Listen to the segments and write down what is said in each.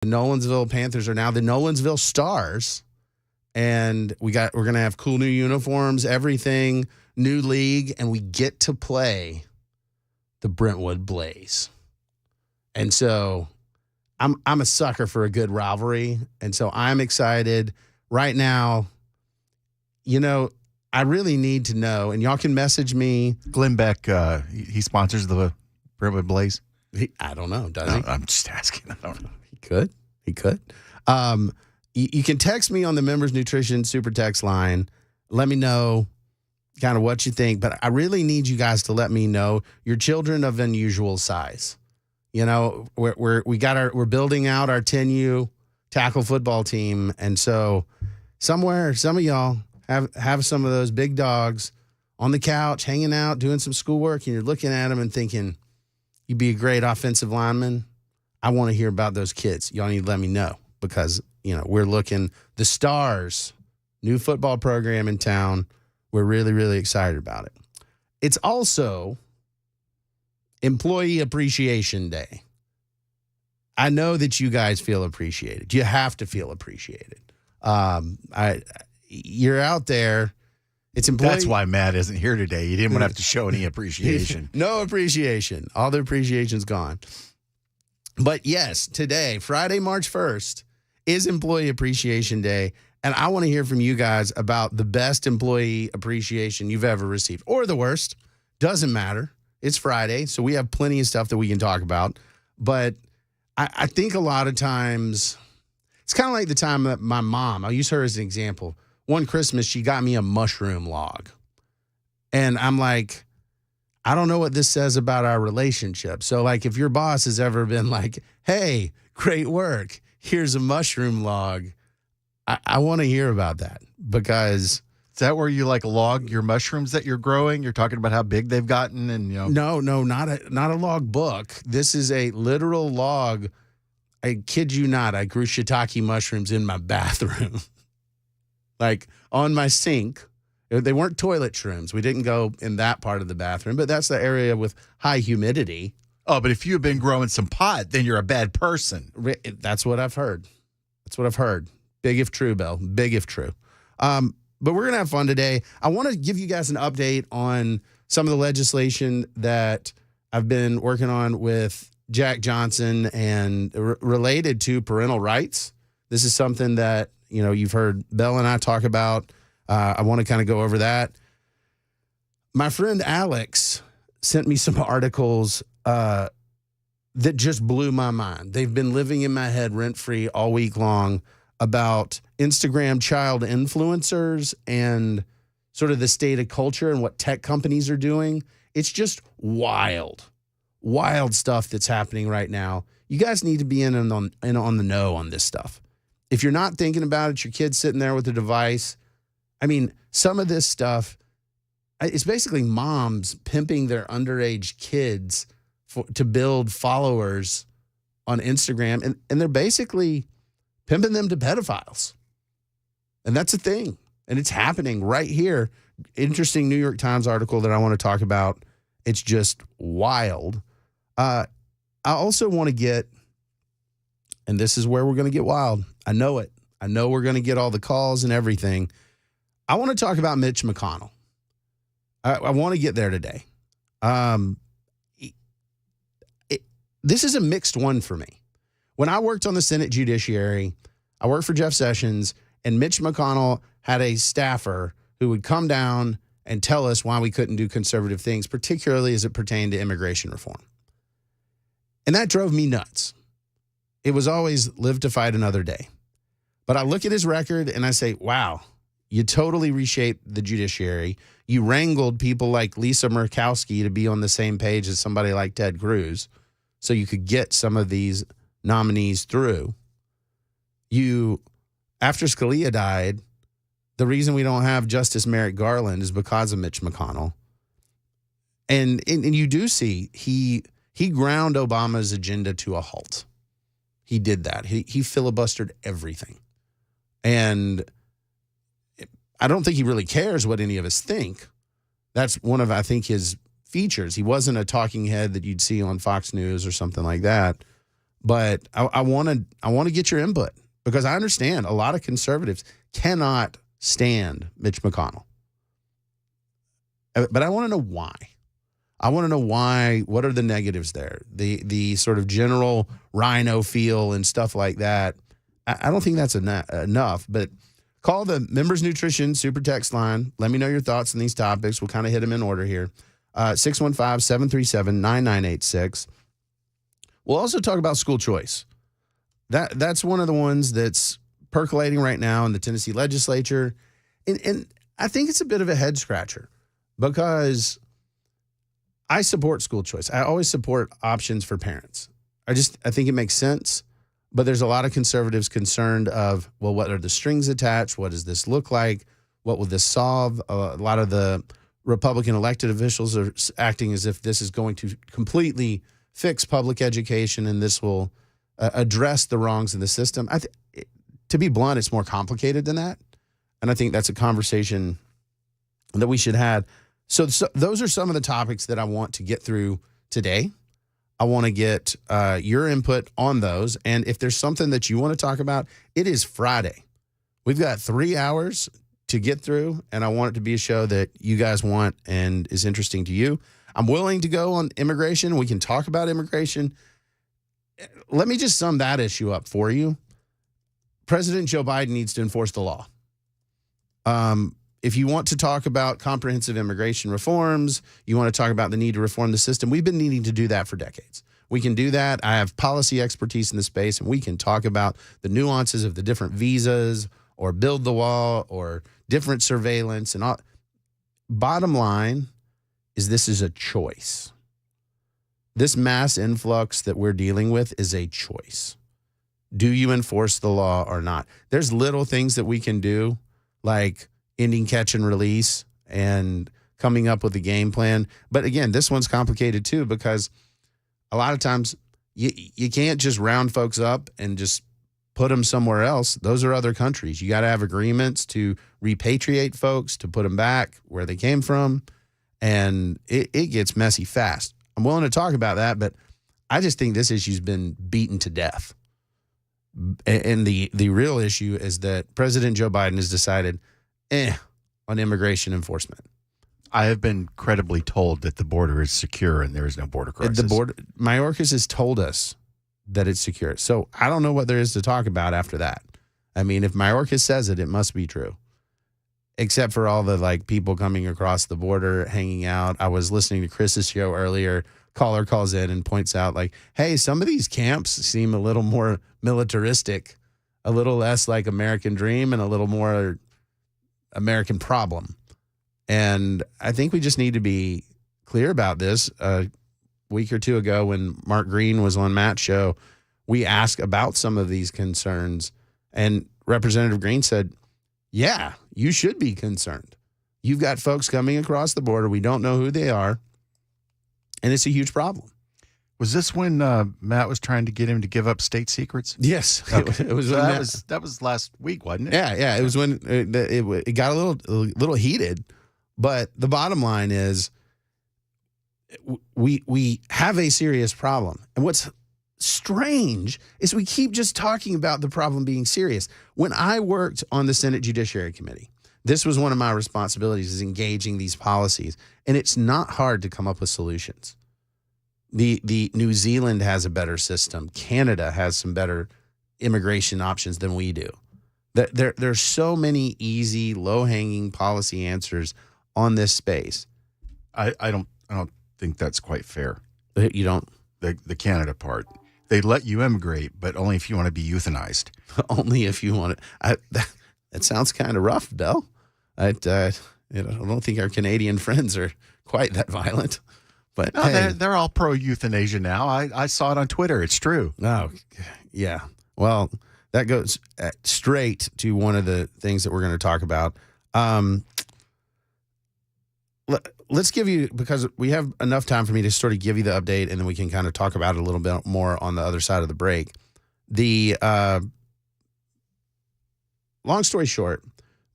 The Nolensville Panthers are now the Nolensville Stars, and we're going to have cool new uniforms, everything, new league, and we get to play the Brentwood Blaze. And so I'm a sucker for a good rivalry, and so I'm excited right now. I really need to know, and y'all can message me. Glenn Beck, he sponsors the Brentwood Blaze. I don't know, does he? I'm just asking. I don't know. He could. You can text me on the Members Nutrition Super Text line. Let me know kind of what you think, but I really need you guys to let me know your children of unusual size. We're building out our 10U tackle football team, and so somewhere some of y'all have some of those big dogs on the couch hanging out doing some schoolwork, and you're looking at them and thinking you'd be a great offensive lineman. I want to hear about those kids. Y'all need to let me know because we're looking the Stars new football program in town. We're really, really excited about it. It's also Employee Appreciation Day. I know that you guys feel appreciated. You have to feel appreciated. You're out there. That's why Matt isn't here today. You didn't want to have to show any appreciation. No appreciation. All the appreciation's gone. But yes, today, Friday, March 1st, is Employee Appreciation Day. And I want to hear from you guys about the best employee appreciation you've ever received. Or the worst. Doesn't matter. It's Friday, so we have plenty of stuff that we can talk about. But I think a lot of times, it's kind of like the time that my mom, I'll use her as an example. One Christmas, she got me a mushroom log. And I'm like, I don't know what this says about our relationship. So, like, if your boss has ever been like, hey, great work, here's a mushroom log, I want to hear about that because... Is that where you log your mushrooms that you're growing? You're talking about how big they've gotten and No, not a log book. This is a literal log. I kid you not, I grew shiitake mushrooms in my bathroom. On my sink. They weren't toilet shrooms. We didn't go in that part of the bathroom, but that's the area with high humidity. Oh, but if you've been growing some pot, then you're a bad person. That's what I've heard. Big if true, Bill. Big if true. But we're going to have fun today. I want to give you guys an update on some of the legislation that I've been working on with Jack Johnson and related to parental rights. This is something that, you've heard Bell and I talk about. I want to kind of go over that. My friend Alex sent me some articles that just blew my mind. They've been living in my head rent-free all week long about Instagram child influencers and sort of the state of culture and what tech companies are doing. It's just wild stuff that's happening right now. You guys need to be in on the know on this stuff. If you're not thinking about it, your kid's sitting there with a device. I mean, some of this stuff, it's basically moms pimping their underage kids to build followers on Instagram, and they're basically pimping them to pedophiles. And that's a thing. And it's happening right here. Interesting New York Times article that I want to talk about. It's just wild. I also want to get, and this is where we're going to get wild. I know it. I know we're going to get all the calls and everything. I want to talk about Mitch McConnell. I want to get there today. This is a mixed one for me. When I worked on the Senate Judiciary, I worked for Jeff Sessions, and Mitch McConnell had a staffer who would come down and tell us why we couldn't do conservative things, particularly as it pertained to immigration reform. And that drove me nuts. It was always live to fight another day. But I look at his record and I say, wow, you totally reshaped the judiciary. You wrangled people like Lisa Murkowski to be on the same page as somebody like Ted Cruz so you could get some of these nominees through. After Scalia died, the reason we don't have Justice Merrick Garland is because of Mitch McConnell. And you do see he ground Obama's agenda to a halt. He did that. He filibustered everything. And I don't think he really cares what any of us think. That's one of, I think, his features. He wasn't a talking head that you'd see on Fox News or something like that. But I want to get your input because I understand a lot of conservatives cannot stand Mitch McConnell. But I want to know why. I want to know why. What are the negatives there? The sort of general rhino feel and stuff like that. I don't think that's enough. But call the Members Nutrition Super Text line. Let me know your thoughts on these topics. We'll kind of hit them in order here. 615-737-9986. We'll also talk about school choice. That's one of the ones that's percolating right now in the Tennessee legislature. And I think it's a bit of a head scratcher because I support school choice. I always support options for parents. I think it makes sense, but there's a lot of conservatives concerned of, well, what are the strings attached? What does this look like? What will this solve? A lot of the Republican elected officials are acting as if this is going to completely fix public education and this will address the wrongs in the system. To be blunt, it's more complicated than that. And I think that's a conversation that we should have. So those are some of the topics that I want to get through today. I want to get your input on those. And if there's something that you want to talk about, it is Friday. We've got 3 hours to get through, and I want it to be a show that you guys want and is interesting to you. I'm willing to go on immigration. We can talk about immigration. Let me just sum that issue up for you. President Joe Biden needs to enforce the law. If you want to talk about comprehensive immigration reforms, you want to talk about the need to reform the system, we've been needing to do that for decades. We can do that. I have policy expertise in the space, and we can talk about the nuances of the different visas or build the wall or different surveillance and all. Bottom line is this is a choice. This mass influx that we're dealing with is a choice. Do you enforce the law or not? There's little things that we can do, like ending catch and release and coming up with a game plan. But again, this one's complicated too because a lot of times you can't just round folks up and just put them somewhere else. Those are other countries. You got to have agreements to repatriate folks, to put them back where they came from. And it gets messy fast. I'm willing to talk about that, but I just think this issue's been beaten to death. And the real issue is that President Joe Biden has decided, on immigration enforcement. I have been credibly told that the border is secure and there is no border crisis. Mayorkas has told us that it's secure. So I don't know what there is to talk about after that. I mean, if Mayorkas says it, it must be true. Except for all the people coming across the border, hanging out. I was listening to Chris's show earlier. Caller calls in and points out hey, some of these camps seem a little more militaristic, a little less like American Dream and a little more American Problem. And I think we just need to be clear about this. A week or two ago when Mark Green was on Matt's show, we asked about some of these concerns. And Representative Green said, yeah, you should be concerned. You've got folks coming across the border. We don't know who they are. And it's a huge problem. Was this when Matt was trying to get him to give up state secrets? Yes. Okay. It was so when that was last week, wasn't it? Yeah. It was when it got a little heated. But the bottom line is we have a serious problem. And what's strange is we keep just talking about the problem being serious. When I worked on the Senate Judiciary Committee, this was one of my responsibilities, is engaging these policies. And it's not hard to come up with solutions. The New Zealand has a better system. Canada has some better immigration options than we do. There's so many easy, low-hanging policy answers on this space. I don't think that's quite fair. You don't? The Canada part. They let you immigrate, but only if you want to be euthanized. Only if you want it. That sounds kind of rough, Del. I don't think our Canadian friends are quite that violent. But no, hey, they're all pro euthanasia now. I saw it on Twitter. It's true. Oh, yeah. Well, that goes straight to one of the things that we're going to talk about. Let's give you, because we have enough time for me to sort of give you the update, and then we can kind of talk about it a little bit more on the other side of the break. Long story short,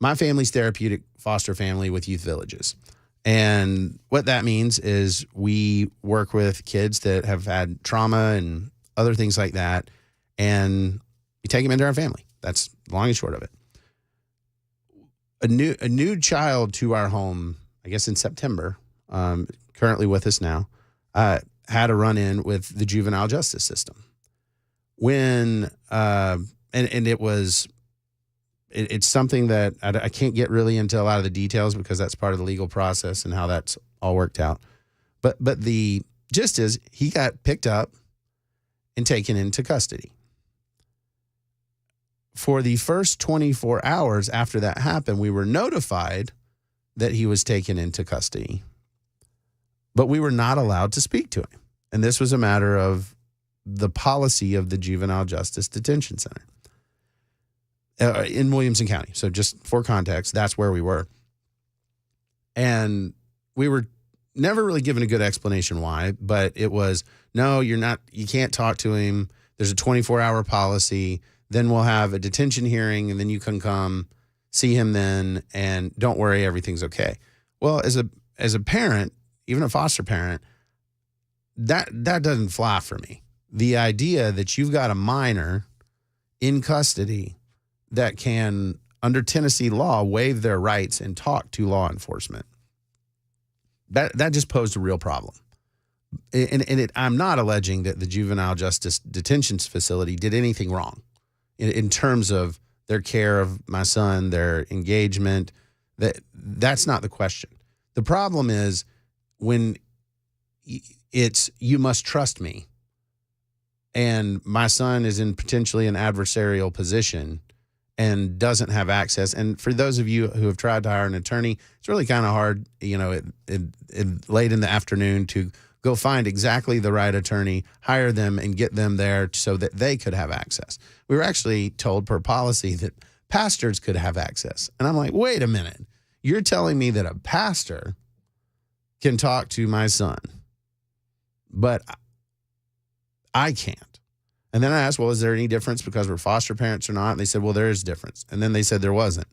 my family's therapeutic foster family with youth villages. And what that means is we work with kids that have had trauma and other things like that, and you take him into our family. That's long and short of it. A new child to our home, I guess in September, currently with us now, had a run-in with the juvenile justice system. When and it's something that I can't get really into a lot of the details because that's part of the legal process and how that's all worked out. But the gist is he got picked up and taken into custody. For the first 24 hours after that happened, we were notified that he was taken into custody, but we were not allowed to speak to him. And this was a matter of the policy of the Juvenile Justice Detention Center in Williamson County. So just for context, that's where we were. And we were never really given a good explanation why, but it was, no, you can't talk to him. There's a 24-hour policy. Then we'll have a detention hearing, and then you can come see him then, and don't worry, everything's okay. Well, as a parent, even a foster parent, that doesn't fly for me. The idea that you've got a minor in custody that can, under Tennessee law, waive their rights and talk to law enforcement, that just posed a real problem. And I'm not alleging that the Juvenile Justice Detention Facility did anything wrong in terms of their care of my son, their engagement. That's not the question. The problem is when it's, you must trust me, and my son is in potentially an adversarial position and doesn't have access. And for those of you who have tried to hire an attorney, it's really kind of hard, late in the afternoon to go find exactly the right attorney, hire them, and get them there so that they could have access. We were actually told per policy that pastors could have access. And I'm like, wait a minute. You're telling me that a pastor can talk to my son, but I can't. And then I asked, well, is there any difference because we're foster parents or not? And they said, well, there is difference. And then they said there wasn't.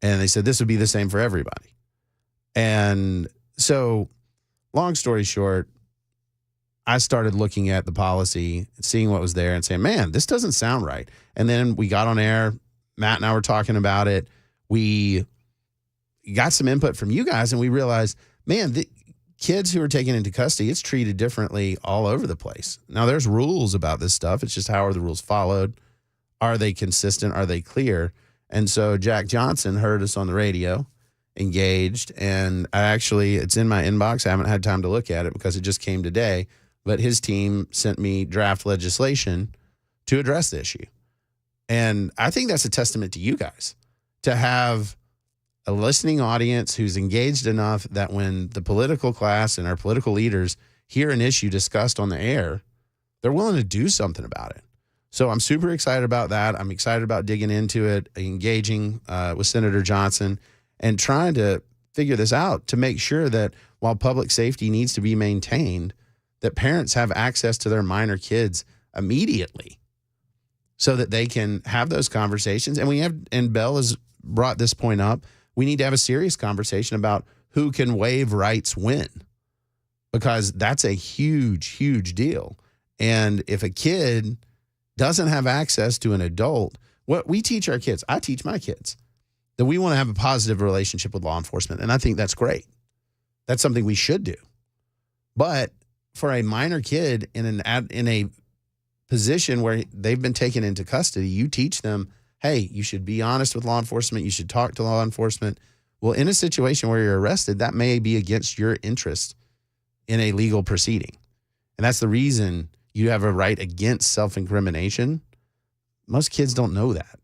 And they said this would be the same for everybody. And so, long story short, I started looking at the policy, seeing what was there, and saying, man, this doesn't sound right. And then we got on air. Matt and I were talking about it. We got some input from you guys, and we realized, man, the kids who are taken into custody, it's treated differently all over the place. Now, there's rules about this stuff. It's just how are the rules followed? Are they consistent? Are they clear? And so Jack Johnson heard us on the radio, engaged, and it's in my inbox. I haven't had time to look at it because it just came today, but his team sent me draft legislation to address the issue. And I think that's a testament to you guys, to have a listening audience who's engaged enough that when the political class and our political leaders hear an issue discussed on the air, they're willing to do something about it. So I'm super excited about that. I'm excited about digging into it, engaging with Senator Johnson, and trying to figure this out to make sure that while public safety needs to be maintained, that parents have access to their minor kids immediately so that they can have those conversations. And Bell has brought this point up, we need to have a serious conversation about who can waive rights when, because that's a huge, huge deal. And if a kid doesn't have access to an adult, what we teach our kids, I teach my kids, that we want to have a positive relationship with law enforcement. And I think that's great. That's something we should do. But for a minor kid in a position where they've been taken into custody, you teach them, hey, you should be honest with law enforcement. You should talk to law enforcement. Well, in a situation where you're arrested, that may be against your interest in a legal proceeding. And that's the reason you have a right against self-incrimination. Most kids don't know that.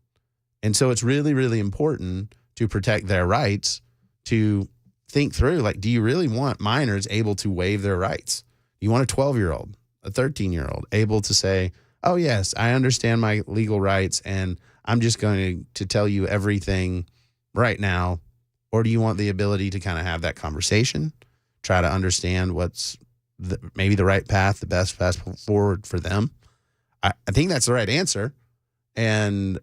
And so it's really, really important to protect their rights, to think through, like, do you really want minors able to waive their rights? You want a 12-year-old, a 13-year-old able to say, oh, yes, I understand my legal rights, and I'm just going to tell you everything right now? Or do you want the ability to kind of have that conversation, try to understand what's maybe the right path, the best path forward for them? I think that's the right answer. And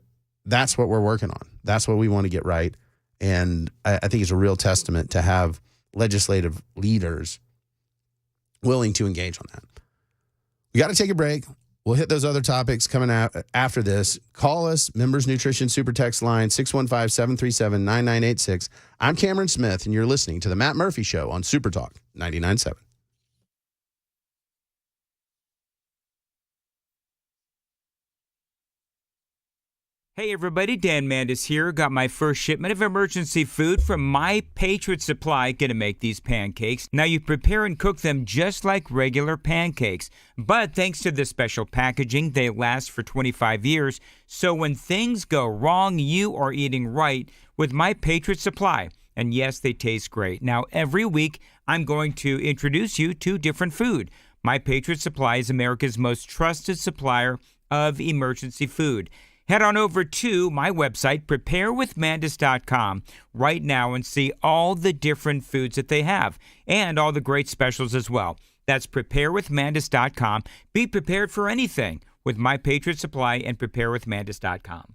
that's what we're working on. That's what we want to get right. And I think it's a real testament to have legislative leaders willing to engage on that. We got to take a break. We'll hit those other topics coming out after this. Call us, Members Nutrition Super Text line, 615-737-9986. I'm Cameron Smith, and you're listening to The Matt Murphy Show on Super Talk 99.7. Hey everybody, Dan Mandis here. Got my first shipment of emergency food from My Patriot Supply. Gonna make these pancakes. Now you prepare and cook them just like regular pancakes. But thanks to the special packaging, they last for 25 years. So when things go wrong, you are eating right with My Patriot Supply. And yes, they taste great. Now every week, I'm going to introduce you to different food. My Patriot Supply is America's most trusted supplier of emergency food. Head on over to my website, preparewithmandis.com, right now and see all the different foods that they have and all the great specials as well. That's preparewithmandis.com. Be prepared for anything with My Patriot Supply and preparewithmandis.com.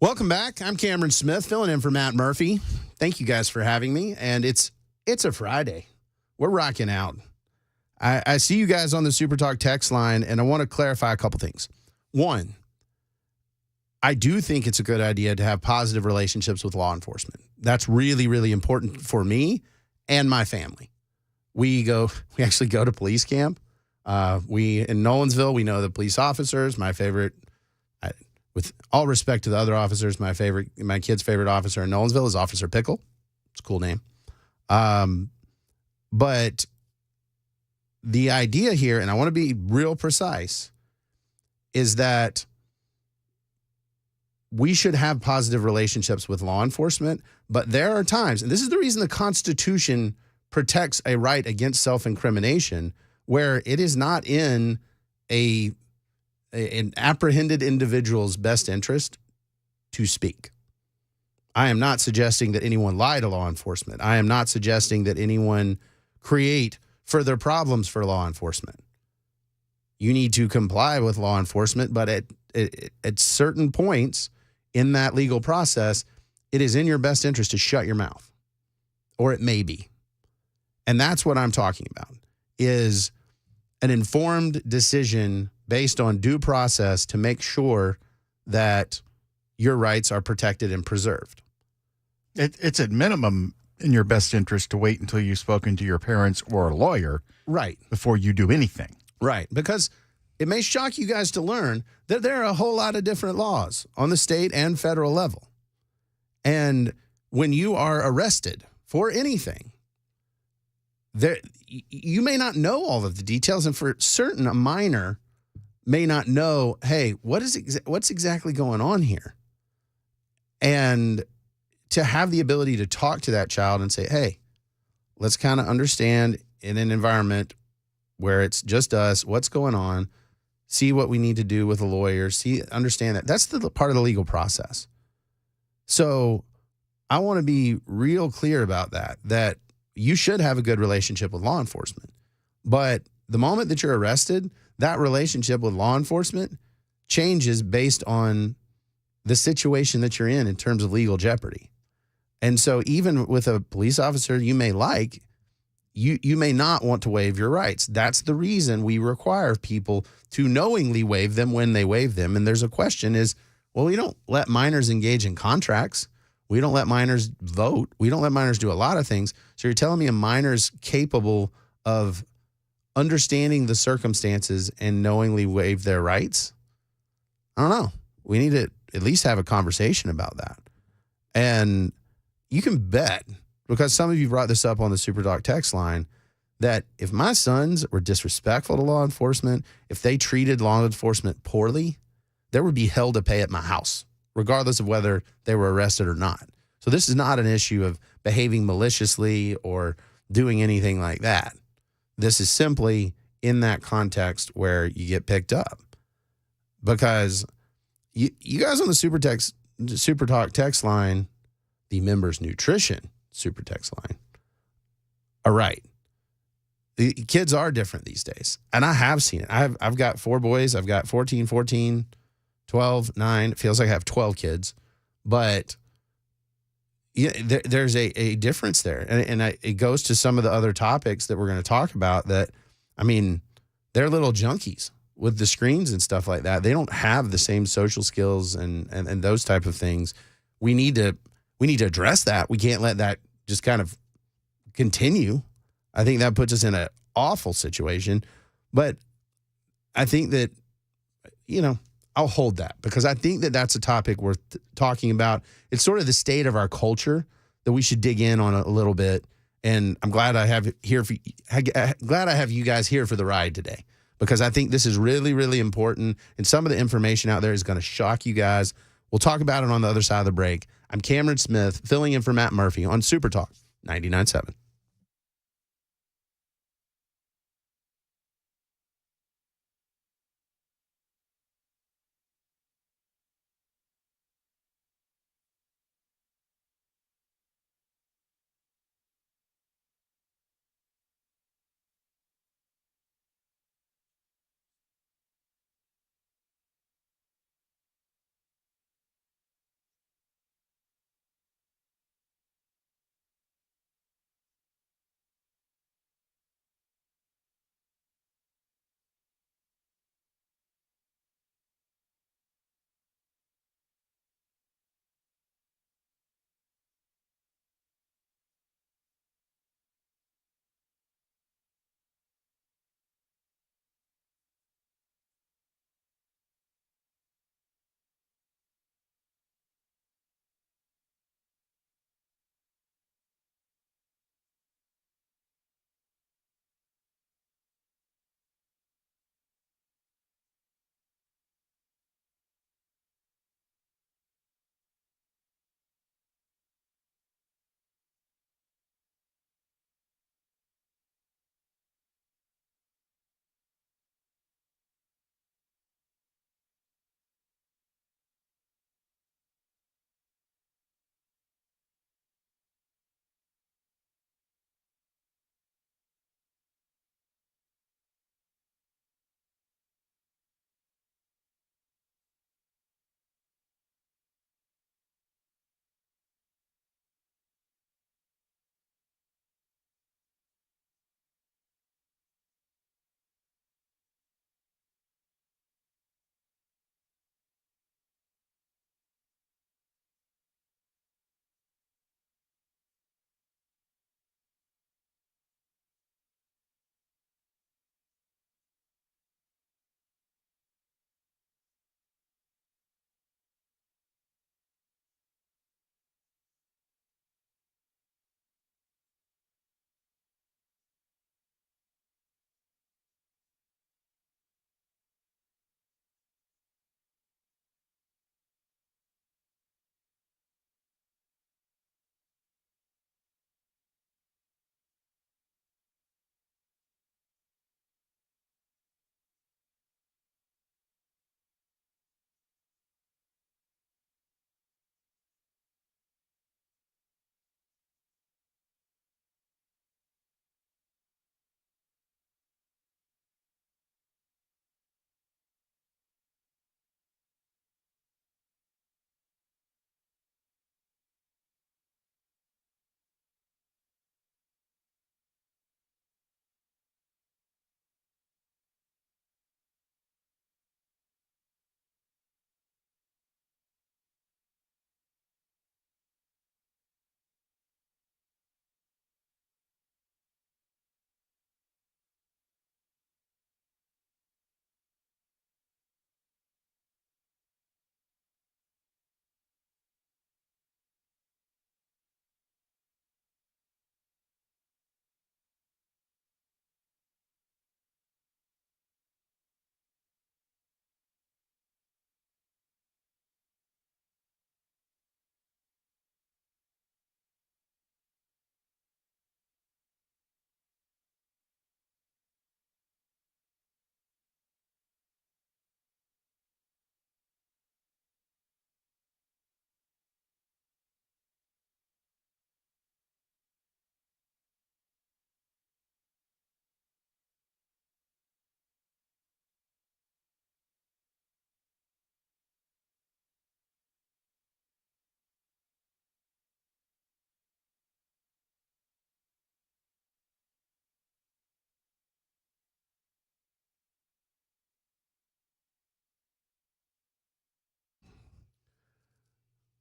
Welcome back. I'm Cameron Smith, filling in for Matt Murphy. Thank you guys for having me. And it's a Friday. We're rocking out. I see you guys on the Super Talk text line, and I want to clarify a couple things. One, I do think it's a good idea to have positive relationships with law enforcement. That's really, really important for me and my family. We actually go to police camp. We in Nolensville, we know the police officers. My favorite, with all respect to the other officers, my kid's favorite officer in Nolensville is Officer Pickle. It's a cool name. But the idea here, and I want to be real precise, is that we should have positive relationships with law enforcement, but there are times, and this is the reason the Constitution protects a right against self-incrimination, where it is not in an apprehended individual's best interest to speak. I am not suggesting that anyone lie to law enforcement. I am not suggesting that anyone create further problems for law enforcement. You need to comply with law enforcement, but at certain points in that legal process, it is in your best interest to shut your mouth, or it may be. And that's what I'm talking about, is an informed decision based on due process to make sure that your rights are protected and preserved. It's at minimum in your best interest to wait until you've spoken to your parents or a lawyer, right, before you do anything. Right, because it may shock you guys to learn that there are a whole lot of different laws on the state and federal level. And when you are arrested for anything, you may not know all of the details, and for certain, a minor may not know, hey, what's exactly going on here? And to have the ability to talk to that child and say, hey, let's kind of understand in an environment where it's just us, what's going on, see what we need to do with a lawyer, understand that. That's the part of the legal process. So I want to be real clear about that you should have a good relationship with law enforcement. But the moment that you're arrested, that relationship with law enforcement changes based on the situation that you're in terms of legal jeopardy. And so even with a police officer you may like, you may not want to waive your rights. That's the reason we require people to knowingly waive them when they waive them. And there's a question is, well, we don't let minors engage in contracts. We don't let minors vote. We don't let minors do a lot of things. So you're telling me a minor's capable of understanding the circumstances and knowingly waive their rights? I don't know. We need to at least have a conversation about that. And you can bet, because some of you brought this up on the Super Talk text line, that if my sons were disrespectful to law enforcement, if they treated law enforcement poorly, there would be hell to pay at my house, regardless of whether they were arrested or not. So this is not an issue of behaving maliciously or doing anything like that. This is simply in that context where you get picked up. Because you guys on the Super Talk text line, the members nutrition super text line, are right. The kids are different these days. And I have seen it. I've got 4 boys. I've got 14, 12, 9. It feels like I have 12 kids. But yeah, there's a difference there. And it goes to some of the other topics that we're going to talk about that, I mean, they're little junkies with the screens and stuff like that. They don't have the same social skills and those type of things. We need to address that. We can't let that just kind of continue. I think that puts us in an awful situation. But I think that, I'll hold that, because I think that that's a topic worth talking about. It's sort of the state of our culture that we should dig in on a little bit. And I'm glad I have you guys here for the ride today, because I think this is really, really important. And some of the information out there is going to shock you guys. We'll talk about it on the other side of the break. I'm Cameron Smith, filling in for Matt Murphy on Super Talk 99.7.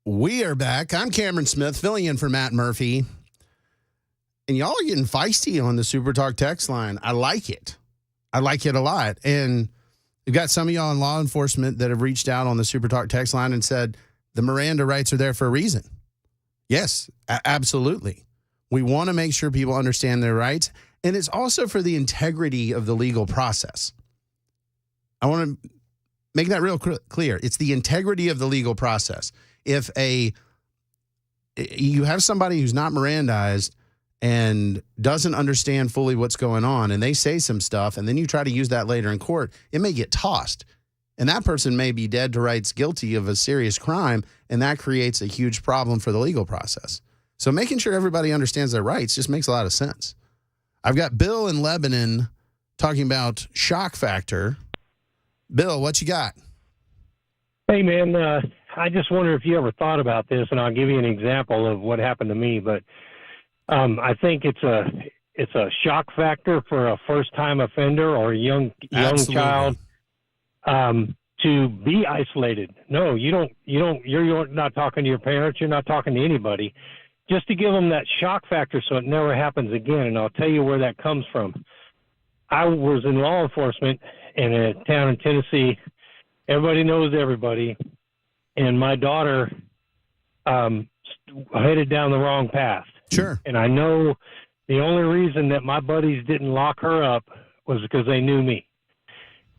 We are back. I'm Cameron Smith, filling in for Matt Murphy. And y'all are getting feisty on the Super Talk text line. I like it. I like it a lot. And we've got some of y'all in law enforcement that have reached out on the Super Talk text line and said the Miranda rights are there for a reason. Yes, absolutely. We want to make sure people understand their rights. And it's also for the integrity of the legal process. I want to make that real clear. It's the integrity of the legal process. If you have somebody who's not Mirandized and doesn't understand fully what's going on, and they say some stuff, and then you try to use that later in court, it may get tossed. And that person may be dead to rights guilty of a serious crime, and that creates a huge problem for the legal process. So making sure everybody understands their rights just makes a lot of sense. I've got Bill in Lebanon talking about shock factor. Bill, what you got? Hey, man, I just wonder if you ever thought about this, and I'll give you an example of what happened to me. But I think it's a shock factor for a first-time offender or a young child to be isolated. No, you don't. You're not talking to your parents. You're not talking to anybody. Just to give them that shock factor so it never happens again. And I'll tell you where that comes from. I was in law enforcement in a town in Tennessee. Everybody knows everybody. And my daughter headed down the wrong path. Sure. And I know the only reason that my buddies didn't lock her up was because they knew me.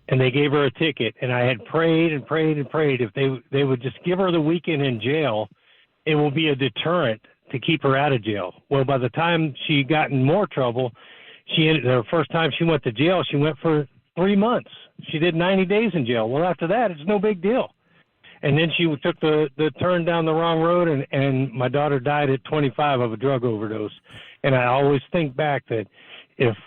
And they gave her a ticket. And I had prayed and prayed and prayed. If they would just give her the weekend in jail, it will be a deterrent to keep her out of jail. Well, by the time she got in more trouble, the first time she went to jail, she went for 3 months. She did 90 days in jail. Well, after that, it's no big deal. And then she took the turn down the wrong road, and my daughter died at 25 of a drug overdose. And I always think back that if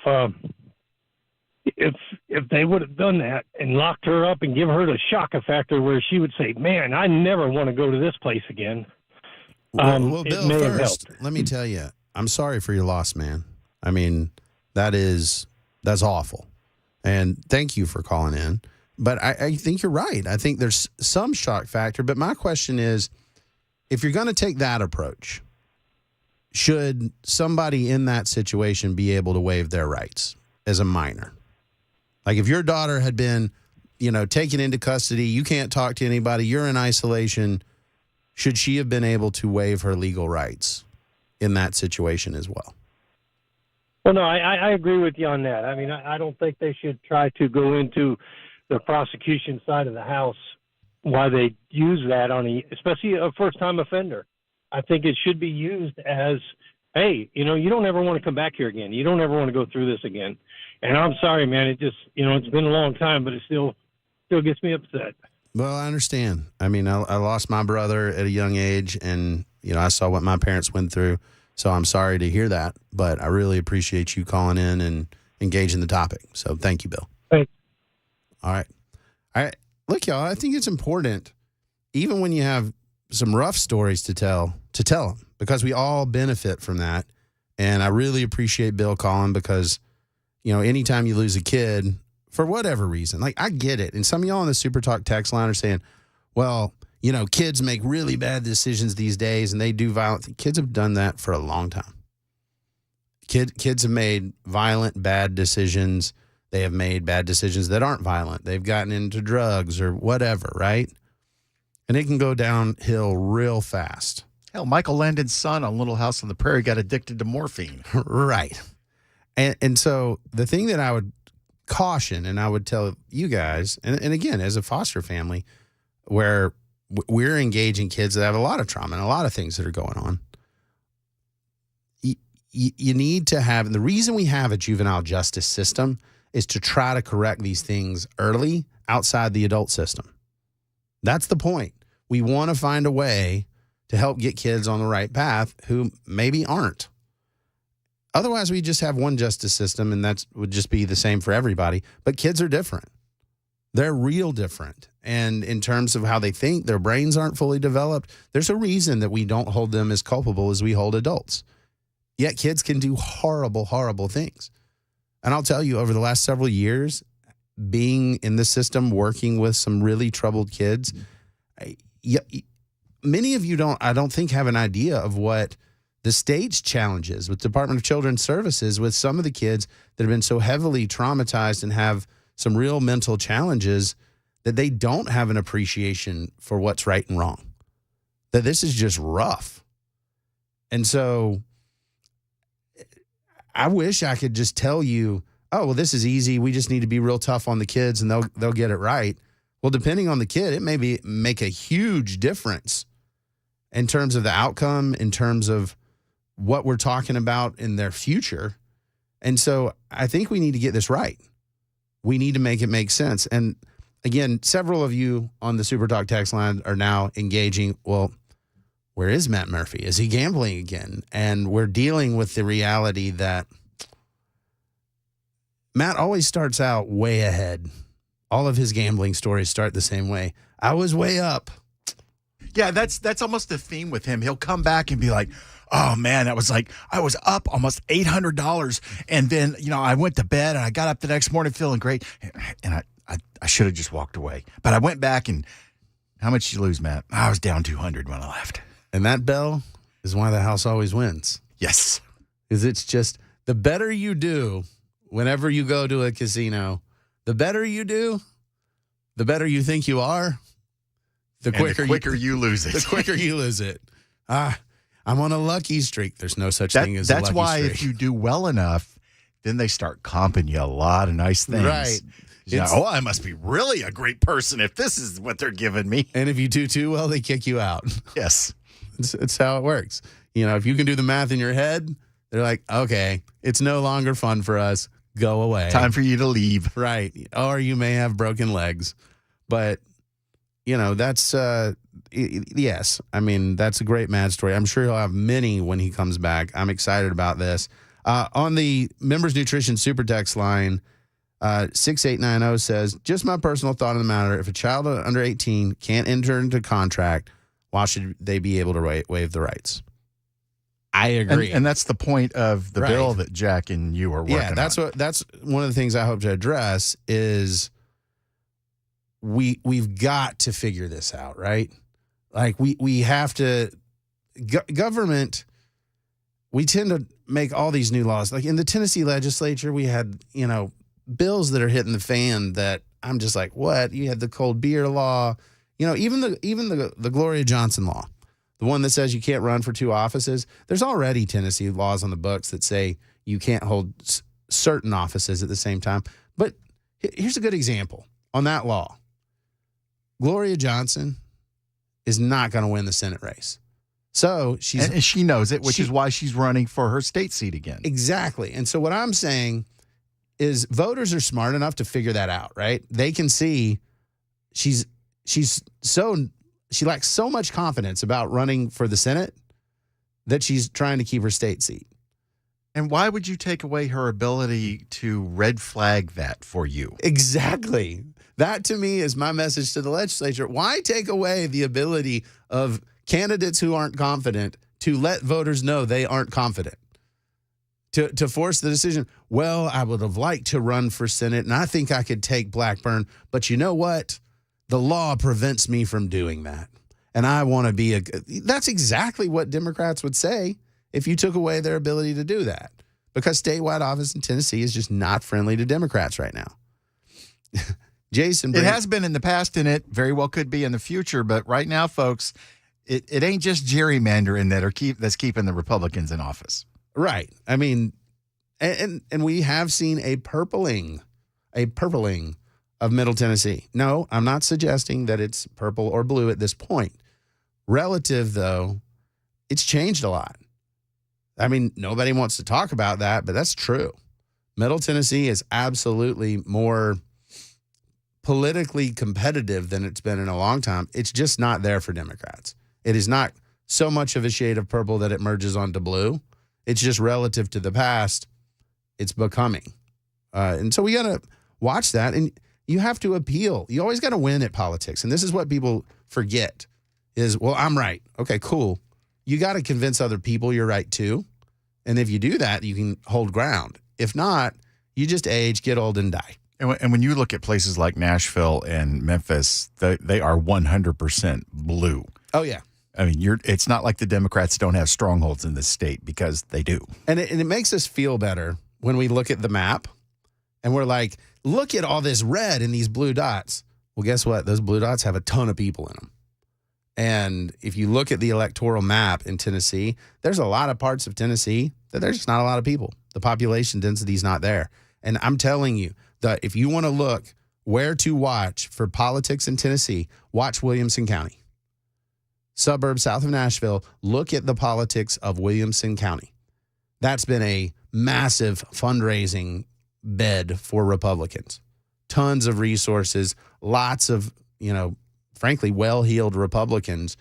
they would have done that and locked her up and give her the shock factor where she would say, man, I never want to go to this place again. Well, Bill, first, let me tell you, I'm sorry for your loss, man. I mean, that's awful. And thank you for calling in. But I think you're right. I think there's some shock factor. But my question is, if you're going to take that approach, should somebody in that situation be able to waive their rights as a minor? Like if your daughter had been, taken into custody, you can't talk to anybody, you're in isolation, should she have been able to waive her legal rights in that situation as well? Well, no, I agree with you on that. I mean, I don't think they should try to go into the prosecution side of the house why they use that especially a first-time offender. I think it should be used as, hey, you don't ever want to come back here again. You don't ever want to go through this again. And I'm sorry, man. It just, it's been a long time, but it still gets me upset. Well, I understand. I mean, I lost my brother at a young age, and, I saw what my parents went through. So I'm sorry to hear that, but I really appreciate you calling in and engaging the topic. So thank you, Bill. Thanks. All right. Look, y'all, I think it's important, even when you have some rough stories to tell them, because we all benefit from that. And I really appreciate Bill calling because, anytime you lose a kid, for whatever reason, like I get it. And some of y'all on the Super Talk text line are saying, well, kids make really bad decisions these days and they do violent things. Kids have done that for a long time. Kids have made violent, bad decisions. They have made bad decisions that aren't violent. They've gotten into drugs or whatever, right? And it can go downhill real fast. Hell, Michael Landon's son on Little House on the Prairie got addicted to morphine. Right. And so the thing that I would caution, and I would tell you guys, and again, as a foster family, where we're engaging kids that have a lot of trauma and a lot of things that are going on, you need to have, and the reason we have a juvenile justice system is to try to correct these things early outside the adult system. That's the point. We want to find a way to help get kids on the right path who maybe aren't. Otherwise, we just have one justice system, and that would just be the same for everybody. But kids are different. They're real different. And in terms of how they think, their brains aren't fully developed. There's a reason that we don't hold them as culpable as we hold adults. Yet kids can do horrible, horrible things. And I'll tell you, over the last several years, being in the system, working with some really troubled kids, many of you I don't think have an idea of what the state's challenges with Department of Children's Services with some of the kids that have been so heavily traumatized and have some real mental challenges that they don't have an appreciation for what's right and wrong. That this is just rough. And so I wish I could just tell you, oh, well, this is easy. We just need to be real tough on the kids and they'll get it right. Well, depending on the kid, it may make a huge difference in terms of the outcome, in terms of what we're talking about in their future. And so I think we need to get this right. We need to make it make sense. And again, several of you on the Super Talk text line are now engaging, well, where is Matt Murphy? Is he gambling again? And we're dealing with the reality that Matt always starts out way ahead. All of his gambling stories start the same way. I was way up. Yeah, that's almost the theme with him. He'll come back and be like, oh, man, I was up almost $800. And then, I went to bed and I got up the next morning feeling great. And I should have just walked away. But I went back and how much did you lose, Matt? I was down 200 when I left. And that, Bell, is why the house always wins. Yes. Because it's just the better you do whenever you go to a casino, the better you do, the better you think you are, the quicker you lose it. The quicker you lose it. I'm on a lucky streak. There's no such thing as a lucky streak. That's why if you do well enough, then they start comping you a lot of nice things. Right. I must be really a great person if this is what they're giving me. And if you do too well, they kick you out. Yes. It's how it works. If you can do the math in your head, they're like, okay, it's no longer fun for us. Go away. Time for you to leave. Right. Or you may have broken legs. But, that's, yes. I mean, that's a great Matt story. I'm sure he'll have many when he comes back. I'm excited about this. On the Members Nutrition Super Text line, 6890 says, just my personal thought on the matter. If a child under 18 can't enter into contract, why should they be able to waive the rights? I agree. And that's the point of the bill that Jack and you are working on. Yeah, that's one of the things I hope to address is we've got to figure this out, right? Like we have to government, we tend to make all these new laws. Like in the Tennessee legislature, we had, bills that are hitting the fan that I'm just like, what? You had the cold beer law, even the Gloria Johnson law. The one that says you can't run for two offices. There's already Tennessee laws on the books that say you can't hold certain offices at the same time. But here's a good example on that law. Gloria Johnson is not going to win the Senate race. So and she knows it, which is why she's running for her state seat again. Exactly. And so what I'm saying is voters are smart enough to figure that out, right? They can see she lacks so much confidence about running for the Senate that she's trying to keep her state seat. And why would you take away her ability to red flag that for you? Exactly. That to me is my message to the legislature. Why take away the ability of candidates who aren't confident to let voters know they aren't confident? To force the decision, well, I would have liked to run for Senate, and I think I could take Blackburn, but you know what? The law prevents me from doing that. And I want to be that's exactly what Democrats would say if you took away their ability to do that. Because statewide office in Tennessee is just not friendly to Democrats right now. Jason. It has been in the past, and it very well could be in the future. But right now, folks, it ain't just gerrymandering that's keeping the Republicans in office. Right. I mean, and we have seen a purpling of Middle Tennessee. No, I'm not suggesting that it's purple or blue at this point. Relative, though, it's changed a lot. I mean, nobody wants to talk about that, but that's true. Middle Tennessee is absolutely more politically competitive than it's been in a long time. It's just not there for Democrats. It is not so much of a shade of purple that it merges onto blue. It's just relative to the past, it's becoming. And so we got to watch that. And you have to appeal. You always got to win at politics. And this is what people forget is, well, I'm right. Okay, cool. You got to convince other people you're right too. And if you do that, you can hold ground. If not, you just age, get old, and die. And when you look at places like Nashville and Memphis, they are 100% blue. Oh, yeah. I mean, it's not like the Democrats don't have strongholds in this state, because they do. And it makes us feel better when we look at the map and we're like, look at all this red and these blue dots. Well, guess what? Those blue dots have a ton of people in them. And if you look at the electoral map in Tennessee, there's a lot of parts of Tennessee that there's just not a lot of people. The population density is not there. And I'm telling you that if you want to look where to watch for politics in Tennessee, watch Williamson County. Suburb south of Nashville, look at the politics of Williamson County. That's been a massive fundraising bed for Republicans. Tons of resources, lots of, frankly, well-heeled Republicans.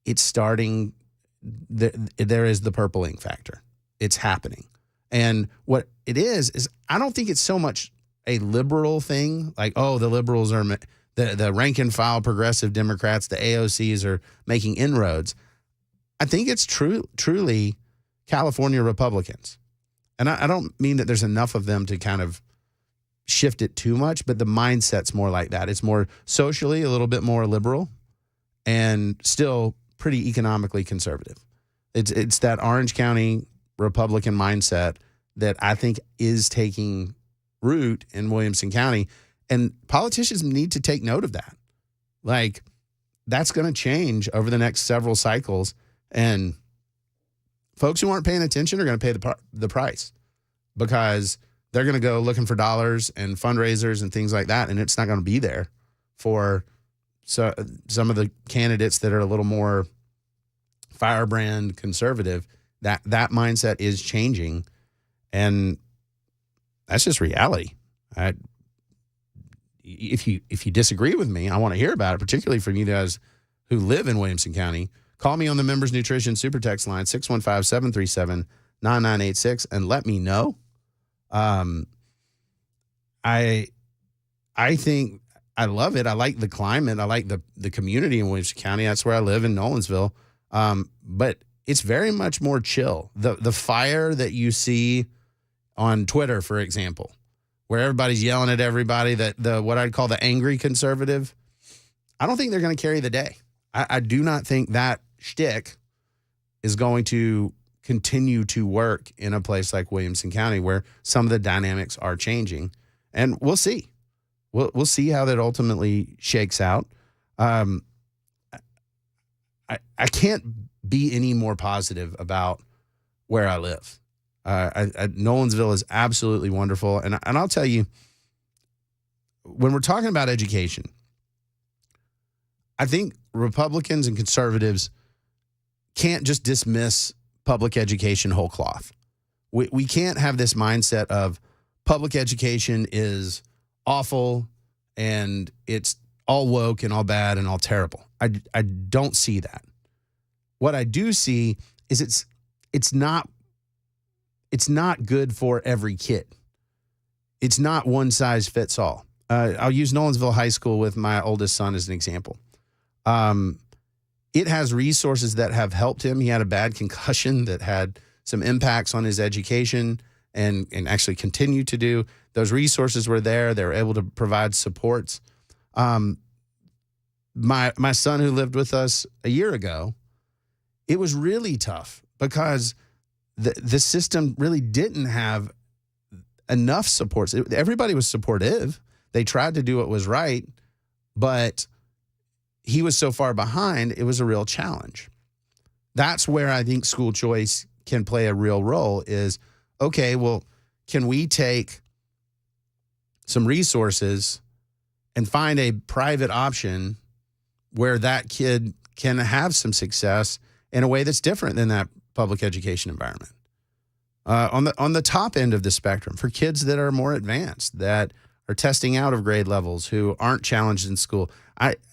It's starting, there is the purpling factor. It's happening. And what it is I don't think it's so much a liberal thing, like, oh, the liberals are, the rank and file progressive Democrats, the AOCs are making inroads. I think it's truly California Republicans. And I don't mean that there's enough of them to kind of shift it too much, but the mindset's more like that. It's more socially a little bit more liberal and still pretty economically conservative. It's that Orange County Republican mindset that I think is taking root in Williamson County, and politicians need to take note of that. Like, that's going to change over the next several cycles, and folks who aren't paying attention are going to pay the price, because they're going to go looking for dollars and fundraisers and things like that, and it's not going to be there for some of the candidates that are a little more firebrand conservative. That mindset is changing, and that's just reality. If you disagree with me, I want to hear about it, particularly from you guys who live in Williamson County. Call me on the Members Nutrition Super Text line, 615-737-9986, and let me know. I think I love it. I like the climate. I like the community in Williamson County. That's where I live, in Nolensville. But it's very much more chill. The fire that you see on Twitter, for example, where everybody's yelling at everybody, that what I'd call the angry conservative, I don't think they're going to carry the day. I do not think that shtick is going to continue to work in a place like Williamson County, where some of the dynamics are changing. And we'll see. We'll see how that ultimately shakes out. I can't be any more positive about where I live. Nolensville is absolutely wonderful. And I'll tell you, when we're talking about education, I think Republicans and conservatives can't just dismiss public education whole cloth. We can't have this mindset of public education is awful and it's all woke and all bad and all terrible. I don't see that. What I do see is it's not good for every kid. It's not one size fits all. I'll use Nolensville High School with my oldest son as an example. It has resources that have helped him. He had a bad concussion that had some impacts on his education and actually continue to do. Those resources were there. They were able to provide supports. My son who lived with us a year ago, it was really tough because the system really didn't have enough supports. Everybody was supportive. They tried to do what was right, but he was so far behind, it was a real challenge. That's where I think school choice can play a real role is, okay, well, can we take some resources and find a private option where that kid can have some success in a way that's different than that public education environment? On the top end of the spectrum, for kids that are more advanced, that are testing out of grade levels, who aren't challenged in school.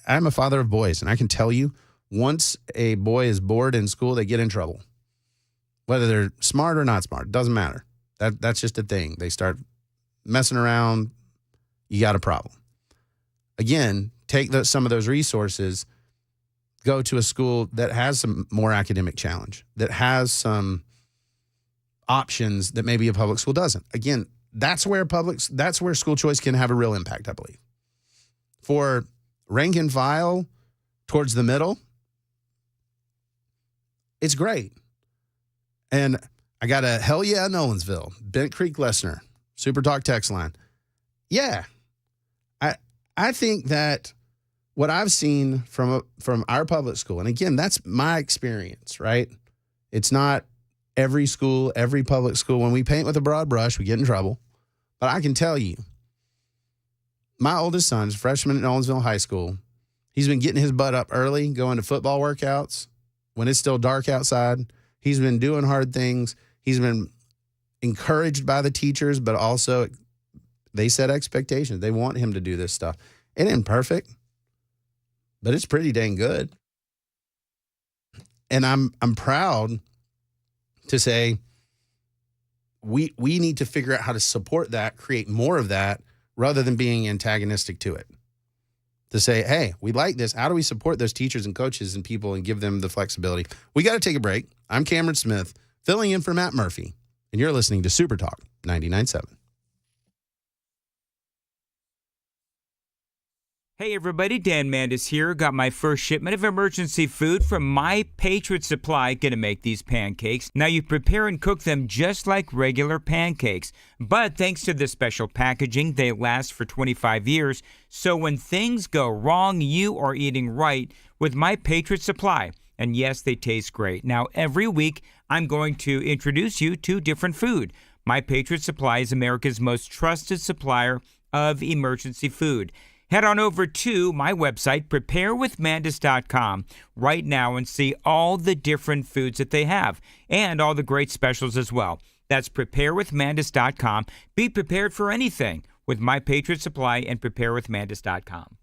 I'm a father of boys, and I can tell you, once a boy is bored in school, they get in trouble. Whether they're smart or not smart, it doesn't matter. That's just a thing. They start messing around, you got a problem. Again, take some of those resources, go to a school that has some more academic challenge, that has some options that maybe a public school doesn't. Again, that's where school choice can have a real impact, I believe. For rank and file towards the middle, It's great. And I got a hell yeah, Nolensville, Bent Creek Lesnar, Super Talk text line. Yeah. I think that what I've seen from our public school, and again, that's my experience, right? It's not every school, every public school. When we paint with a broad brush, we get in trouble. But I can tell you, my oldest son's a freshman at Nolensville High School. He's been getting his butt up early, going to football workouts when it's still dark outside. He's been doing hard things. He's been encouraged by the teachers, but also they set expectations. They want him to do this stuff. It ain't perfect, but it's pretty dang good. And I'm proud to say we need to figure out how to support that, create more of that, rather than being antagonistic to it. To say, hey, we like this. How do we support those teachers and coaches and people and give them the flexibility? We got to take a break. I'm Cameron Smith, filling in for Matt Murphy, and you're listening to Super Talk 99.7. Hey everybody, Dan Mandis here. Got my first shipment of emergency food from My Patriot Supply. Gonna make these pancakes. Now you prepare and cook them just like regular pancakes. But thanks to this special packaging, they last for 25 years. So when things go wrong, you are eating right with My Patriot Supply. And yes, they taste great. Now every week, I'm going to introduce you to different food. My Patriot Supply is America's most trusted supplier of emergency food. Head on over to my website, preparewithmandis.com, right now and see all the different foods that they have and all the great specials as well. That's preparewithmandis.com. Be prepared for anything with My Patriot Supply and preparewithmandis.com.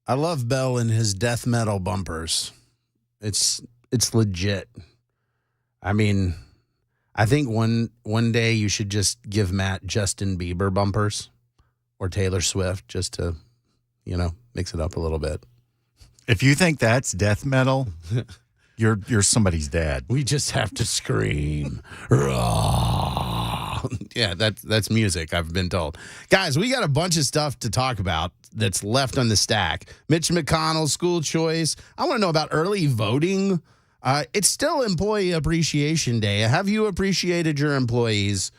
I love Bell and his death metal bumpers. It's legit. I mean, I think one day you should just give Matt Justin Bieber bumpers or Taylor Swift just to, mix it up a little bit. If you think that's death metal, you're somebody's dad. We just have to scream. Yeah, that's music, I've been told. Guys, we got a bunch of stuff to talk about that's left on the stack. Mitch McConnell, school choice. I want to know about early voting. It's still Employee Appreciation Day. Have you appreciated your employees?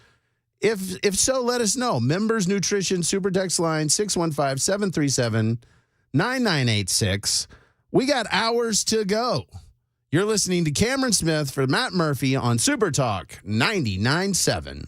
If so, let us know. Members Nutrition Super Text line 615-737-9986. We got hours to go. You're listening to Cameron Smith for Matt Murphy on Super Talk 99.7.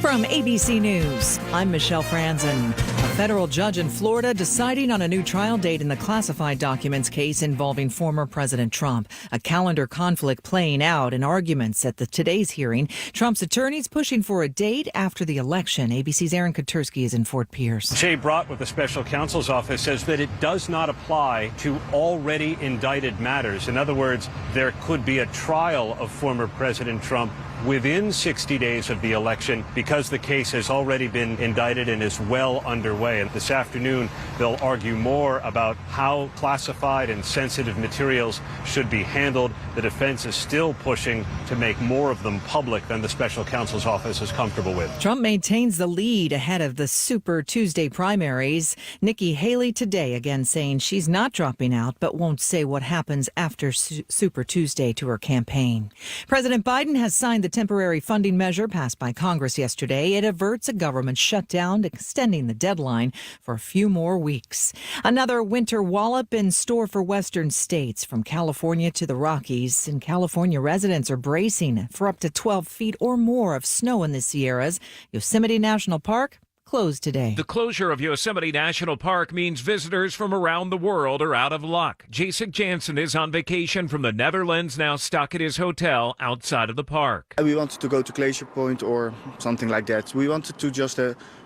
From ABC News, I'm Michelle Franzen. A federal judge in Florida deciding on a new trial date in the classified documents case involving former President Trump. A calendar conflict playing out in arguments at today's hearing. Trump's attorneys pushing for a date after the election. ABC's Aaron Katursky is in Fort Pierce. Jay Brott with the special counsel's office says that it does not apply to already indicted matters. In other words, there could be a trial of former President Trump within 60 days of the election because the case has already been indicted and is well underway. And this afternoon, they'll argue more about how classified and sensitive materials should be handled. The defense is still pushing to make more of them public than the special counsel's office is comfortable with. Trump maintains the lead ahead of the Super Tuesday primaries. Nikki Haley today again saying she's not dropping out, but won't say what happens after Super Tuesday to her campaign. President Biden has signed the temporary funding measure passed by Congress yesterday. It averts a government shutdown, extending the deadline for a few more weeks. Another winter wallop in store for western states, from California to the Rockies. And California residents are bracing for up to 12 feet or more of snow in the Sierras. Yosemite National Park closed today. The closure of Yosemite National Park means visitors from around the world are out of luck. Jason Jansen is on vacation from the Netherlands, now stuck at his hotel outside of the park. We wanted to go to Glacier Point or something like that. We wanted to just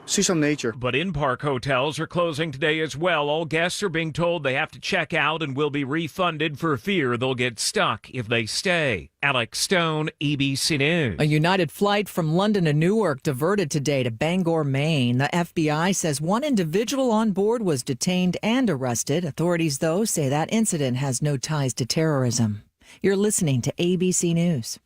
see some nature. But in-park hotels are closing today as well. All guests are being told they have to check out and will be refunded for fear they'll get stuck if they stay. Alex Stone, ABC News. A United flight from London to Newark diverted today to Bangor, Maine. The FBI says one individual on board was detained and arrested. Authorities, though, say that incident has no ties to terrorism. You're listening to ABC News.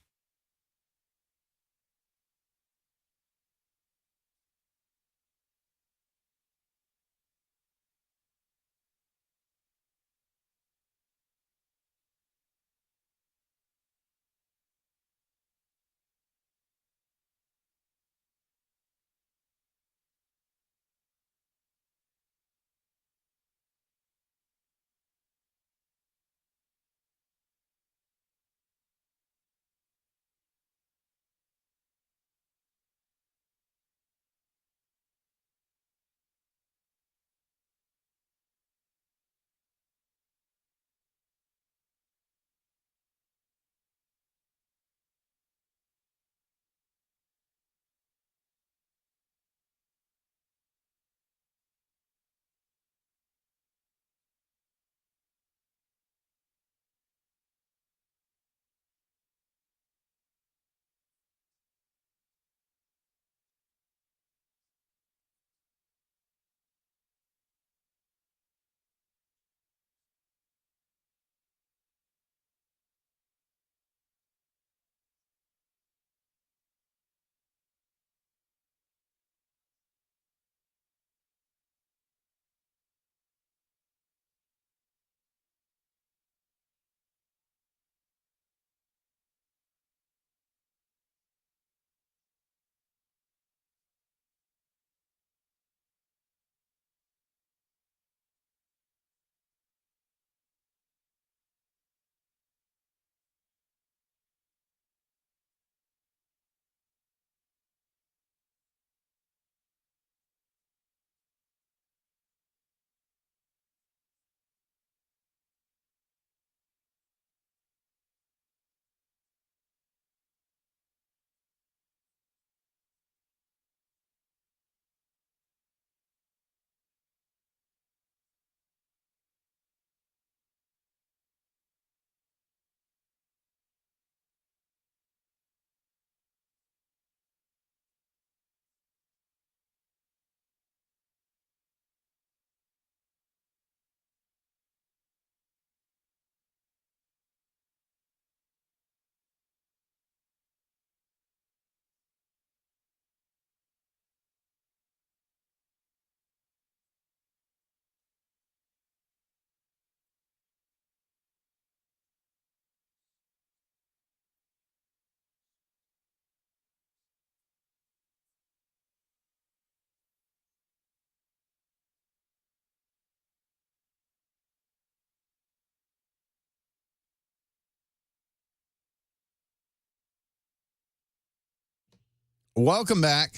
Welcome back.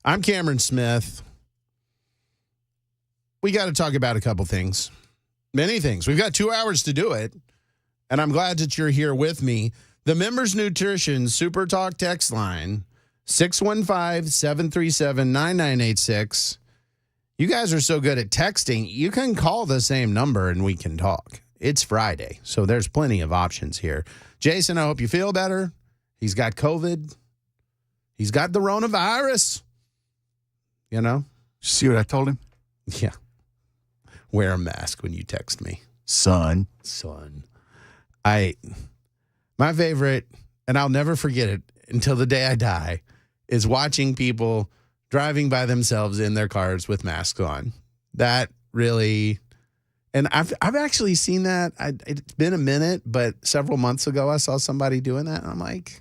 I'm Cameron Smith. We got to talk about a couple things. Many things. We've got 2 hours to do it, and I'm glad that you're here with me. The Members Nutrition Super Talk text line, 615-737-9986. You guys are so good at texting, you can call the same number and we can talk. It's Friday, so there's plenty of options here. Jason, I hope you feel better. He's got COVID. He's got the coronavirus. You know? See what I told him? Yeah. Wear a mask when you text me. Son. My favorite, and I'll never forget it until the day I die, is watching people driving by themselves in their cars with masks on. That really, and I've actually seen that. It's been a minute, but several months ago I saw somebody doing that, and I'm like,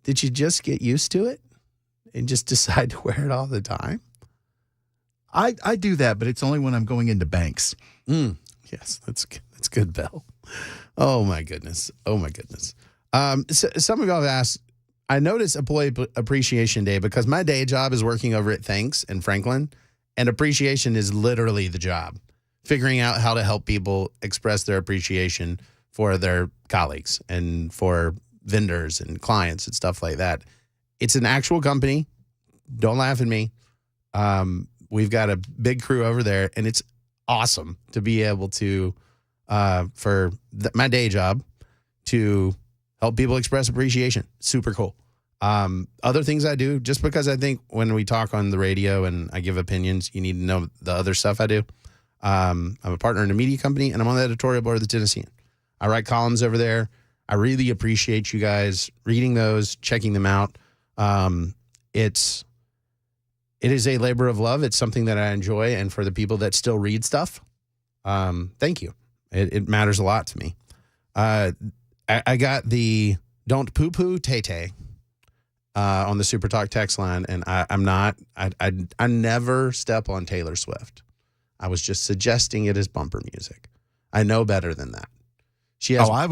did you just get used to it and just decide to wear it all the time? I do that, but it's only when I'm going into banks. Yes, that's good, Bill. Oh my goodness. So some of y'all have asked, I noticed Employee Appreciation Day because my day job is working over at Thanks in Franklin, and appreciation is literally the job. Figuring out how to help people express their appreciation for their colleagues and for vendors and clients and stuff like that. It's an actual company. Don't laugh at me. We've got a big crew over there, and it's awesome to be able to, for my day job, to help people express appreciation. Super cool. Other things I do, just because I think when we talk on the radio and I give opinions, you need to know the other stuff I do. I'm a partner in a media company, and I'm on the editorial board of the Tennessean. I write columns over there. I really appreciate you guys reading those, checking them out. It is a labor of love. It's something that I enjoy, and for the people that still read stuff, thank you. It matters a lot to me. I got the Don't Poo-Poo Tay-Tay on the Super Talk text line, and I never step on Taylor Swift. I was just suggesting it as bumper music. I know better than that. She has. Oh, I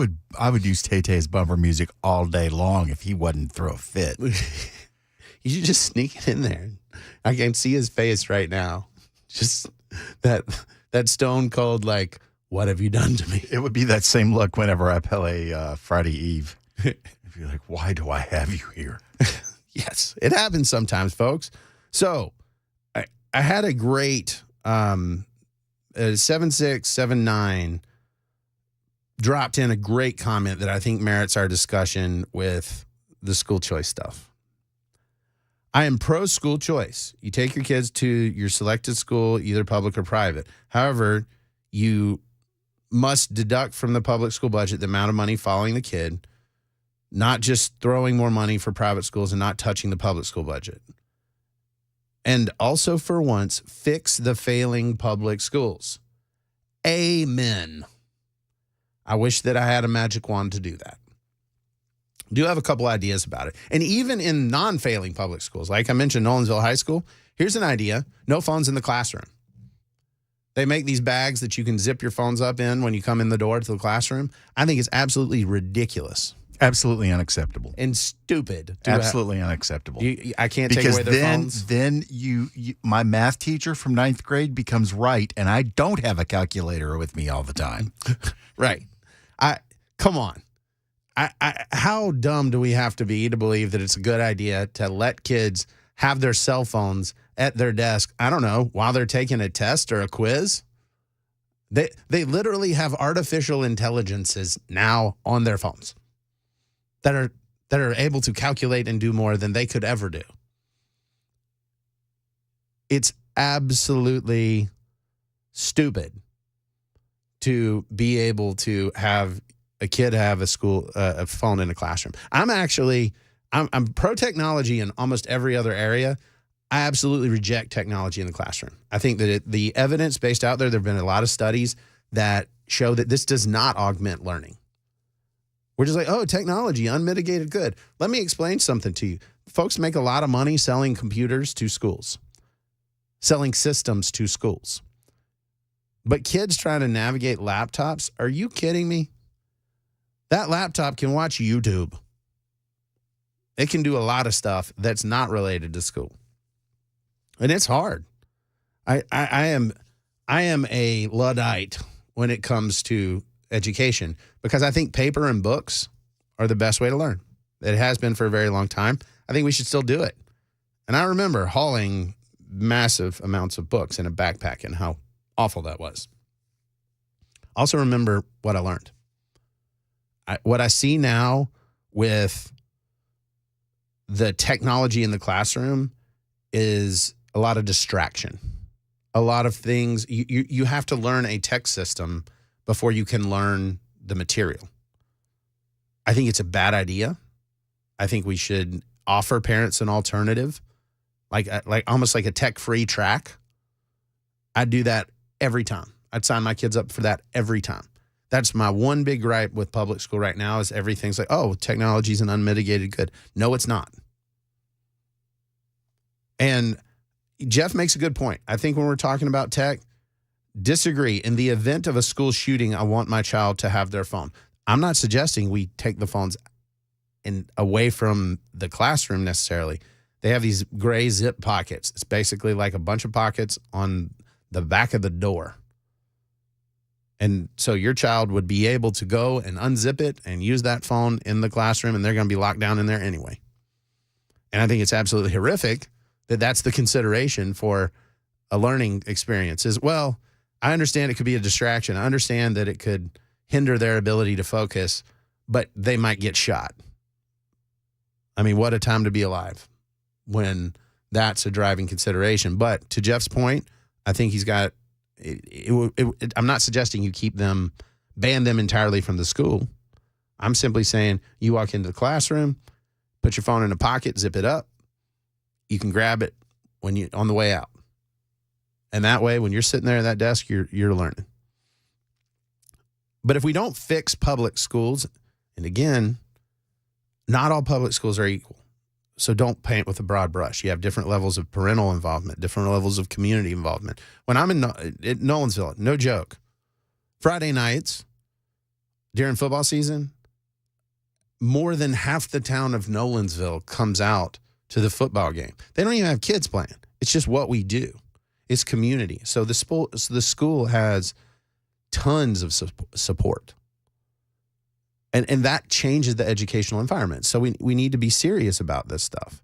would use Tay-Tay as bumper music all day long if he wouldn't throw a fit. You should just sneak it in there. I can see his face right now. Just that stone cold, like, what have you done to me? It would be that same look whenever I play Friday Eve. If you're like, why do I have you here? Yes, it happens sometimes, folks. So I had a great 7679 dropped in a great comment that I think merits our discussion with the school choice stuff. I am pro school choice. You take your kids to your selected school, either public or private. However, you must deduct from the public school budget the amount of money following the kid, not just throwing more money for private schools and not touching the public school budget. And also, for once, fix the failing public schools. Amen. I wish that I had a magic wand to do that. Do have a couple ideas about it. And even in non-failing public schools, like I mentioned, Nolensville High School, here's an idea. No phones in the classroom. They make these bags that you can zip your phones up in when you come in the door to the classroom. I think it's absolutely ridiculous. Absolutely unacceptable. And stupid. Absolutely unacceptable. I can't take away their phones. Then my math teacher from 9th grade becomes right, and I don't have a calculator with me all the time. Right. Come on. How dumb do we have to be to believe that it's a good idea to let kids have their cell phones at their desk, I don't know, while they're taking a test or a quiz? They literally have artificial intelligences now on their phones that are able to calculate and do more than they could ever do. It's absolutely stupid to be able to have a kid have a phone in a classroom. I'm pro technology in almost every other area. I absolutely reject technology in the classroom. I think that the evidence based out there have been a lot of studies that show that this does not augment learning. We're just like, oh, technology, unmitigated good. Let me explain something to you. Folks make a lot of money selling computers to schools, selling systems to schools. But kids trying to navigate laptops, are you kidding me? That laptop can watch YouTube. It can do a lot of stuff that's not related to school. And it's hard. I am a Luddite when it comes to education because I think paper and books are the best way to learn. It has been for a very long time. I think we should still do it. And I remember hauling massive amounts of books in a backpack and how awful that was. I also remember what I learned. What I see now with the technology in the classroom is a lot of distraction. A lot of things. You have to learn a tech system before you can learn the material. I think it's a bad idea. I think we should offer parents an alternative, like almost like a tech-free track. I'd do that every time. I'd sign my kids up for that every time. That's my one big gripe with public school right now is everything's like, oh, technology is an unmitigated good. No, it's not. And Jeff makes a good point. I think when we're talking about tech, disagree. In the event of a school shooting, I want my child to have their phone. I'm not suggesting we take the phones away from the classroom necessarily. They have these gray zip pockets. It's basically like a bunch of pockets on the back of the door. And so your child would be able to go and unzip it and use that phone in the classroom, and they're going to be locked down in there anyway. And I think it's absolutely horrific that that's the consideration for a learning experience is, well, I understand it could be a distraction. I understand that it could hinder their ability to focus, but they might get shot. I mean, what a time to be alive when that's a driving consideration. But to Jeff's point, I think he's got I'm not suggesting you ban them entirely from the school. I'm simply saying you walk into the classroom, put your phone in a pocket, zip it up. You can grab it when you on the way out. And that way, when you're sitting there at that desk, you're learning. But if we don't fix public schools, and again, not all public schools are equal. So don't paint with a broad brush. You have different levels of parental involvement, different levels of community involvement. When I'm in Nolensville, no joke, Friday nights during football season, more than half the town of Nolensville comes out to the football game. They don't even have kids playing. It's just what we do. It's community. So the school has tons of support. And that changes the educational environment. So we need to be serious about this stuff.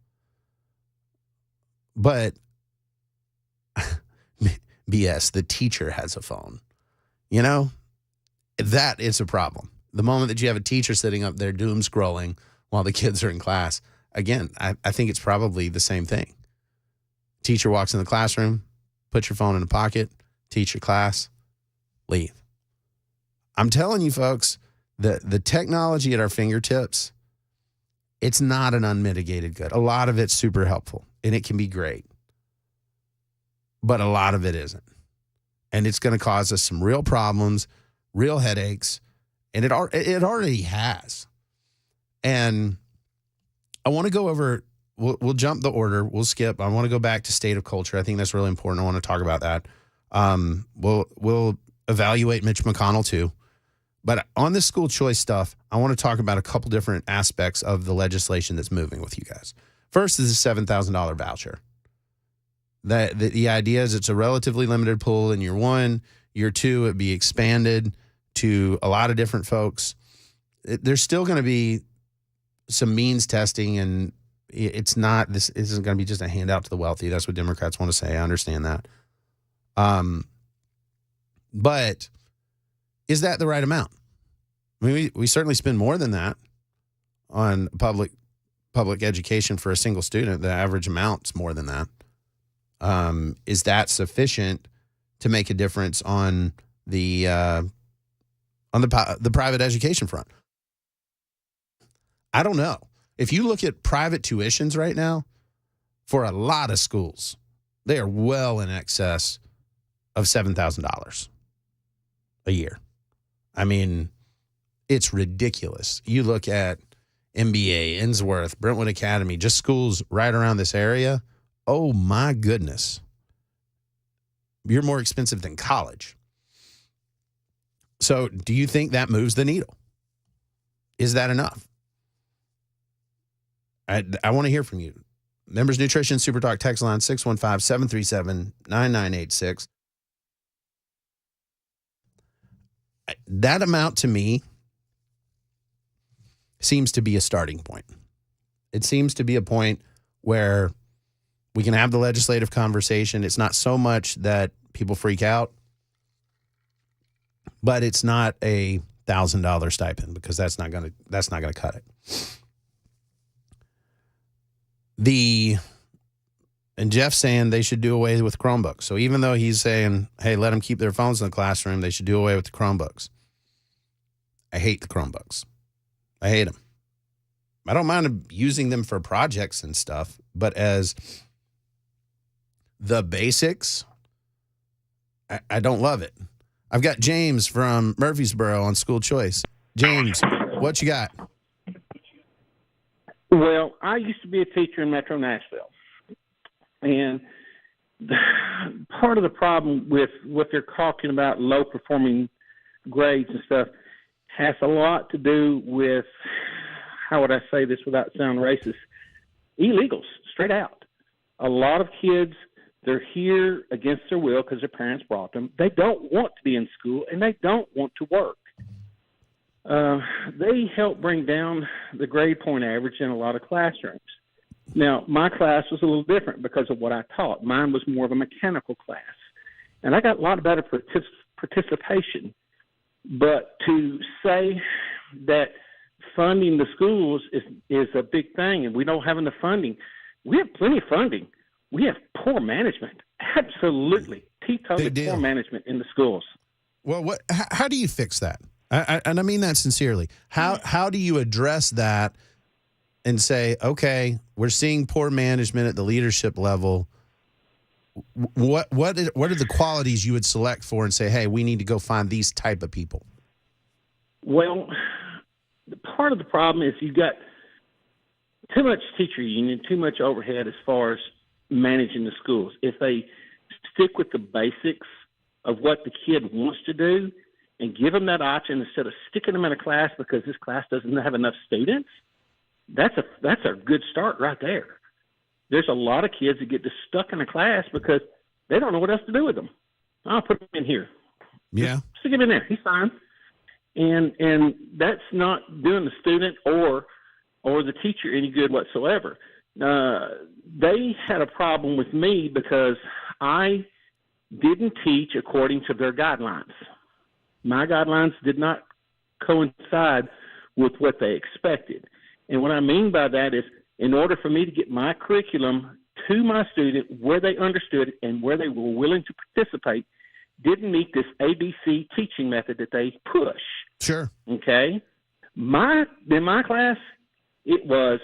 But BS, the teacher has a phone. You know, that is a problem. The moment that you have a teacher sitting up there doom scrolling while the kids are in class, again, I think it's probably the same thing. Teacher walks in the classroom, put your phone in a pocket, teach your class, leave. I'm telling you, folks, the technology at our fingertips, it's not an unmitigated good. A lot of it's super helpful, and it can be great. But a lot of it isn't. And it's going to cause us some real problems, real headaches, and it already has. And I want to go over, we'll jump the order, we'll skip. I want to go back to state of culture. I think that's really important. I want to talk about that. We'll evaluate Mitch McConnell too. But on this school choice stuff, I want to talk about a couple different aspects of the legislation that's moving with you guys. First is the $7,000 voucher. The idea is it's a relatively limited pool in year one. Year two, it'd be expanded to a lot of different folks. There's still going to be some means testing, and this isn't going to be just a handout to the wealthy. That's what Democrats want to say. I understand that. But is that the right amount? I mean, we certainly spend more than that on public education for a single student. The average amount's more than that. Is that sufficient to make a difference on the private education front? I don't know. If you look at private tuitions right now, for a lot of schools, they are well in excess of $7,000 a year. I mean, it's ridiculous. You look at MBA, Innsworth, Brentwood Academy, just schools right around this area. Oh, my goodness. You're more expensive than college. So do you think that moves the needle? Is that enough? I want to hear from you. Members Nutrition Super Talk text line 615-737-9986. That amount to me seems to be a starting point. It seems to be a point where we can have the legislative conversation. It's not so much that people freak out, but it's not a $1,000 stipend, because that's not going to cut it. And Jeff's saying they should do away with Chromebooks. So even though he's saying, hey, let them keep their phones in the classroom, they should do away with the Chromebooks. I hate the Chromebooks. I hate them. I don't mind using them for projects and stuff, but as the basics, I don't love it. I've got James from Murfreesboro on school choice. James, what you got? Well, I used to be a teacher in Metro Nashville, and part of the problem with what they're talking about, low-performing grades and stuff, has a lot to do with, how would I say this without sounding racist, illegals, straight out. A lot of kids, they're here against their will because their parents brought them. They don't want to be in school, and they don't want to work. They help bring down the grade point average in a lot of classrooms. Now, my class was a little different because of what I taught. Mine was more of a mechanical class, and I got a lot better participation. But to say that funding the schools is a big thing, and we don't have enough funding, we have plenty of funding. We have poor management, absolutely teetotal poor management in the schools. Well, how do you fix that? And I mean that sincerely. How do you address that and say, okay, we're seeing poor management at the leadership level. What are the qualities you would select for and say, hey, we need to go find these type of people? Well, part of the problem is you got too much teacher union, too much overhead as far as managing the schools. If they stick with the basics of what the kid wants to do and give them that option instead of sticking them in a class because this class doesn't have enough students, that's a good start right there. There's a lot of kids that get just stuck in a class because they don't know what else to do with them. I'll put him in here. Yeah. Just stick him in there. He's fine. And that's not doing the student or the teacher any good whatsoever. They had a problem with me because I didn't teach according to their guidelines. My guidelines did not coincide with what they expected. And what I mean by that is, in order for me to get my curriculum to my student where they understood it and where they were willing to participate, didn't meet this ABC teaching method that they push. Sure. Okay? In my class, it was,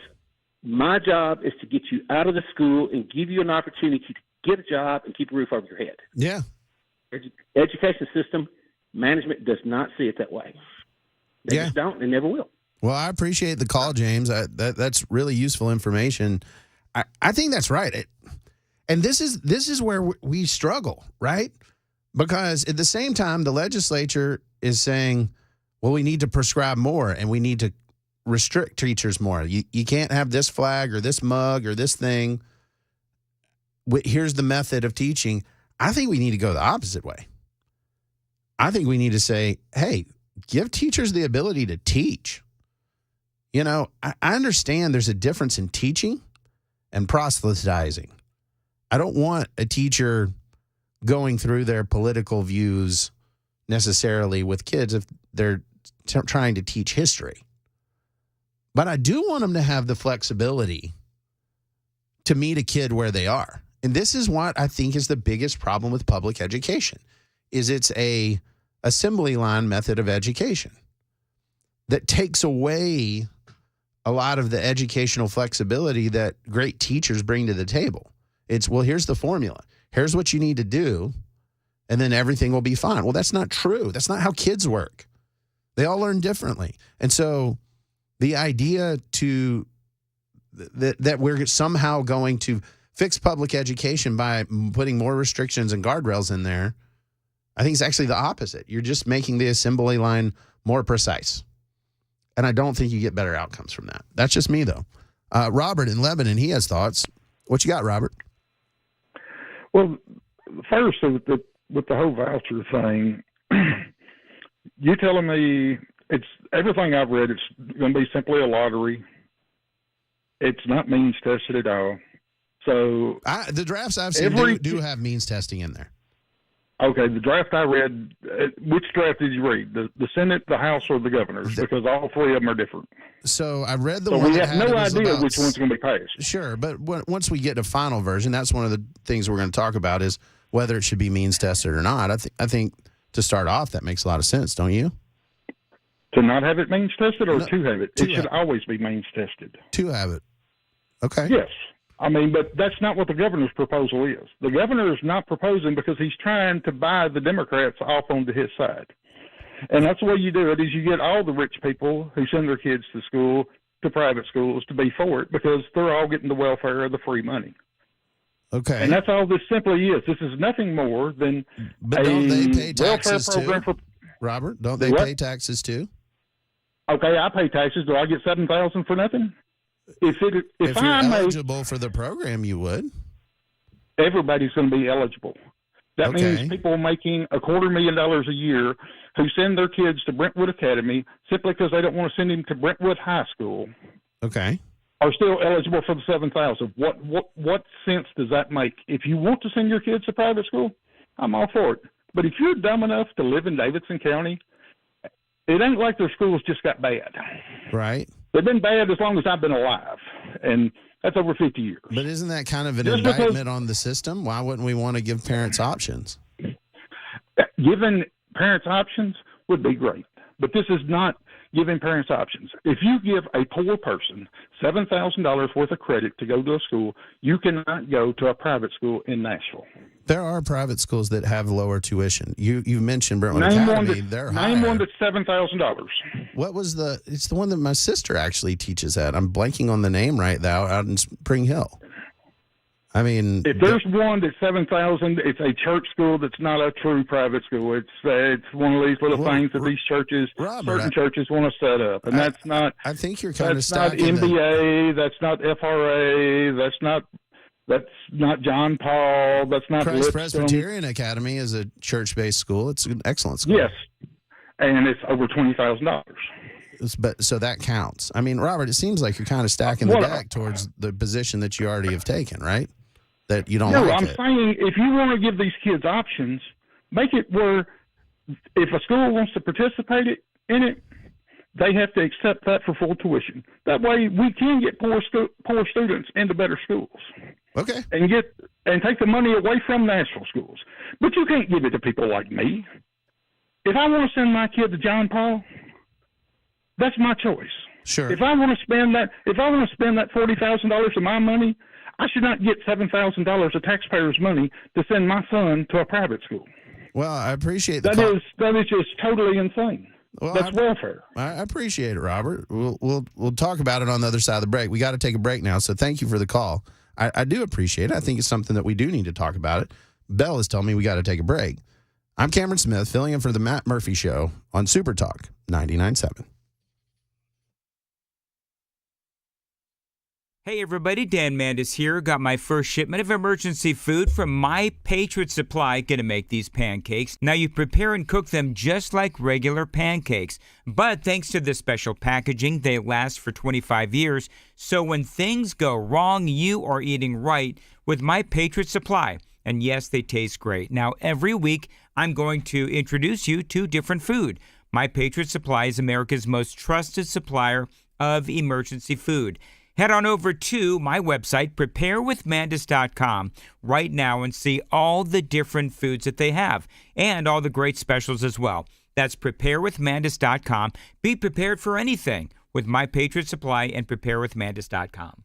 my job is to get you out of the school and give you an opportunity to get a job and keep a roof over your head. Yeah. Education system, management does not see it that way. They just don't and never will. Well, I appreciate the call, James. That's really useful information. I think that's right. And this is where we struggle, right? Because at the same time, the legislature is saying, well, we need to prescribe more and we need to restrict teachers more. You can't have this flag or this mug or this thing. Here's the method of teaching. I think we need to go the opposite way. I think we need to say, hey, give teachers the ability to teach. You know, I understand there's a difference in teaching and proselytizing. I don't want a teacher going through their political views necessarily with kids if they're trying to teach history. But I do want them to have the flexibility to meet a kid where they are. And this is what I think is the biggest problem with public education, is it's a assembly line method of education that takes away a lot of the educational flexibility that great teachers bring to the table. It's, well, here's the formula. Here's what you need to do, and then everything will be fine. Well, that's not true. That's not how kids work. They all learn differently. And so the idea that we're somehow going to fix public education by putting more restrictions and guardrails in there, I think it's actually the opposite. You're just making the assembly line more precise. And I don't think you get better outcomes from that. That's just me, though. Robert in Lebanon, he has thoughts. What you got, Robert? Well, first, with the whole voucher thing, you telling me it's everything I've read, it's going to be simply a lottery. It's not means tested at all. So the drafts I've seen do have means testing in there. Okay, the draft I read, which draft did you read? The Senate, the House, or the Governor's? Because all three of them are different. So I read the so one. We that have no idea about, which one's going to be passed. Sure, but once we get to final version, that's one of the things we're going to talk about is whether it should be means tested or not. I think to start off, that makes a lot of sense, don't you? To not have it means tested, or to have it? To it should always be means tested. To have it. Okay. Yes. I mean, but that's not what the governor's proposal is. The governor is not proposing because he's trying to buy the Democrats off onto his side. And that's the way you do it is you get all the rich people who send their kids to school, to private schools, to be for it because they're all getting the welfare of the free money. Okay. And that's all this simply is. This is nothing more than don't they pay welfare taxes program too? for Robert, don't they pay taxes too? Okay, I pay taxes. Do I get $7,000 for nothing? If you're eligible for the program, you would. Everybody's going to be eligible. That means people making $250,000 a year who send their kids to Brentwood Academy simply because they don't want to send them to Brentwood High School. Okay. Are still eligible for the $7,000. What sense does that make? If you want to send your kids to private school, I'm all for it. But if you're dumb enough to live in Davidson County, it ain't like their schools just got bad. Right. They've been bad as long as I've been alive, and that's over 50 years. But isn't that kind of an indictment on the system? Why wouldn't we want to give parents options? Giving parents options would be great, but this is not giving parents options. If you give a poor person $7,000 worth of credit to go to a school, you cannot go to a private school in Nashville. There are private schools that have lower tuition. You mentioned Brentwood Academy. They're higher. Name one that's $7,000. What was it's the one that my sister actually teaches at. I'm blanking on the name right now, out in Spring Hill. I mean, if there's one that's $7,000, it's a church school that's not a true private school. It's one of these little things that these churches, certain churches want to set up, and that's not. I think you're kind of stacking. That's not MBA. That's not FRA. That's not John Paul. That's not Christ Lipscomb. Presbyterian Academy is a church-based school. It's an excellent school. Yes, and it's over $20,000. But so that counts. I mean, Robert, it seems like you're kind of stacking the deck towards the position that you already have taken, right? That you don't. No, I'm saying if you want to give these kids options, make it where if a school wants to participate in it, they have to accept that for full tuition. That way, we can get poor students into better schools. Okay. And take the money away from national schools. But you can't give it to people like me. If I want to send my kid to John Paul, that's my choice. Sure. If I want to spend that $40,000 of my money, I should not get $7,000 of taxpayers' money to send my son to a private school. Well, I appreciate that. That is just totally insane. Well, that's welfare. I appreciate it, Robert. We'll talk about it on the other side of the break. We got to take a break now, so thank you for the call. I do appreciate it. I think it's something that we do need to talk about it. Bell is telling me we got to take a break. I'm Cameron Smith, filling in for the Matt Murphy Show on Super Talk 99.7. Hey everybody, Dan Mandis here. Got my first shipment of emergency food from My Patriot Supply. Gonna make these pancakes. Now you prepare and cook them just like regular pancakes. But thanks to the special packaging, they last for 25 years. So when things go wrong, you are eating right with My Patriot Supply. And yes, they taste great. Now every week, I'm going to introduce you to different food. My Patriot Supply is America's most trusted supplier of emergency food. Head on over to my website, preparewithmandis.com, right now and see all the different foods that they have and all the great specials as well. That's preparewithmandis.com. Be prepared for anything with My Patriot Supply and preparewithmandis.com.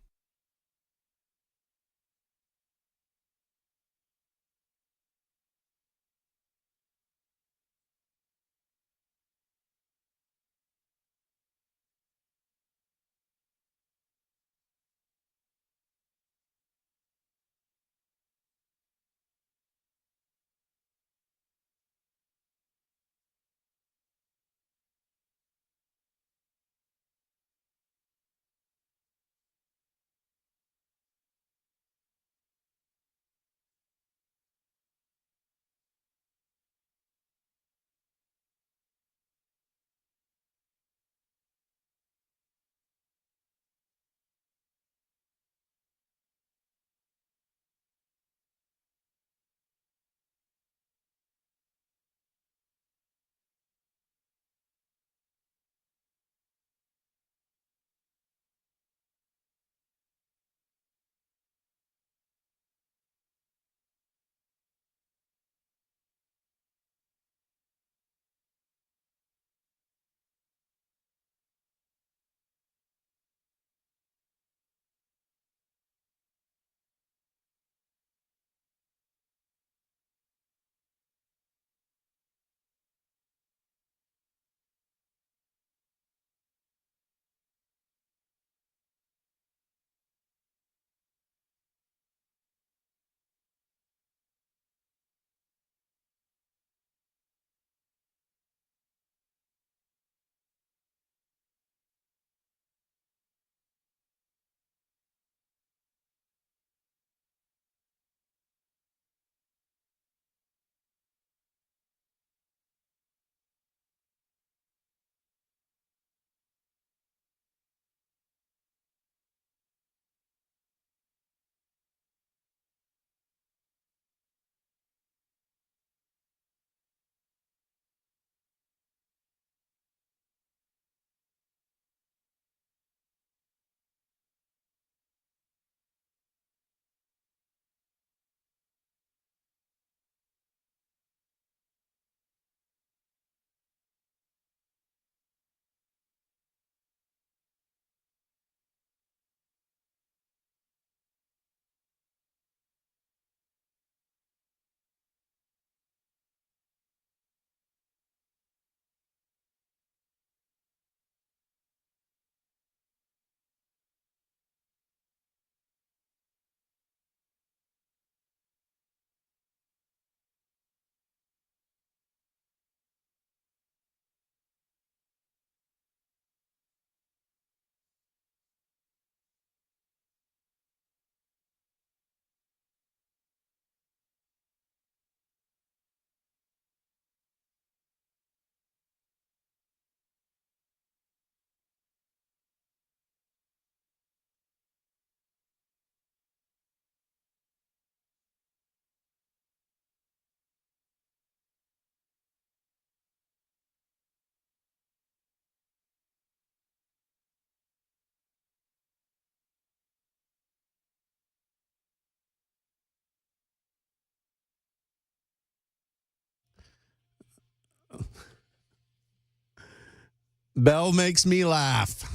Bell makes me laugh.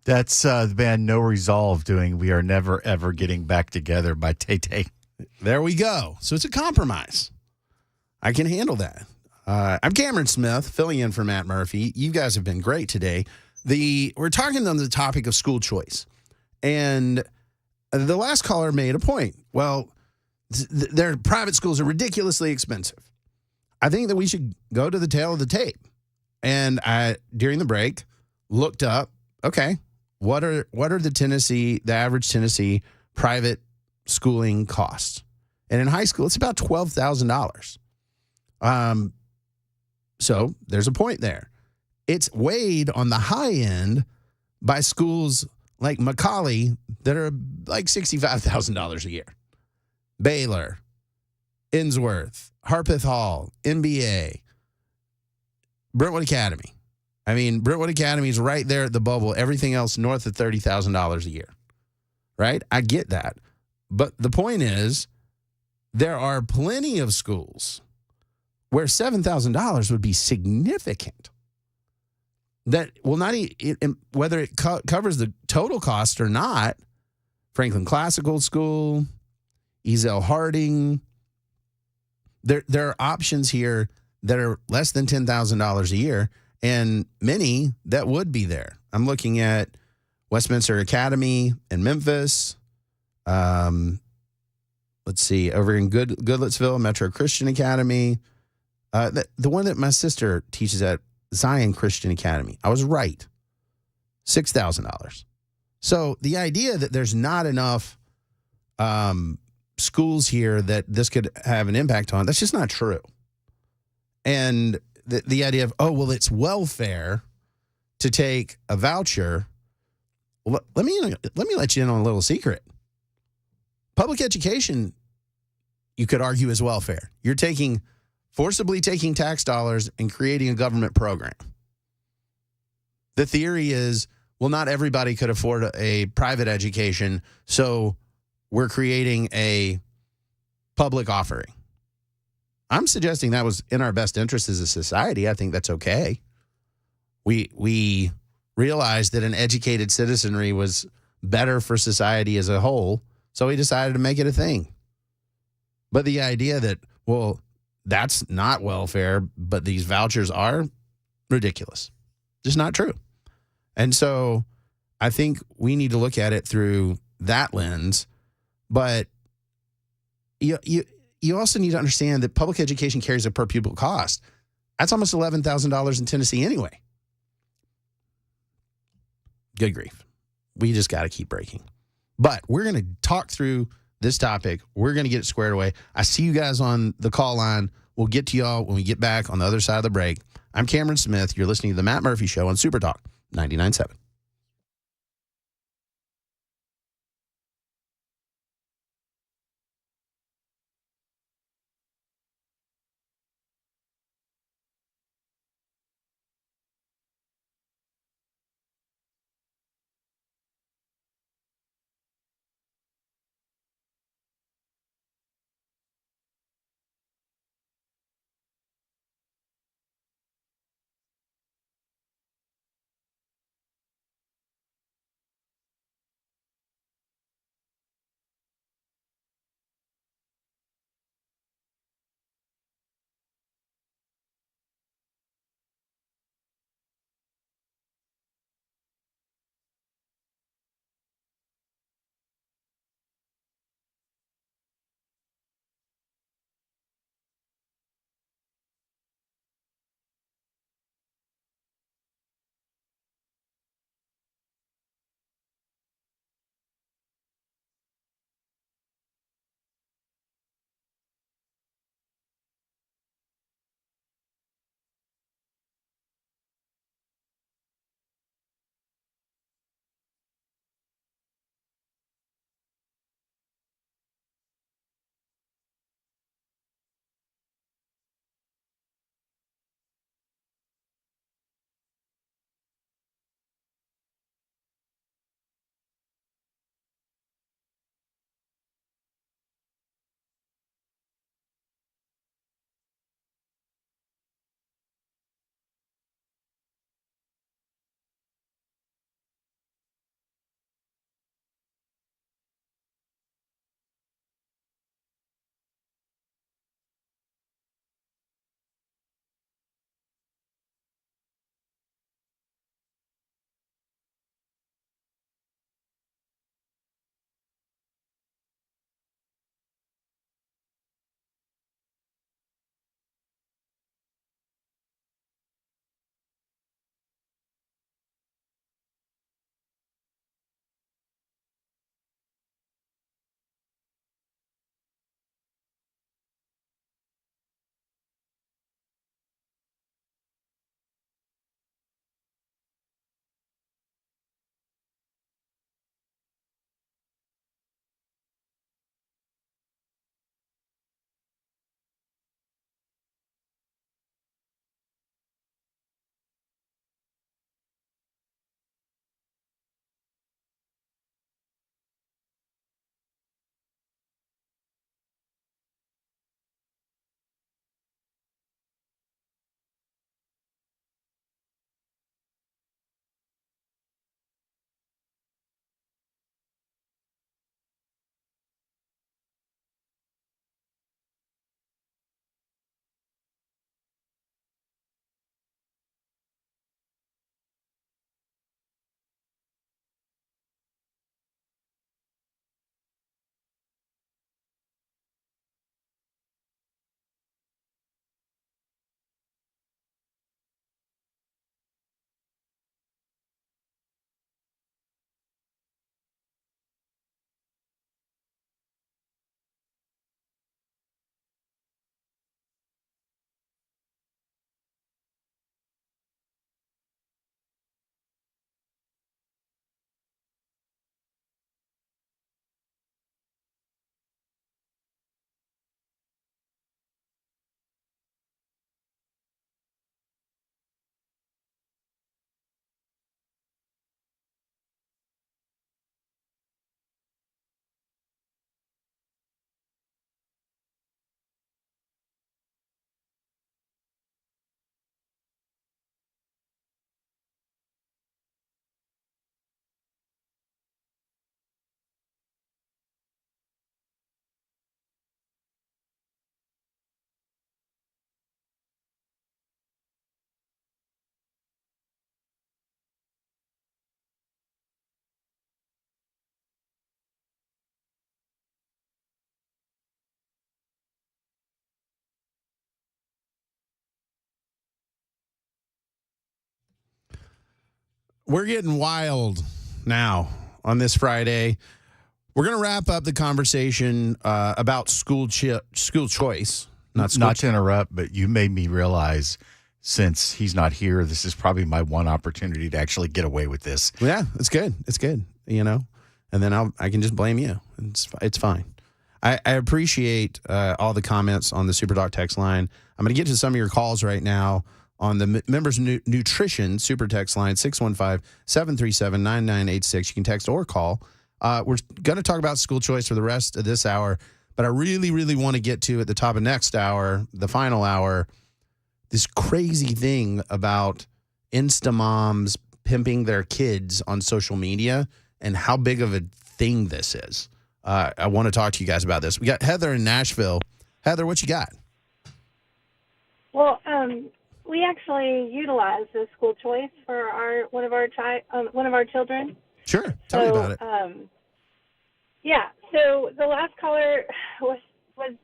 That's the band No Resolve doing We Are Never Ever Getting Back Together by Tay-Tay. There we go. So it's a compromise. I can handle that. I'm Cameron Smith, filling in for Matt Murphy. You guys have been great today. We're talking on the topic of school choice. And the last caller made a point. Well, their private schools are ridiculously expensive. I think that we should go to the tail of the tape. And I, during the break, looked up, okay, what are the average Tennessee private schooling costs? And in high school, it's about $12,000. So there's a point there. It's weighed on the high end by schools like Macaulay that are like $65,000 a year. Baylor, Innsworth, Harpeth Hall, NBA, Brentwood Academy. I mean, Brentwood Academy is right there at the bubble. Everything else north of $30,000 a year, right? I get that. But the point is, there are plenty of schools where $7,000 would be significant. That will not, whether it covers the total cost or not, Franklin Classical School, Ezel Harding, there are options here that are less than $10,000 a year, and many that would be there. I'm looking at Westminster Academy in Memphis. Let's see, over in Goodlettsville, Metro Christian Academy. The one that my sister teaches at, Zion Christian Academy. I was right. $6,000. So the idea that there's not enough schools here that this could have an impact on, that's just not true. And the idea of, oh, well, it's welfare to take a voucher. Well, let me let you in on a little secret. Public education, you could argue, is welfare. You're forcibly taking tax dollars and creating a government program. The theory is, well, not everybody could afford a private education, so we're creating a public offering. I'm suggesting that was in our best interest as a society. I think that's okay. We realized that an educated citizenry was better for society as a whole, so we decided to make it a thing. But the idea that, well, that's not welfare, but these vouchers are, ridiculous. Just not true. And so I think we need to look at it through that lens. But you also need to understand that public education carries a per pupil cost. That's almost $11,000 in Tennessee anyway. Good grief. We just got to keep breaking. But we're going to talk through this topic. We're going to get it squared away. I see you guys on the call line. We'll get to y'all when we get back on the other side of the break. I'm Cameron Smith. You're listening to The Matt Murphy Show on Super Talk 99.7. we're getting wild now on this Friday. We're going to wrap up the conversation about school choice. Not to interrupt, but you made me realize since he's not here, this is probably my one opportunity to actually get away with this. Yeah, it's good. It's good, you know. And then I can just blame you. It's fine. I appreciate all the comments on the SuperDoc text line. I'm going to get to some of your calls right now on the Members Nutrition Super Text line, 615-737-9986. You can text or call. We're going to talk about school choice for the rest of this hour, but I really, really want to get to at the top of next hour, the final hour, this crazy thing about Instamoms pimping their kids on social media and how big of a thing this is. I want to talk to you guys about this. We got Heather in Nashville. Heather, what you got? Well, we actually utilize the school choice for one of our children. Sure, tell me about it. Yeah, so the last caller was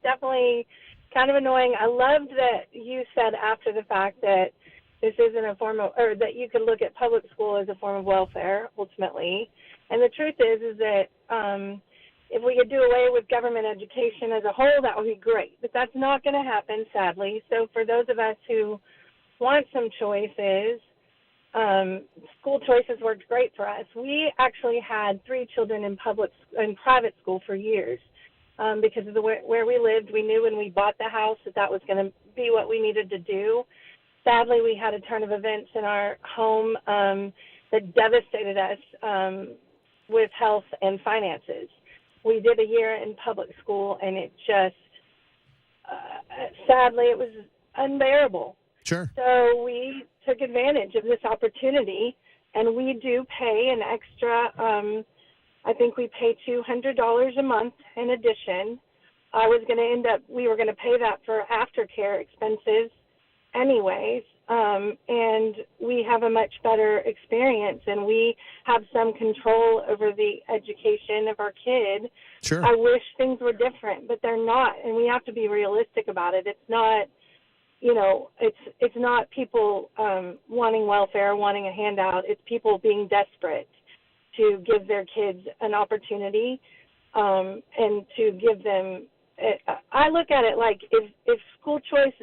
definitely kind of annoying. I loved that you said after the fact that this isn't a form of, or that you could look at public school as a form of welfare ultimately. And the truth is that if we could do away with government education as a whole, that would be great. But that's not going to happen, sadly. So for those of us who want some choices, school choices worked great for us. We actually had 3 children in private school for years because of where we lived. We knew when we bought the house that was going to be what we needed to do. Sadly, we had a turn of events in our home that devastated us with health and finances. We did a year in public school, and it just, sadly, it was unbearable. Sure. So we took advantage of this opportunity, and we do pay an extra, I think we pay $200 a month in addition. We were going to pay that for aftercare expenses anyways, and we have a much better experience, and we have some control over the education of our kid. Sure. I wish things were different, but they're not, and we have to be realistic about it. It's not, it's not people wanting welfare, wanting a handout. It's people being desperate to give their kids an opportunity and to give them. I look at it like if school choice,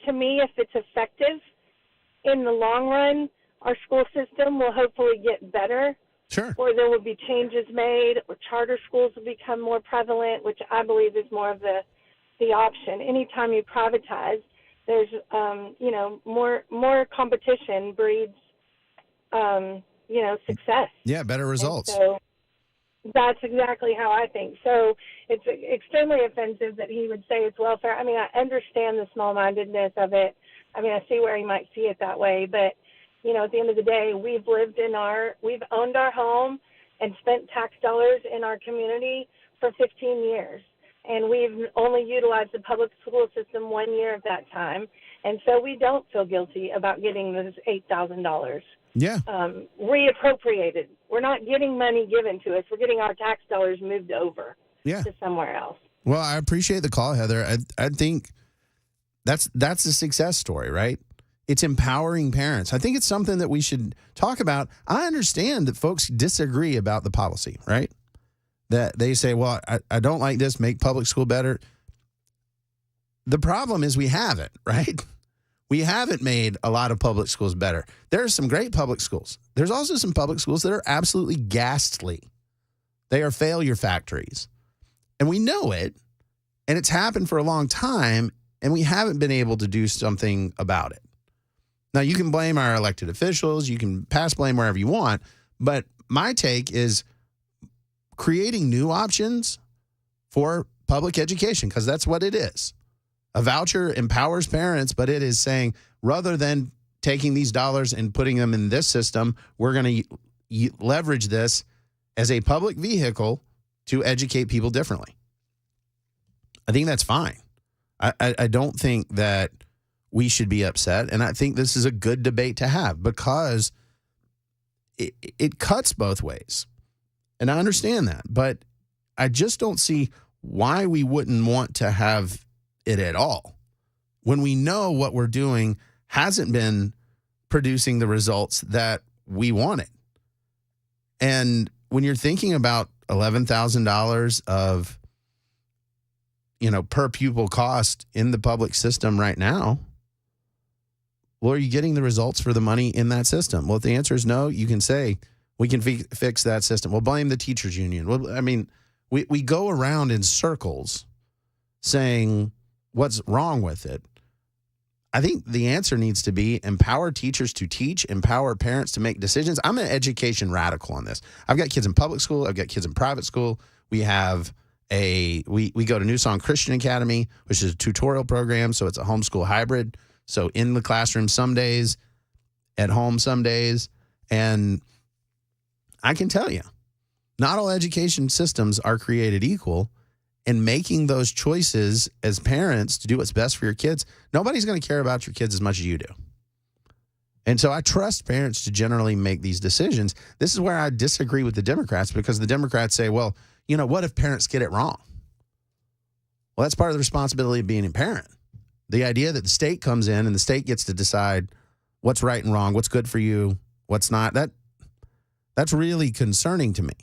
to me, if it's effective in the long run, our school system will hopefully get better. Sure. Or there will be changes made, or charter schools will become more prevalent, which I believe is more of the option. Anytime you privatize, there's more competition breeds success. Yeah, better results. And so that's exactly how I think. So it's extremely offensive that he would say it's welfare. I mean, I understand the small-mindedness of it. I mean, I see where he might see it that way. But, at the end of the day, we've owned our home and spent tax dollars in our community for 15 years. And we've only utilized the public school system 1 year of that time. And so we don't feel guilty about getting this $8,000. Yeah. Reappropriated. We're not getting money given to us. We're getting our tax dollars moved over to somewhere else. Well, I appreciate the call, Heather. I think that's a success story, right? It's empowering parents. I think it's something that we should talk about. I understand that folks disagree about the policy, right? That they say, well, I don't like this, make public school better. The problem is we haven't, right? We haven't made a lot of public schools better. There are some great public schools. There's also some public schools that are absolutely ghastly. They are failure factories. And we know it, and it's happened for a long time, and we haven't been able to do something about it. Now, you can blame our elected officials. You can pass blame wherever you want. But my take is creating new options for public education, because that's what it is. A voucher empowers parents, but it is saying rather than taking these dollars and putting them in this system, we're going to leverage this as a public vehicle to educate people differently. I think that's fine. I don't think that we should be upset, and I think this is a good debate to have because it cuts both ways. And I understand that, but I just don't see why we wouldn't want to have it at all when we know what we're doing hasn't been producing the results that we wanted. And when you're thinking about $11,000 of, per pupil cost in the public system right now, well, are you getting the results for the money in that system? Well, if the answer is no, you can say, we can fix that system. We'll blame the teachers union. Well, I mean, we go around in circles saying what's wrong with it. I think the answer needs to be empower teachers to teach, empower parents to make decisions. I'm an education radical on this. I've got kids in public school. I've got kids in private school. We have we go to New Song Christian Academy, which is a tutorial program. So it's a homeschool hybrid. So in the classroom some days, at home some days. And I can tell you, not all education systems are created equal. And making those choices as parents to do what's best for your kids, nobody's going to care about your kids as much as you do. And so I trust parents to generally make these decisions. This is where I disagree with the Democrats, because the Democrats say, well, what if parents get it wrong? Well, that's part of the responsibility of being a parent. The idea that the state comes in and the state gets to decide what's right and wrong, what's good for you, what's not, that's really concerning to me.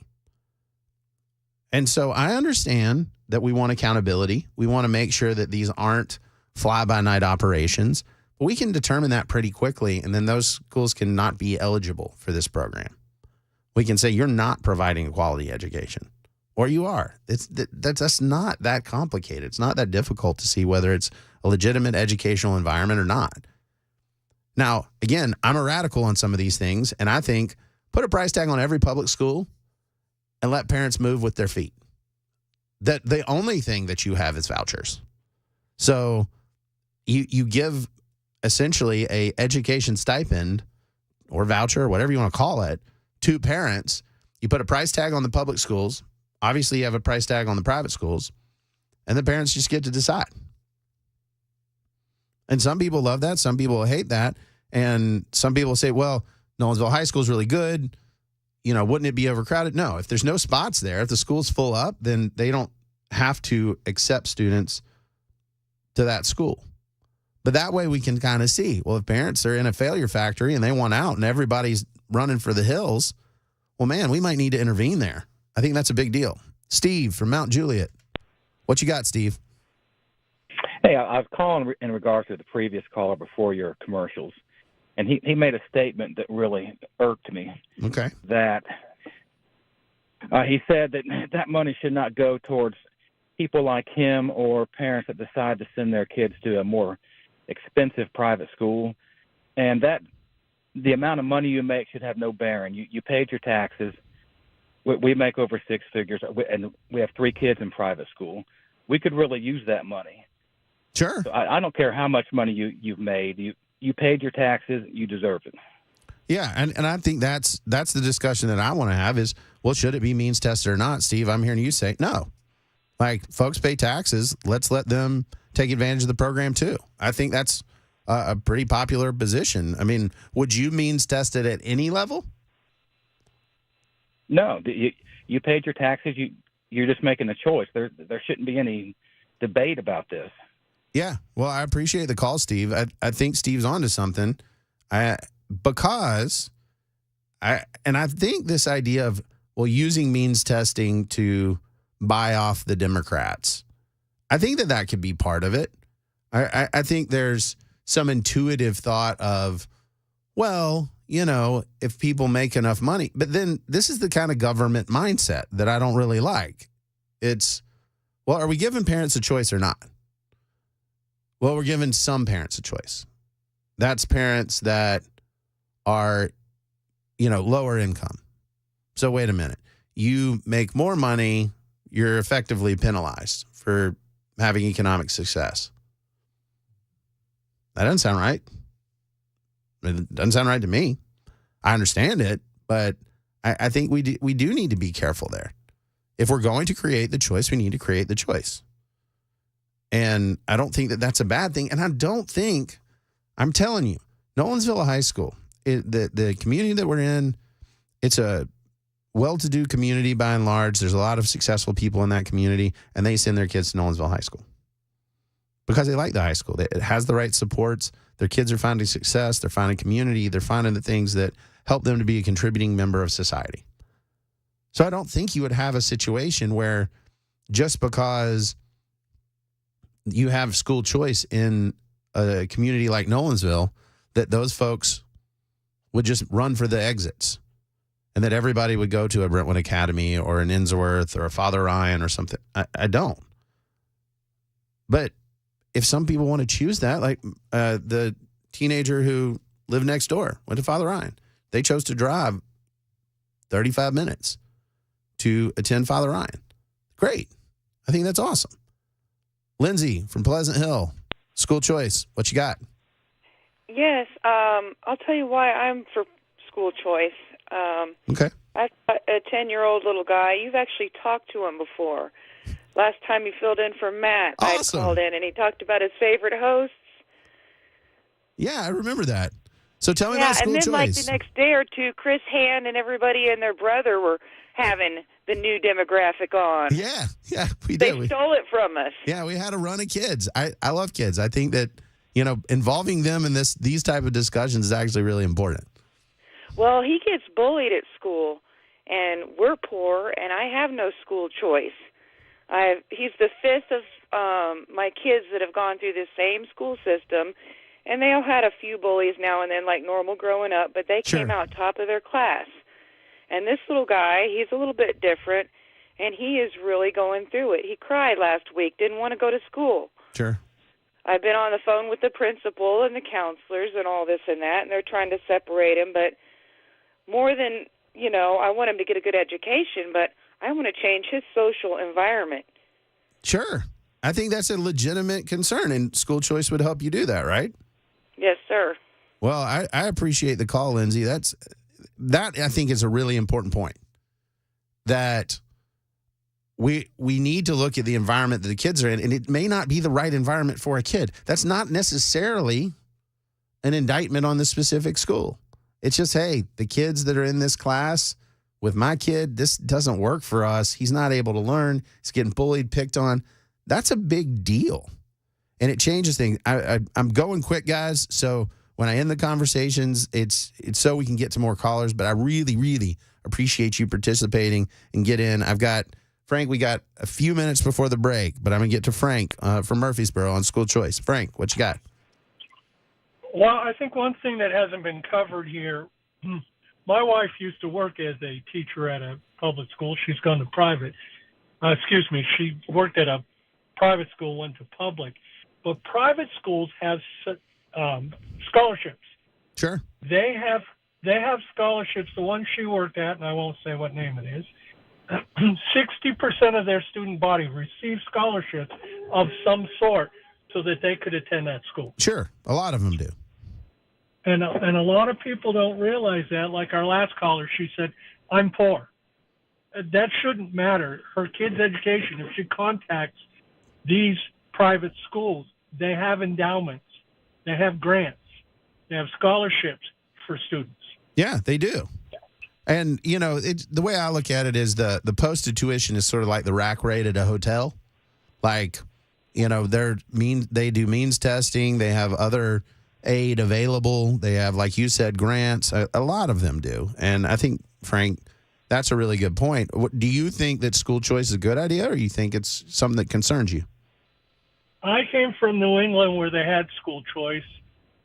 And so I understand that we want accountability. We want to make sure that these aren't fly-by-night operations. But we can determine that pretty quickly, and then those schools can not be eligible for this program. We can say you're not providing a quality education, or you are. That's not that complicated. It's not that difficult to see whether it's a legitimate educational environment or not. Now, again, I'm a radical on some of these things, and I think put a price tag on every public school and let parents move with their feet. That the only thing that you have is vouchers. So you give essentially a education stipend or voucher or whatever you want to call it to parents. You put a price tag on the public schools. Obviously, you have a price tag on the private schools. And the parents just get to decide. And some people love that. Some people hate that. And some people say, well, Nolensville High School is really good. Wouldn't it be overcrowded? No, if there's no spots there, if the school's full up, then they don't have to accept students to that school. But that way we can kind of see, well, if parents are in a failure factory and they want out and everybody's running for the hills, well, man, we might need to intervene there. I think that's a big deal. Steve from Mount Juliet. What you got, Steve? Hey, I was calling in regards to the previous caller before your commercials. And he made a statement that really irked me. Okay. That he said that money should not go towards people like him or parents that decide to send their kids to a more expensive private school. And that the amount of money you make should have no bearing. You paid your taxes. We make over six figures, and we have 3 kids in private school. We could really use that money. Sure. So I don't care how much money you've made. You paid your taxes. You deserve it. Yeah, and I think that's the discussion that I want to have is, well, should it be means tested or not? Steve, I'm hearing you say no. Like, folks pay taxes. Let's let them take advantage of the program, too. I think that's a pretty popular position. I mean, would you means test it at any level? No. You paid your taxes. You're just making a choice. There shouldn't be any debate about this. Yeah, well, I appreciate the call, Steve. I think Steve's onto something. Because I think this idea of, well, using means testing to buy off the Democrats, I think that could be part of it. I think there's some intuitive thought of, well, if people make enough money. But then this is the kind of government mindset that I don't really like. It's, well, are we giving parents a choice or not? Well, we're giving some parents a choice. That's parents that are, lower income. So wait a minute. You make more money, you're effectively penalized for having economic success. That doesn't sound right. It doesn't sound right to me. I understand it, but I think we do need to be careful there. If we're going to create the choice, we need to create the choice. And I don't think that that's a bad thing. And I don't think, I'm telling you, Nolensville High School, the community that we're in, it's a well-to-do community by and large. There's a lot of successful people in that community, and they send their kids to Nolensville High School because they like the high school. It has the right supports. Their kids are finding success. They're finding community. They're finding the things that help them to be a contributing member of society. So I don't think you would have a situation where just because you have school choice in a community like Nolensville, that those folks would just run for the exits and that everybody would go to a Brentwood Academy or an Innsworth or a Father Ryan or something. I don't. But if some people want to choose that, like the teenager who lived next door, went to Father Ryan, they chose to drive 35 minutes to attend Father Ryan. Great. I think that's awesome. Lindsay from Pleasant Hill, school choice. What you got? Yes, I'll tell you why I'm for school choice. Okay. I've got a 10-year-old little guy. You've actually talked to him before. Last time you filled in for Matt, Awesome. I called in, and he talked about his favorite hosts. Yeah, I remember that. So tell me Yeah, about school and then choice. like the next day or two, Chris Hand and everybody and their brother were having the new demographic on. Yeah, we They did. stole it from us. Yeah, we had a run of kids. I love kids. I think that, involving them in these type of discussions is actually really important. Well, he gets bullied at school, and we're poor, and I have no school choice. He's the fifth of my kids that have gone through the same school system, and they all had a few bullies now and then, like normal growing up, but they came out top of their class. And this little guy, he's a little bit different, and he is really going through it. He cried last week, didn't want to go to school. Sure. I've been on the phone with the principal and the counselors and all this and that, and they're trying to separate him, but more than, I want him to get a good education, but I want to change his social environment. Sure. I think that's a legitimate concern, and school choice would help you do that, right? Yes, sir. Well, I appreciate the call, Lindsay. That I think is a really important point, that we need to look at the environment that the kids are in, and it may not be the right environment for a kid. That's not necessarily an indictment on the specific school. It's just, hey, the kids that are in this class with my kid, this doesn't work for us. He's not able to learn. He's getting bullied, picked on. That's a big deal. And it changes things. I'm going quick, guys. So when I end the conversations, it's so we can get to more callers. But I really, really appreciate you participating and get in. I've got Frank. We got a few minutes before the break, but I'm gonna get to Frank from Murfreesboro on school choice. Frank, what you got? Well, I think one thing that hasn't been covered here. My wife used to work as a teacher at a public school. She's gone to private. She worked at a private school, went to public. But private schools have scholarships. Sure. They have scholarships. The one she worked at, and I won't say what name it is, 60% of their student body received scholarships of some sort so that they could attend that school. Sure. A lot of them do. And a lot of people don't realize that. Like our last caller, she said, I'm poor. That shouldn't matter. Her kid's education, if she contacts these private schools, they have endowments, they have grants, they have scholarships for students. Yeah, they do. And, the way I look at it is the posted tuition is sort of like the rack rate at a hotel. Like, they do means testing. They have other aid available. They have, like you said, grants. A lot of them do. And I think, Frank, that's a really good point. Do you think that school choice is a good idea, or you think it's something that concerns you? I came from New England where they had school choice.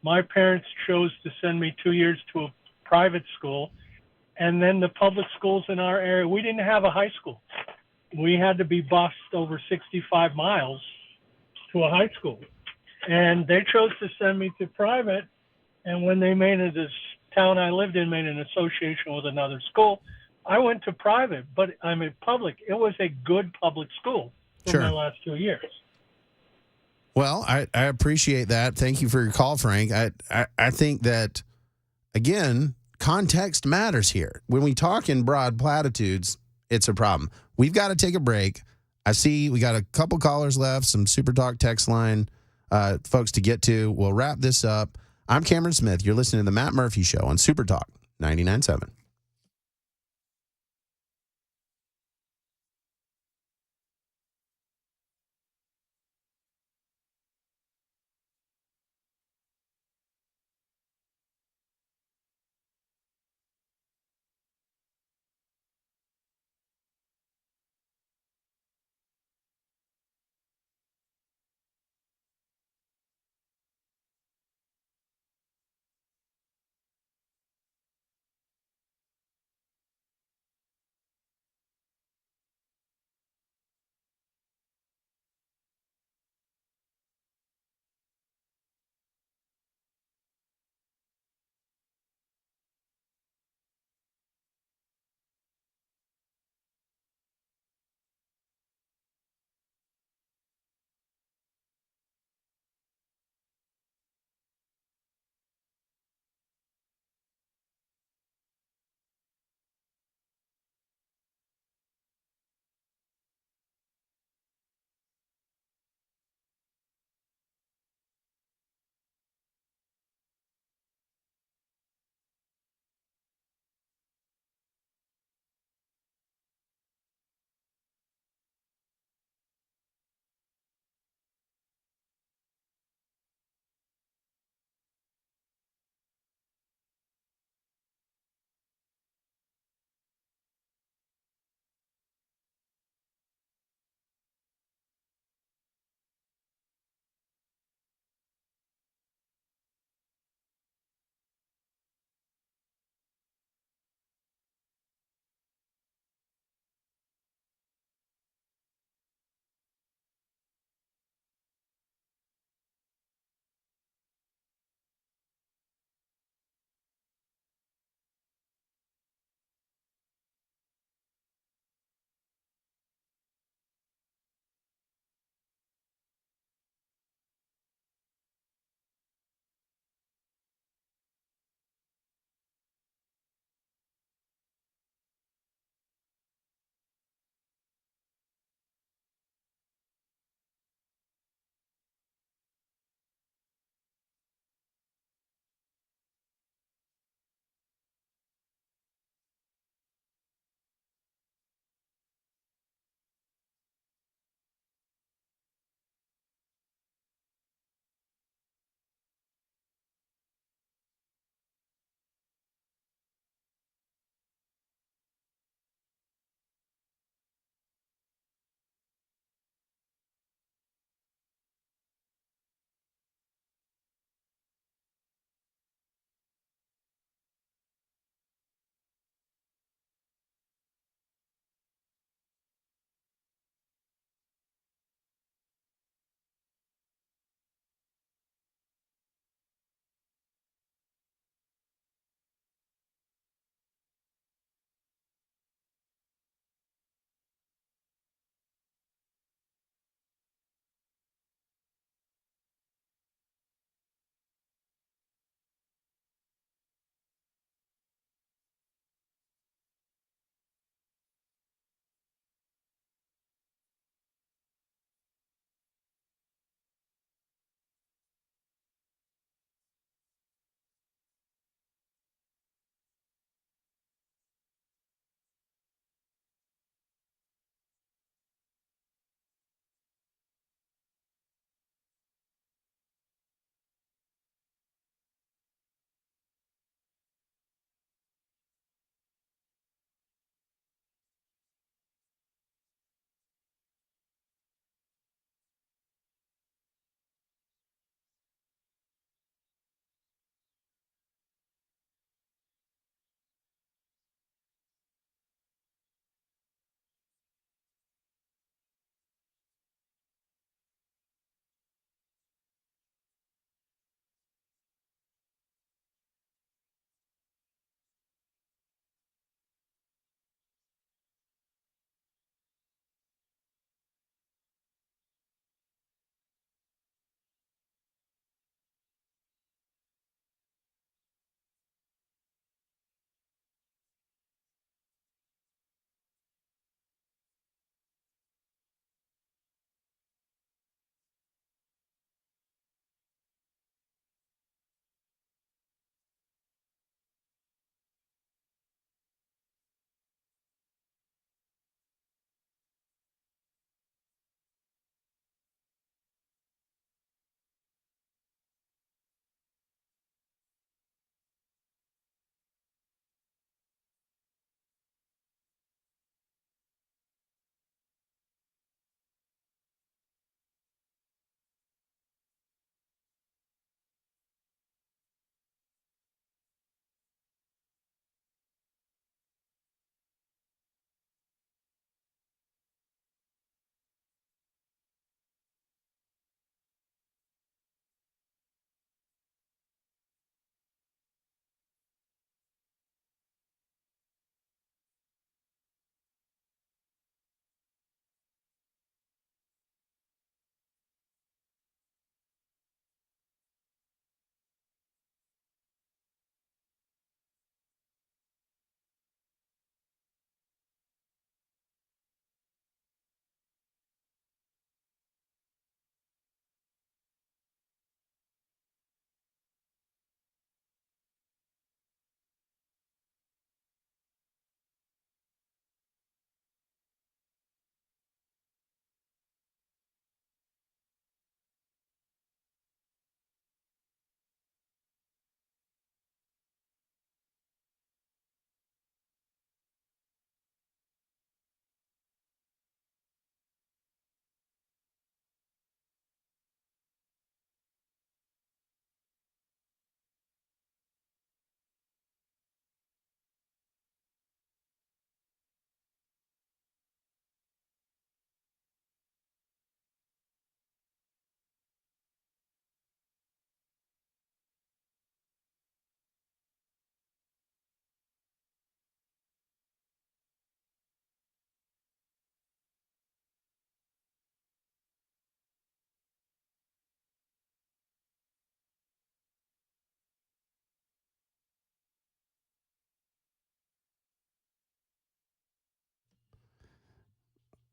My parents chose to send me 2 years to a private school. And then the public schools in our area, we didn't have a high school. We had to be bused over 65 miles to a high school. And they chose to send me to private. And when they this town I lived in made an association with another school, I went to private, but I'm in public. It was a good public school for my last 2 years. Well, I appreciate that. Thank you for your call, Frank. I think that, again, context matters here. When we talk in broad platitudes, it's a problem. We've got to take a break. I see we got a couple callers left, some Super Talk text line folks to get to. We'll wrap this up. I'm Cameron Smith. You're listening to The Matt Murphy Show on Super Talk 99.7.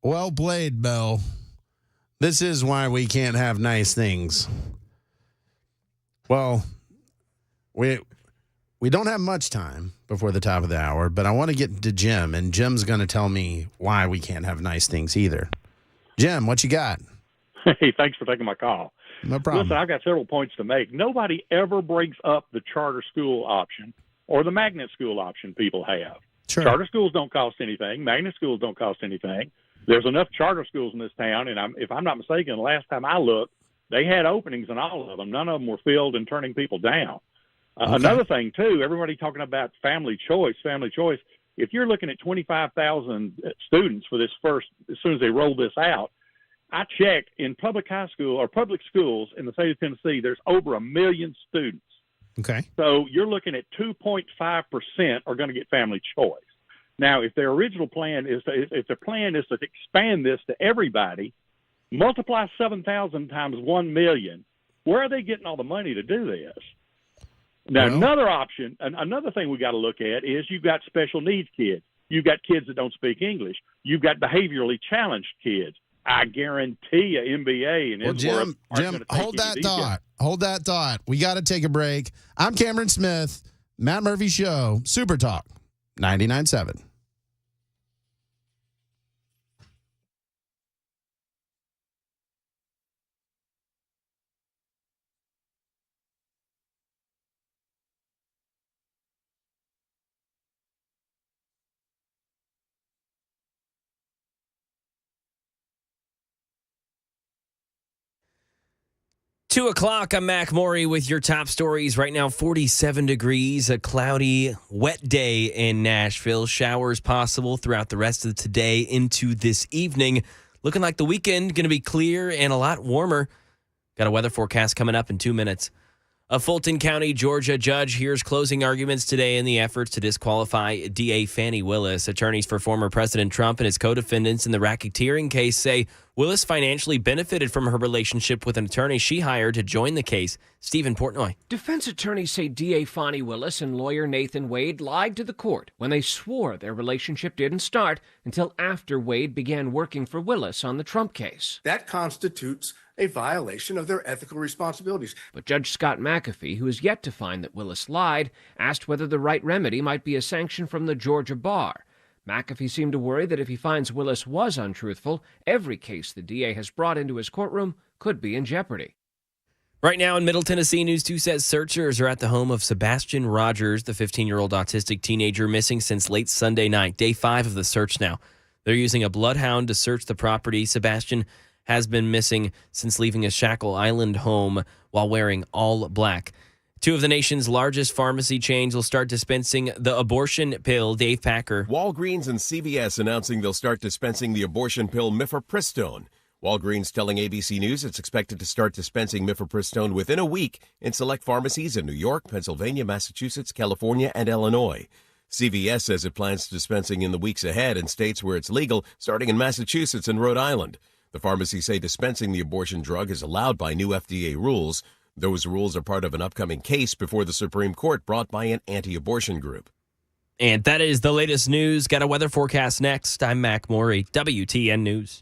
Well played, Bell. This is why we can't have nice things. Well, we don't have much time before the top of the hour, but I want to get to Jim, and Jim's going to tell me why we can't have nice things either. Jim, what you got? Hey, thanks for taking my call. No problem. Listen, I've got several points to make. Nobody ever brings up the charter school option or the magnet school option people have. Sure. Charter schools don't cost anything. Magnet schools don't cost anything. There's enough charter schools in this town, and if I'm not mistaken, the last time I looked, they had openings in all of them. None of them were filled and turning people down. Okay. Another thing, too, everybody talking about family choice. If you're looking at 25,000 students for this first, as soon as they roll this out, I checked in public high school or public schools in the state of Tennessee, there's over 1 million students. Okay. So you're looking at 2.5% are going to get family choice. Now, if their original plan is if their plan is to expand this to everybody, multiply 7,000 times 1 million. Where are they getting all the money to do this? Now, another thing we got to look at is you've got special needs kids. You've got kids that don't speak English. You've got behaviorally challenged kids. I guarantee you MBA and Jim, hold that thought. Hold that thought. We got to take a break. I'm Cameron Smith, Matt Murphy Show, Super Talk, 99.7. Two o'clock, I'm Mac Maury with your top stories. Right now, 47 degrees, a cloudy, wet day in Nashville. Showers possible throughout the rest of today into this evening. Looking like the weekend going to be clear and a lot warmer. Got a weather forecast coming up in 2 minutes. A Fulton County, Georgia judge hears closing arguments today in the efforts to disqualify DA Fani Willis. Attorneys for former President Trump and his co-defendants in the racketeering case say Willis financially benefited from her relationship with an attorney she hired to join the case. Stephen Portnoy. Defense attorneys say DA Fani Willis and lawyer Nathan Wade lied to the court when they swore their relationship didn't start until after Wade began working for Willis on the Trump case. That constitutes a violation of their ethical responsibilities. But Judge Scott McAfee, who is yet to find that Willis lied, asked whether the right remedy might be a sanction from the Georgia bar. McAfee seemed to worry that if he finds Willis was untruthful, every case the DA has brought into his courtroom could be in jeopardy. Right now in Middle Tennessee, News 2 says searchers are at the home of Sebastian Rogers, the 15-year-old autistic teenager missing since late Sunday night. Day 5 of the search now. They're using a bloodhound to search the property. Sebastian has been missing since leaving his Shackle Island home while wearing all black. Two of the nation's largest pharmacy chains will start dispensing the abortion pill. Dave Packer. Walgreens and CVS announcing they'll start dispensing the abortion pill mifepristone. Walgreens telling ABC News it's expected to start dispensing mifepristone within a week in select pharmacies in New York, Pennsylvania, Massachusetts, California, and Illinois. CVS says it plans dispensing in the weeks ahead in states where it's legal, starting in Massachusetts and Rhode Island. The pharmacies say dispensing the abortion drug is allowed by new FDA rules. Those rules are part of an upcoming case before the Supreme Court brought by an anti-abortion group. And that is the latest news. Got a weather forecast next. I'm Mac Maury, WTN News.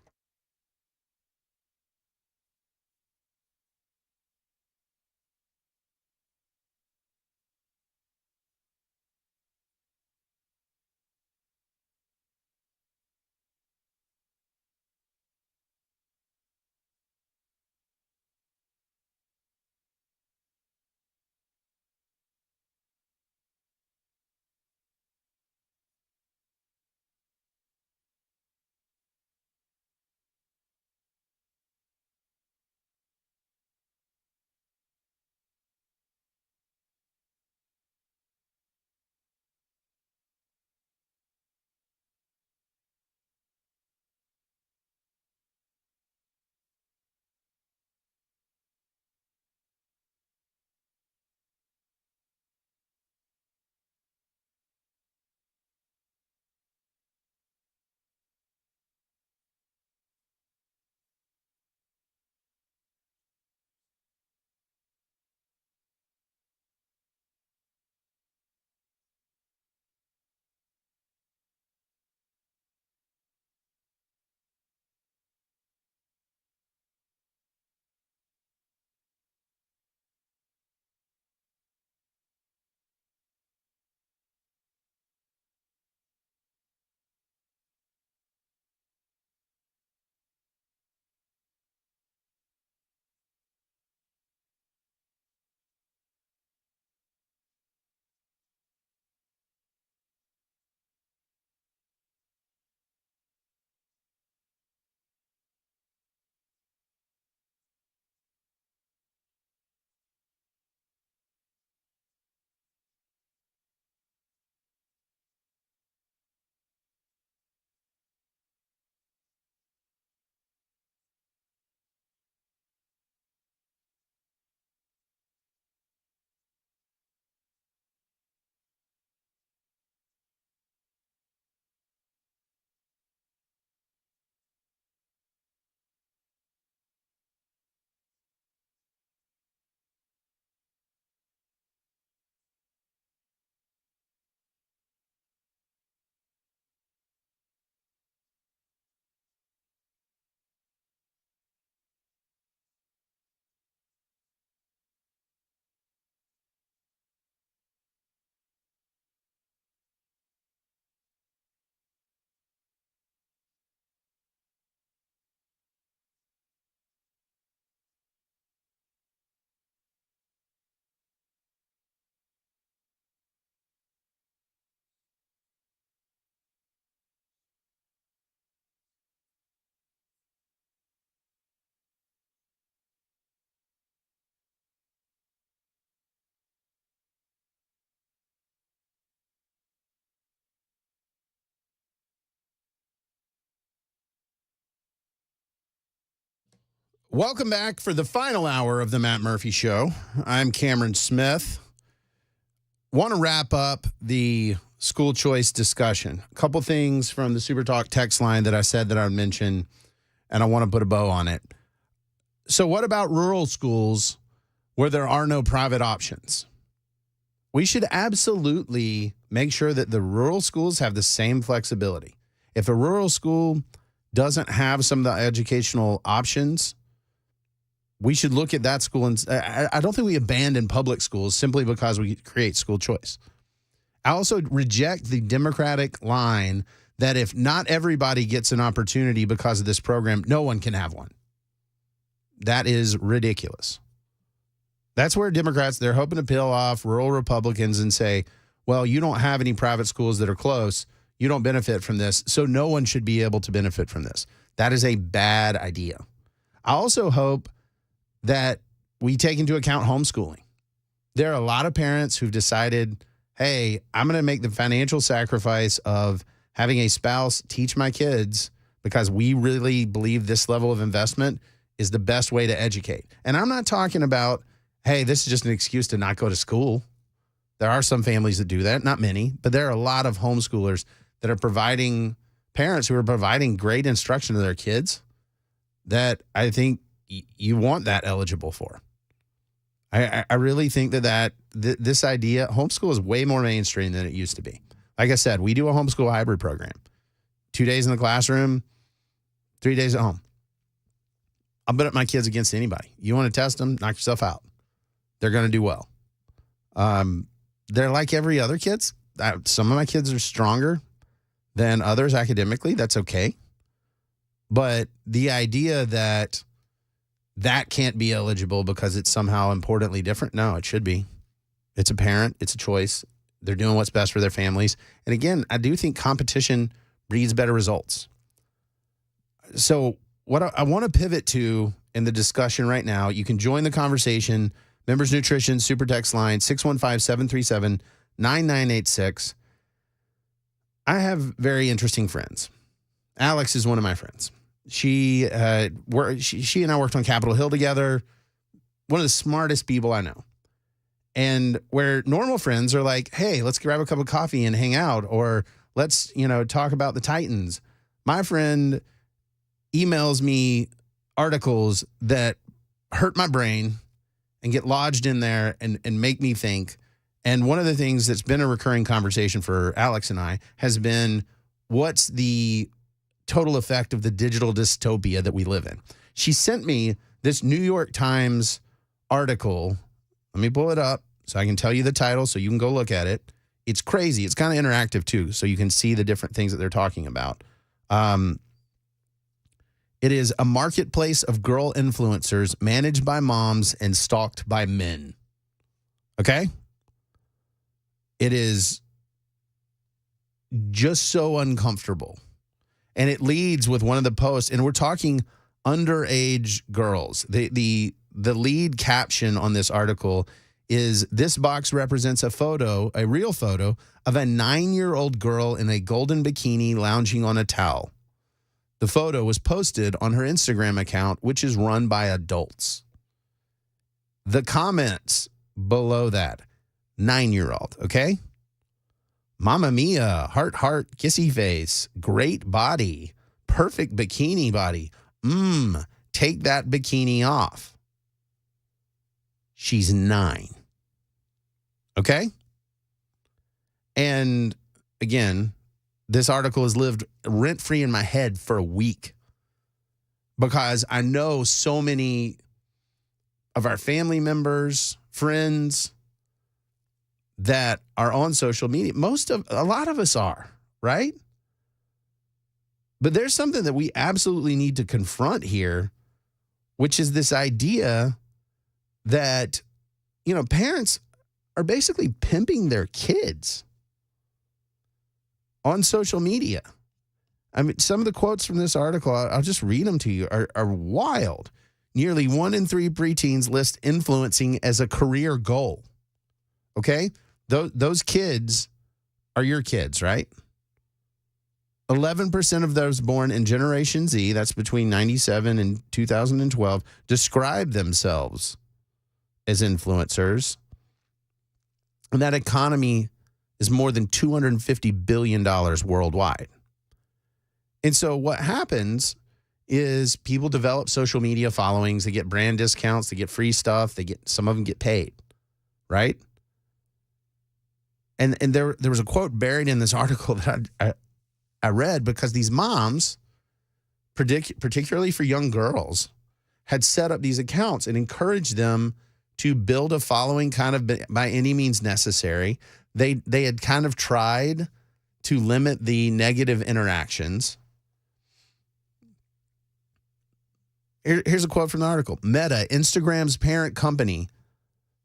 Welcome back for the final hour of the Matt Murphy Show. I'm Cameron Smith. Want to wrap up the school choice discussion. A couple things from the Super Talk text line that I said that I would mention, and I want to put a bow on it. So what about rural schools where there are no private options? We should absolutely make sure that the rural schools have the same flexibility. If a rural school doesn't have some of the educational options, we should look at that school. And I don't think we abandon public schools simply because we create school choice. I also reject the Democratic line that if not everybody gets an opportunity because of this program, no one can have one. That is ridiculous. That's where Democrats, they're hoping to peel off rural Republicans and say, well, you don't have any private schools that are close. You don't benefit from this, so no one should be able to benefit from this. That is a bad idea. I also hope that we take into account homeschooling. There are a lot of parents who've decided, hey, I'm going to make the financial sacrifice of having a spouse teach my kids because we really believe this level of investment is the best way to educate. And I'm not talking about, hey, this is just an excuse to not go to school. There are some families that do that, not many, but there are a lot of homeschoolers that are providing, parents who are providing great instruction to their kids that I think you want that eligible for. I really think this idea, homeschool is way more mainstream than it used to be. Like I said, we do a homeschool hybrid program. 2 days in the classroom, 3 days at home. I'll bet up my kids against anybody. You want to test them, knock yourself out. They're going to do well. They're like every other kids. Some of my kids are stronger than others academically. That's okay. But the idea that can't be eligible because it's somehow importantly different, no, it should be. It's a parent. It's a choice. They're doing what's best for their families. And again, I do think competition breeds better results. So what I want to pivot to in the discussion right now, you can join the conversation. Members Nutrition, Super Text line, 615-737-9986. I have very interesting friends. Alex is one of my friends. She and I worked on Capitol Hill together. One of the smartest people I know. And where normal friends are like, hey, let's grab a cup of coffee and hang out, or let's, talk about the Titans. My friend emails me articles that hurt my brain and get lodged in there and make me think. And one of the things that's been a recurring conversation for Alex and I has been, what's the total effect of the digital dystopia that we live in? She sent me this New York Times article. Let me pull it up so I can tell you the title so you can go look at it. It's crazy. It's kind of interactive too, so you can see the different things that they're talking about. It is a marketplace of girl influencers managed by moms and stalked by men. Okay? It is just so uncomfortable. And it leads with one of the posts, and we're talking underage girls. The lead caption on this article is, this box represents a real photo of a 9-year-old girl in a golden bikini lounging on a towel. The photo was posted on her Instagram account, which is run by adults. The comments below that, 9-year-old, okay? Mamma mia, heart, kissy face, great body, perfect bikini body. Take that bikini off. She's 9. Okay? And again, this article has lived rent-free in my head for a week because I know so many of our family members, friends that are on social media. A lot of us are, right? But there's something that we absolutely need to confront here, which is this idea that, parents are basically pimping their kids on social media. I mean, some of the quotes from this article, I'll just read them to you, are wild. Nearly 1 in 3 preteens list influencing as a career goal. Okay? Those kids are your kids, right? 1 in 3 preteens list influencing as a career goal. Okay? Those kids are your kids, right? 1 in 3 preteens list influencing as a career goal. Okay? Those kids are your kids, right? 1 in 3 preteens list influencing as a career goal. Okay? Those kids 11% of those born in Generation Z, that's between 97 and 2012, describe themselves as influencers. And that economy is more than $250 billion worldwide. And so what happens is people develop social media followings, they get brand discounts, they get free stuff, some of them get paid, right? And there was a quote buried in this article that I read, because these moms, particularly for young girls, had set up these accounts and encouraged them to build a following kind of by any means necessary. They had kind of tried to limit the negative interactions. Here's a quote from the article. Meta, Instagram's parent company,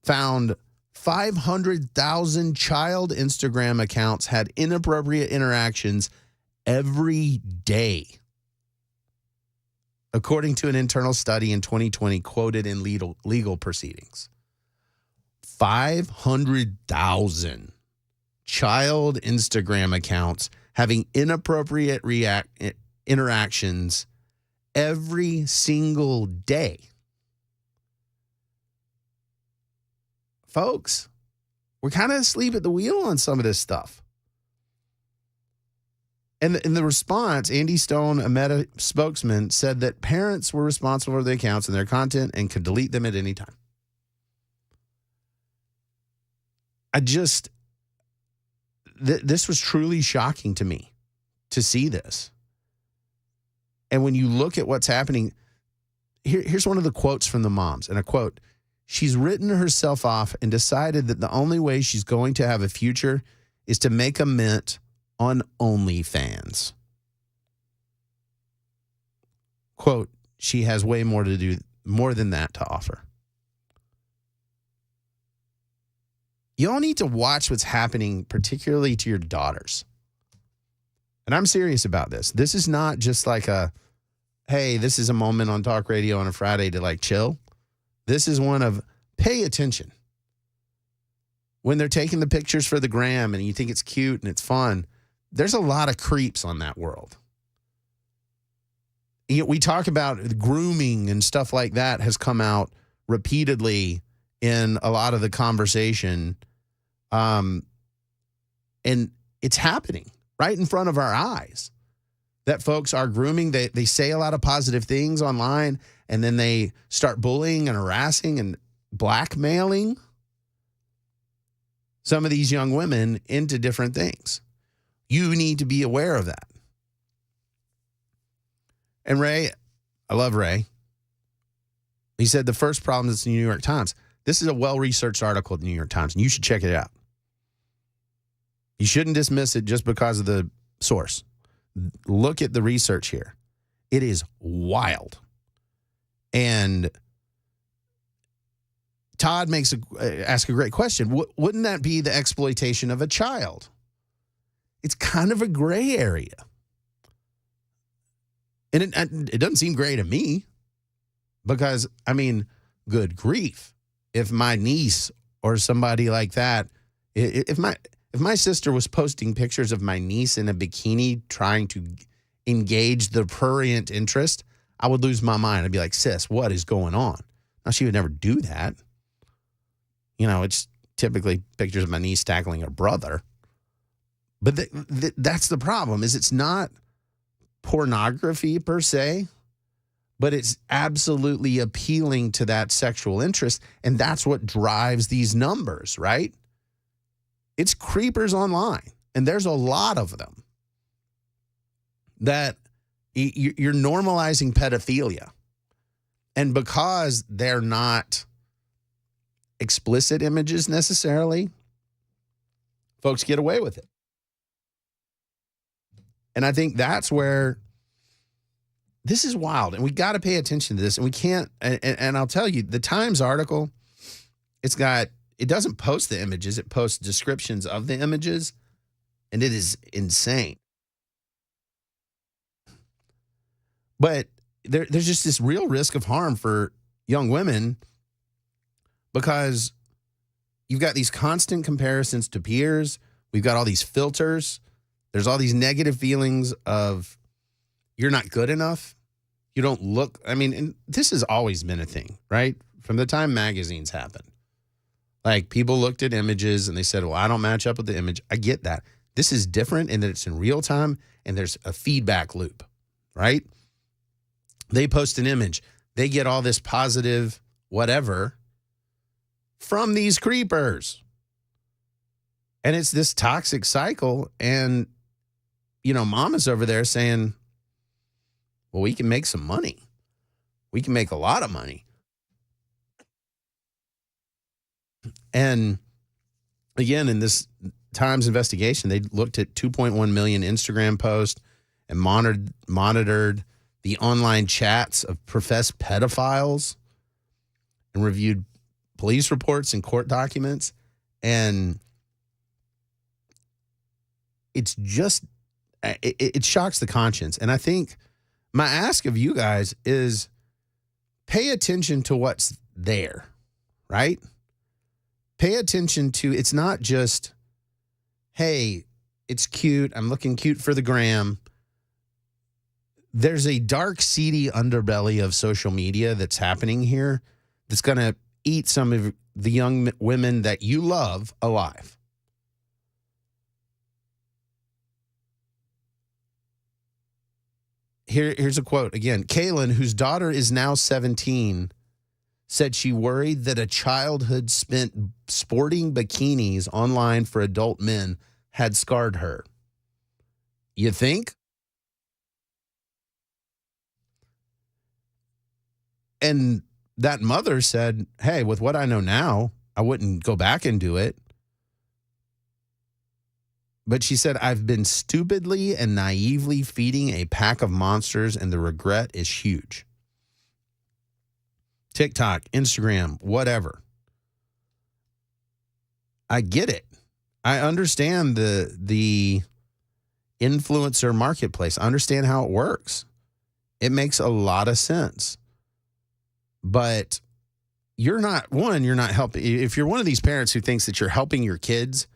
found 500,000 child Instagram accounts had inappropriate interactions every day, according to an internal study in 2020 quoted in legal proceedings. 500,000 child Instagram accounts having inappropriate interactions every single day. Folks, we're kind of asleep at the wheel on some of this stuff. And in the response, Andy Stone, a Meta spokesman, said that parents were responsible for the accounts and their content and could delete them at any time. This was truly shocking to me to see this. And when you look at what's happening, here's one of the quotes from the moms, and a quote, "She's written herself off and decided that the only way she's going to have a future is to make a mint on OnlyFans." Quote, "She has way more than that to offer." You all need to watch what's happening, particularly to your daughters. And I'm serious about this. This is not just like hey, this is a moment on talk radio on a Friday to like chill. This is one of pay attention. When they're taking the pictures for the gram and you think it's cute and it's fun, there's a lot of creeps on that world. We talk about grooming and stuff like that has come out repeatedly in a lot of the conversation. And it's happening right in front of our eyes that folks are grooming. They say a lot of positive things online, and then they start bullying and harassing and blackmailing some of these young women into different things. You need to be aware of that. And Ray, I love Ray. He said the first problem is the New York Times. This is a well-researched article at the New York Times, and you should check it out. You shouldn't dismiss it just because of the source. Look at the research here. It is wild. And Todd asks a great question. Wouldn't that be the exploitation of a child? It's kind of a gray area. And it doesn't seem gray to me because, I mean, good grief. If my niece or somebody like that, if my sister was posting pictures of my niece in a bikini trying to engage the prurient interest, I would lose my mind. I'd be like, sis, what is going on? Now, she would never do that. You know, it's typically pictures of my niece tackling her brother. But that's the problem, is it's not pornography per se, but it's absolutely appealing to that sexual interest. And that's what drives these numbers, right? It's creepers online, and there's a lot of them that you're normalizing pedophilia. And because they're not explicit images necessarily, folks get away with it. And I think that's where this is wild, and we got to pay attention to this. And we can't, and I'll tell you, the Times article, it doesn't post the images, it posts descriptions of the images, and it is insane. But there's just this real risk of harm for young women because you've got these constant comparisons to peers. We've got all these filters. There's all these negative feelings of you're not good enough. You don't look, I mean, and this has always been a thing, right? From the time magazines happened. Like people looked at images and they said, well, I don't match up with the image. I get that. This is different in that it's in real time and there's a feedback loop, right? They post an image. They get all this positive whatever from these creepers. And it's this toxic cycle. And, you know, mom is over there saying, well, we can make some money. We can make a lot of money. And again, in this Times investigation, they looked at 2.1 million Instagram posts and monitored the online chats of professed pedophiles and reviewed police reports and court documents. And it's just, it shocks the conscience. And I think my ask of you guys is pay attention to what's there, right? Pay attention to, it's not just, hey, it's cute, I'm looking cute for the gram. There's a dark, seedy underbelly of social media that's happening here that's going to eat some of the young women that you love alive. Here's a quote again. Kaylin, whose daughter is now 17, said she worried that a childhood spent sporting bikinis online for adult men had scarred her. You think? And that mother said, hey, with what I know now, I wouldn't go back and do it. But she said, I've been stupidly and naively feeding a pack of monsters, and the regret is huge. TikTok, Instagram, whatever. I get it. I understand the influencer marketplace. I understand how it works. It makes a lot of sense. But you're not helping. If you're one of these parents who thinks that you're helping your kids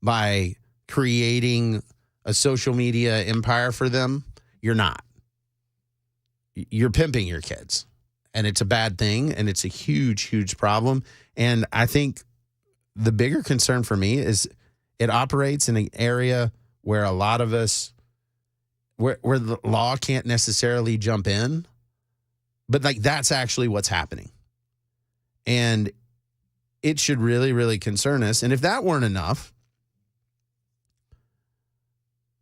by creating a social media empire for them, you're not. You're pimping your kids. And it's a bad thing, and it's a huge, huge problem. And I think the bigger concern for me is it operates in an area where a lot of us, where the law can't necessarily jump in, but like that's actually what's happening. And it should really, really concern us. And if that weren't enough,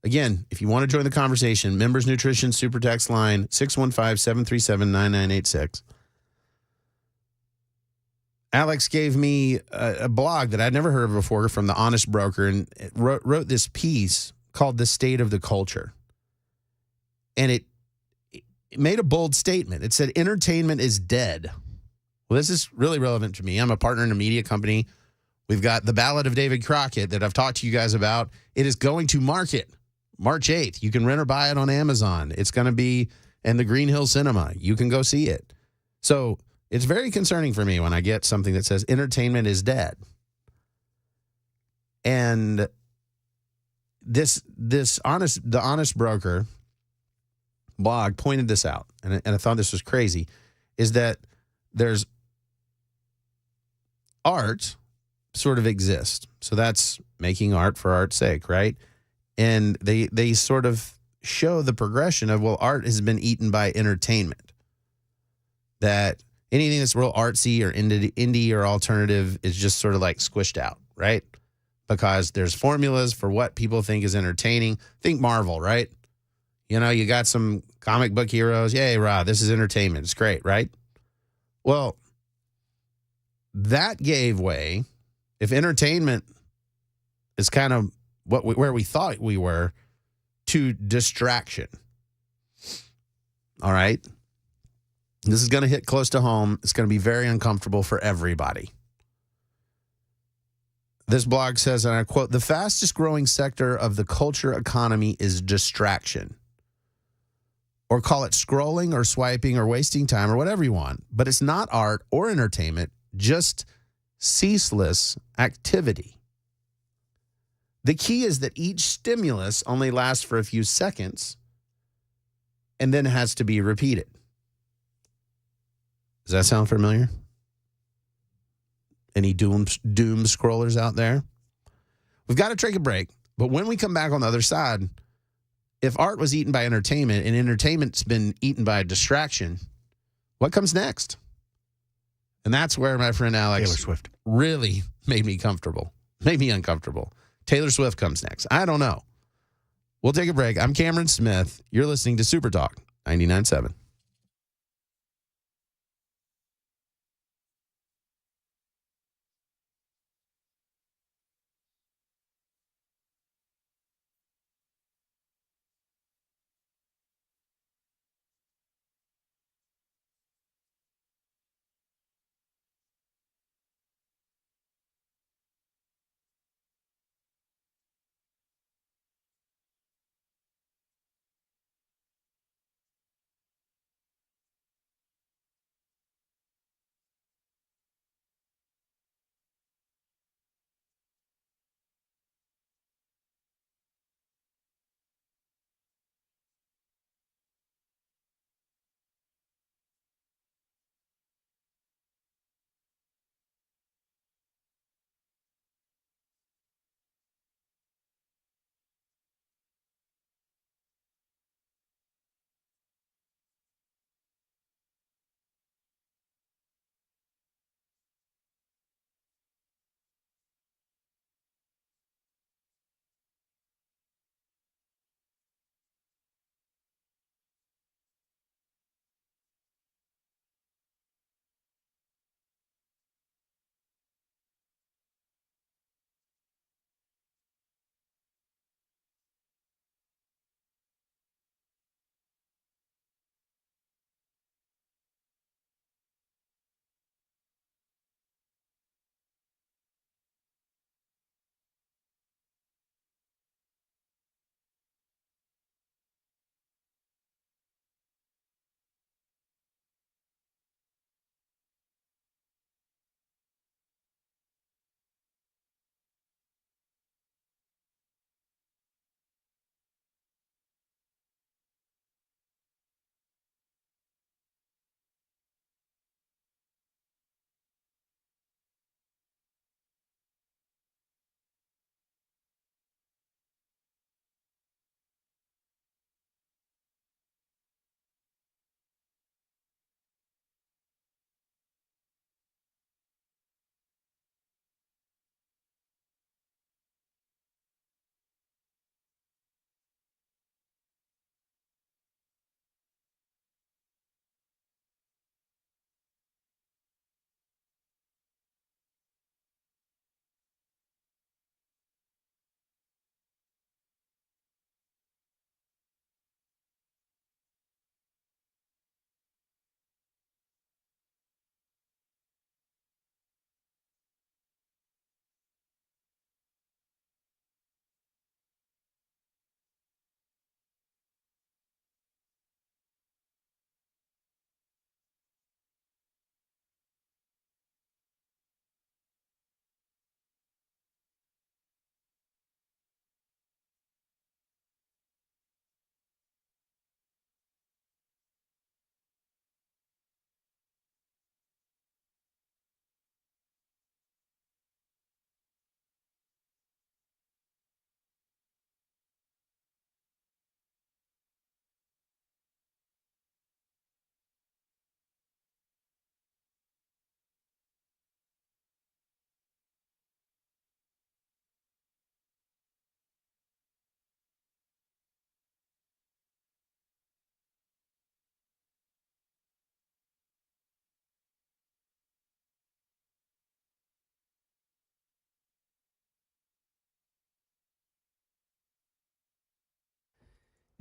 again, if you want to join the conversation, Members Nutrition Super Text line 615-737-9986. Alex gave me a blog that I'd never heard of before from The Honest Broker, and it wrote this piece called The State of the Culture. And it made a bold statement. It said, entertainment is dead. Well, this is really relevant to me. I'm a partner in a media company. We've got The Ballad of David Crockett that I've talked to you guys about. It is going to market March 8th. You can rent or buy it on Amazon. It's going to be in the Green Hill Cinema. You can go see it. So it's very concerning for me when I get something that says entertainment is dead. And the Honest Broker blog pointed this out, and I thought this was crazy, is that there's art sort of exists. So that's making art for art's sake, right? And they sort of show the progression of, well, art has been eaten by entertainment. That anything that's real artsy or indie or alternative is just sort of like squished out, right? Because there's formulas for what people think is entertaining. Think Marvel, right? You know, you got some comic book heroes. Yay, rah, this is entertainment. It's great, right? Well, that gave way. If entertainment is kind of where we thought we were, to distraction. All right? This is going to hit close to home. It's going to be very uncomfortable for everybody. This blog says, and I quote, the fastest growing sector of the culture economy is distraction. Or call it scrolling or swiping or wasting time or whatever you want. But it's not art or entertainment, just ceaseless activity. The key is that each stimulus only lasts for a few seconds and then has to be repeated. Does that sound familiar? Any doom scrollers out there? We've got to take a break, but when we come back on the other side, if art was eaten by entertainment and entertainment's been eaten by distraction, what comes next? And that's where my friend Alex Taylor Swift really made me uncomfortable. Taylor Swift comes next. I don't know. We'll take a break. I'm Cameron Smith. You're listening to Super Talk 99.7.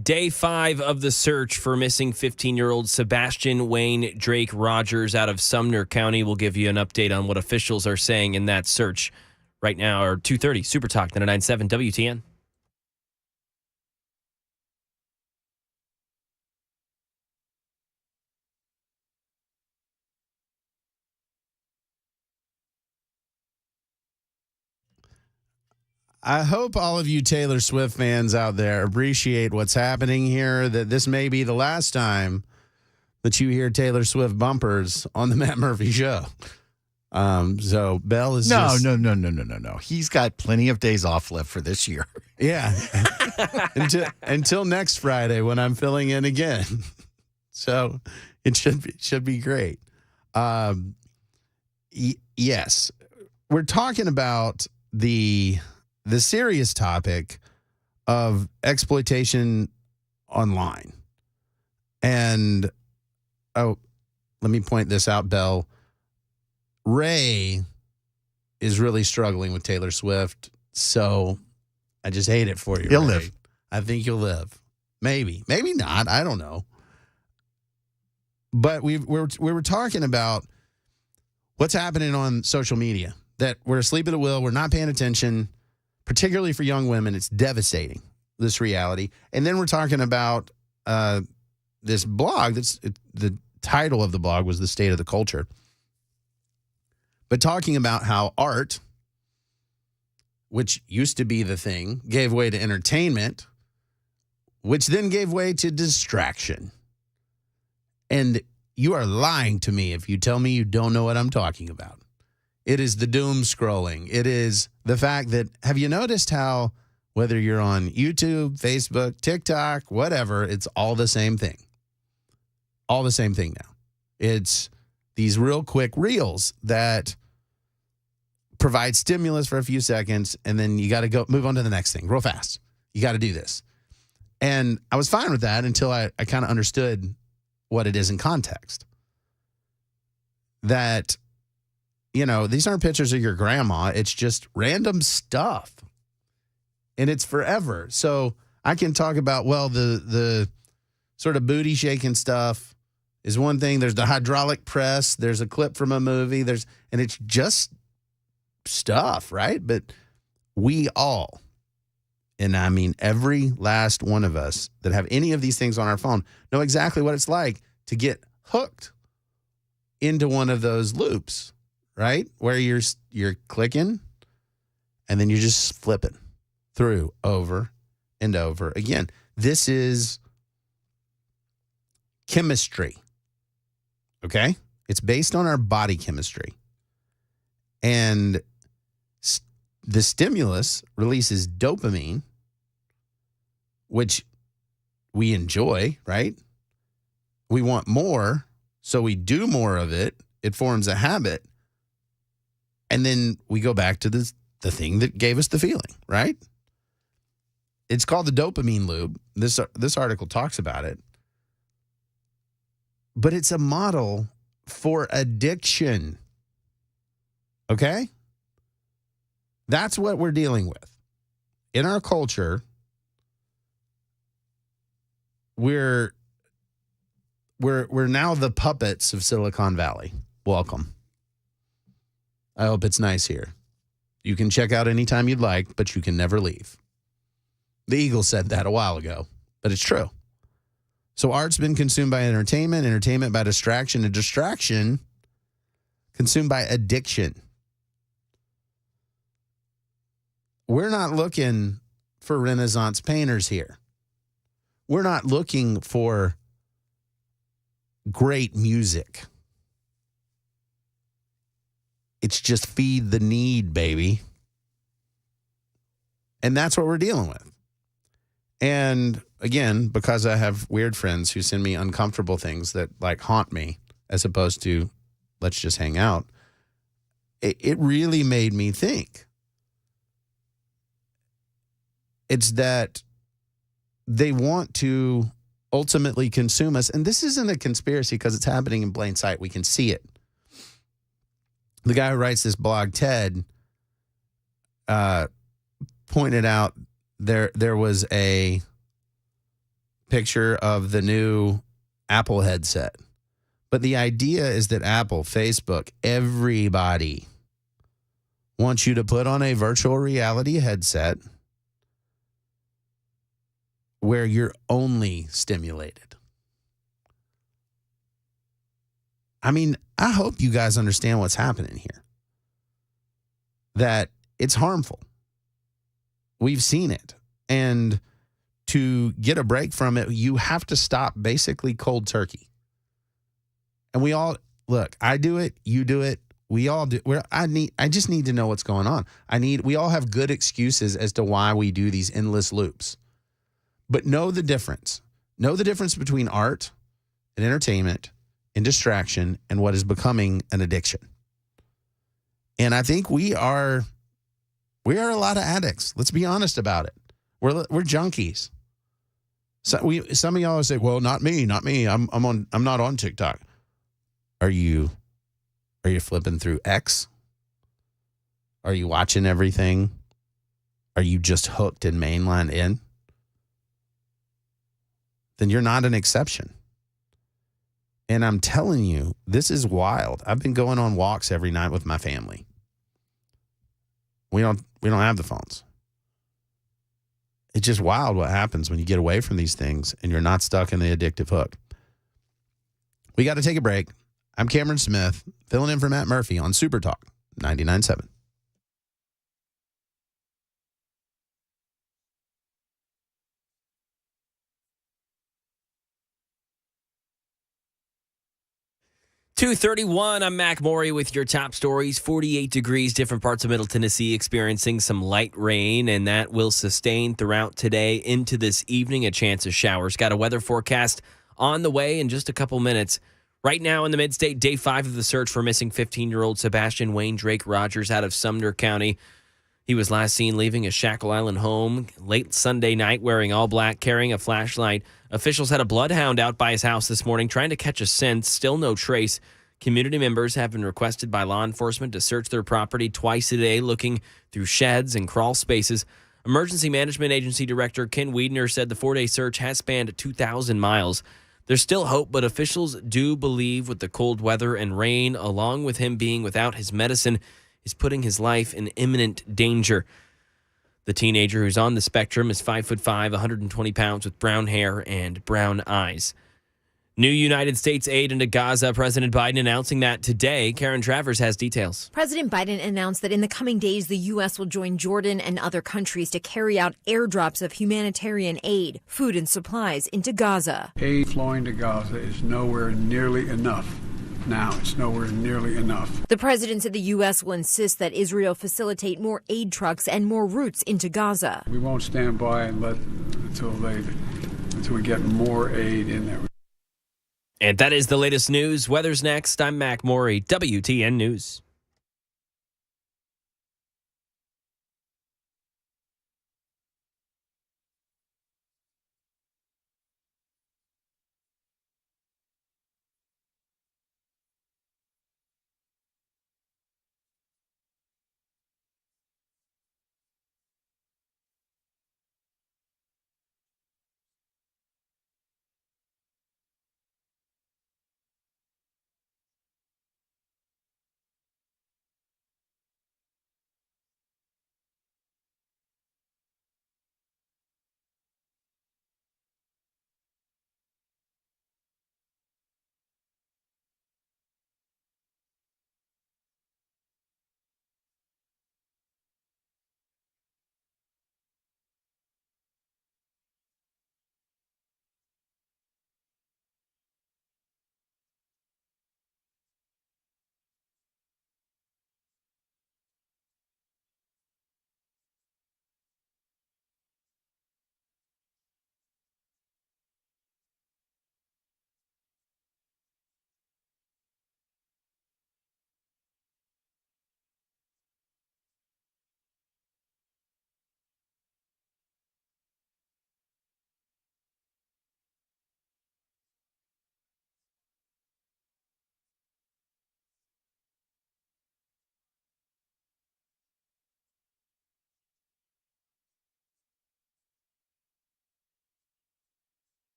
Day 5 of the search for missing 15-year-old Sebastian Wayne Drake Rogers out of Sumner County. We'll give you an update on what officials are saying in that search right now, or 2:30, Super Talk 99.7 WTN. I hope all of you Taylor Swift fans out there appreciate what's happening here, that this may be the last time that you hear Taylor Swift bumpers on the Matt Murphy Show. So Bell is No. He's got plenty of days off left for this year. Yeah. until next Friday when I'm filling in again. So it should be great. Yes. We're talking about the serious topic of exploitation online. And let me point this out, Bell. Ray is really struggling with Taylor Swift, so I just hate it for you. He'll Ray. live. I think you'll live. Maybe not. I don't know. But we were talking about what's happening on social media, that we're asleep at the wheel. We're not paying attention, particularly for young women. It's devastating, this reality. And then we're talking about this blog. The title of the blog was The State of the Culture. But talking about how art, which used to be the thing, gave way to entertainment, which then gave way to distraction. And you are lying to me if you tell me you don't know what I'm talking about. It is the doom scrolling. It is the fact that, have you noticed how, whether you're on YouTube, Facebook, TikTok, whatever, it's all the same thing. All the same thing now. It's these real quick reels that provide stimulus for a few seconds, and then you got to go move on to the next thing real fast. You got to do this. And I was fine with that until I kind of understood what it is in context. That, these aren't pictures of your grandma. It's just random stuff. And it's forever. So I can talk about, the sort of booty shaking stuff is one thing. There's the hydraulic press. There's a clip from a movie. And it's just stuff, right? But we all, and I mean every last one of us that have any of these things on our phone, know exactly what it's like to get hooked into one of those loops, right? Where you're clicking and then you're just flipping through over and over again. This is chemistry. Okay? It's based on our body chemistry. And the stimulus releases dopamine, which we enjoy, right? We want more, so we do more of it. It forms a habit. And then we go back to the thing that gave us the feeling, right? It's called the dopamine loop. This article talks about it. But it's a model for addiction. Okay? That's what we're dealing with. In our culture, we're now the puppets of Silicon Valley. Welcome. I hope it's nice here. You can check out anytime you'd like, but you can never leave. The Eagles said that a while ago, but it's true. So art's been consumed by entertainment by distraction, and distraction consumed by addiction. We're not looking for Renaissance painters here. We're not looking for great music. It's just feed the need, baby. And that's what we're dealing with. And again, because I have weird friends who send me uncomfortable things that haunt me, as opposed to let's just hang out, it really made me think. It's that they want to ultimately consume us. And this isn't a conspiracy because it's happening in plain sight. We can see it. The guy who writes this blog, Ted, pointed out there was a picture of the new Apple headset. But the idea is that Apple, Facebook, everybody wants you to put on a virtual reality headset where you're only stimulated. I mean, I hope you guys understand what's happening here. That it's harmful. We've seen it. And to get a break from it, you have to stop basically cold turkey. And we all, look, I do it, you do it, we all do. I just need to know what's going on. We all have good excuses as to why we do these endless loops. But know the difference. Know the difference between art and entertainment and distraction and what is becoming an addiction. And I think we are a lot of addicts. Let's be honest about it. We're junkies. So some of y'all say, "Well, not me. I'm not on TikTok." Are you flipping through X? Are you watching everything? Are you just hooked and mainline in? Then you're not an exception. And I'm telling you, this is wild. I've been going on walks every night with my family. We don't have the phones. It's just wild what happens when you get away from these things and you're not stuck in the addictive hook. We got to take a break. I'm Cameron Smith, filling in for Matt Murphy on Super Talk 99.7. .231, I'm Mac Maury with your top stories. 48 degrees, different parts of Middle Tennessee experiencing some light rain, and that will sustain throughout today into this evening. A chance of showers. Got a weather forecast on the way in just a couple minutes. Right now in the Mid-State, day 5 of the search for missing 15-year-old Sebastian Wayne Drake Rogers out of Sumner County. He was last seen leaving a Shackle Island home late Sunday night wearing all black, carrying a flashlight. Officials had a bloodhound out by his house this morning trying to catch a scent. Still no trace. Community members have been requested by law enforcement to search their property twice a day, looking through sheds and crawl spaces. Emergency Management Agency Director Ken Wiedner said the 4-day search has spanned 2,000 miles. There's still hope, but officials do believe with the cold weather and rain, along with him being without his medicine, is putting his life in imminent danger. The teenager who's on the spectrum is 5'5", 120 pounds with brown hair and brown eyes. New United States aid into Gaza. President Biden announcing that today. Karen Travers has details. President Biden announced that in the coming days, the U.S. will join Jordan and other countries to carry out airdrops of humanitarian aid, food and supplies into Gaza. Aid flowing to Gaza is nowhere nearly enough. Now, it's nowhere nearly enough. The president said the U.S. will insist that Israel facilitate more aid trucks and more routes into Gaza. We won't stand by and let until we get more aid in there. And that is the latest news. Weather's next. I'm Mac Maury, WTN News.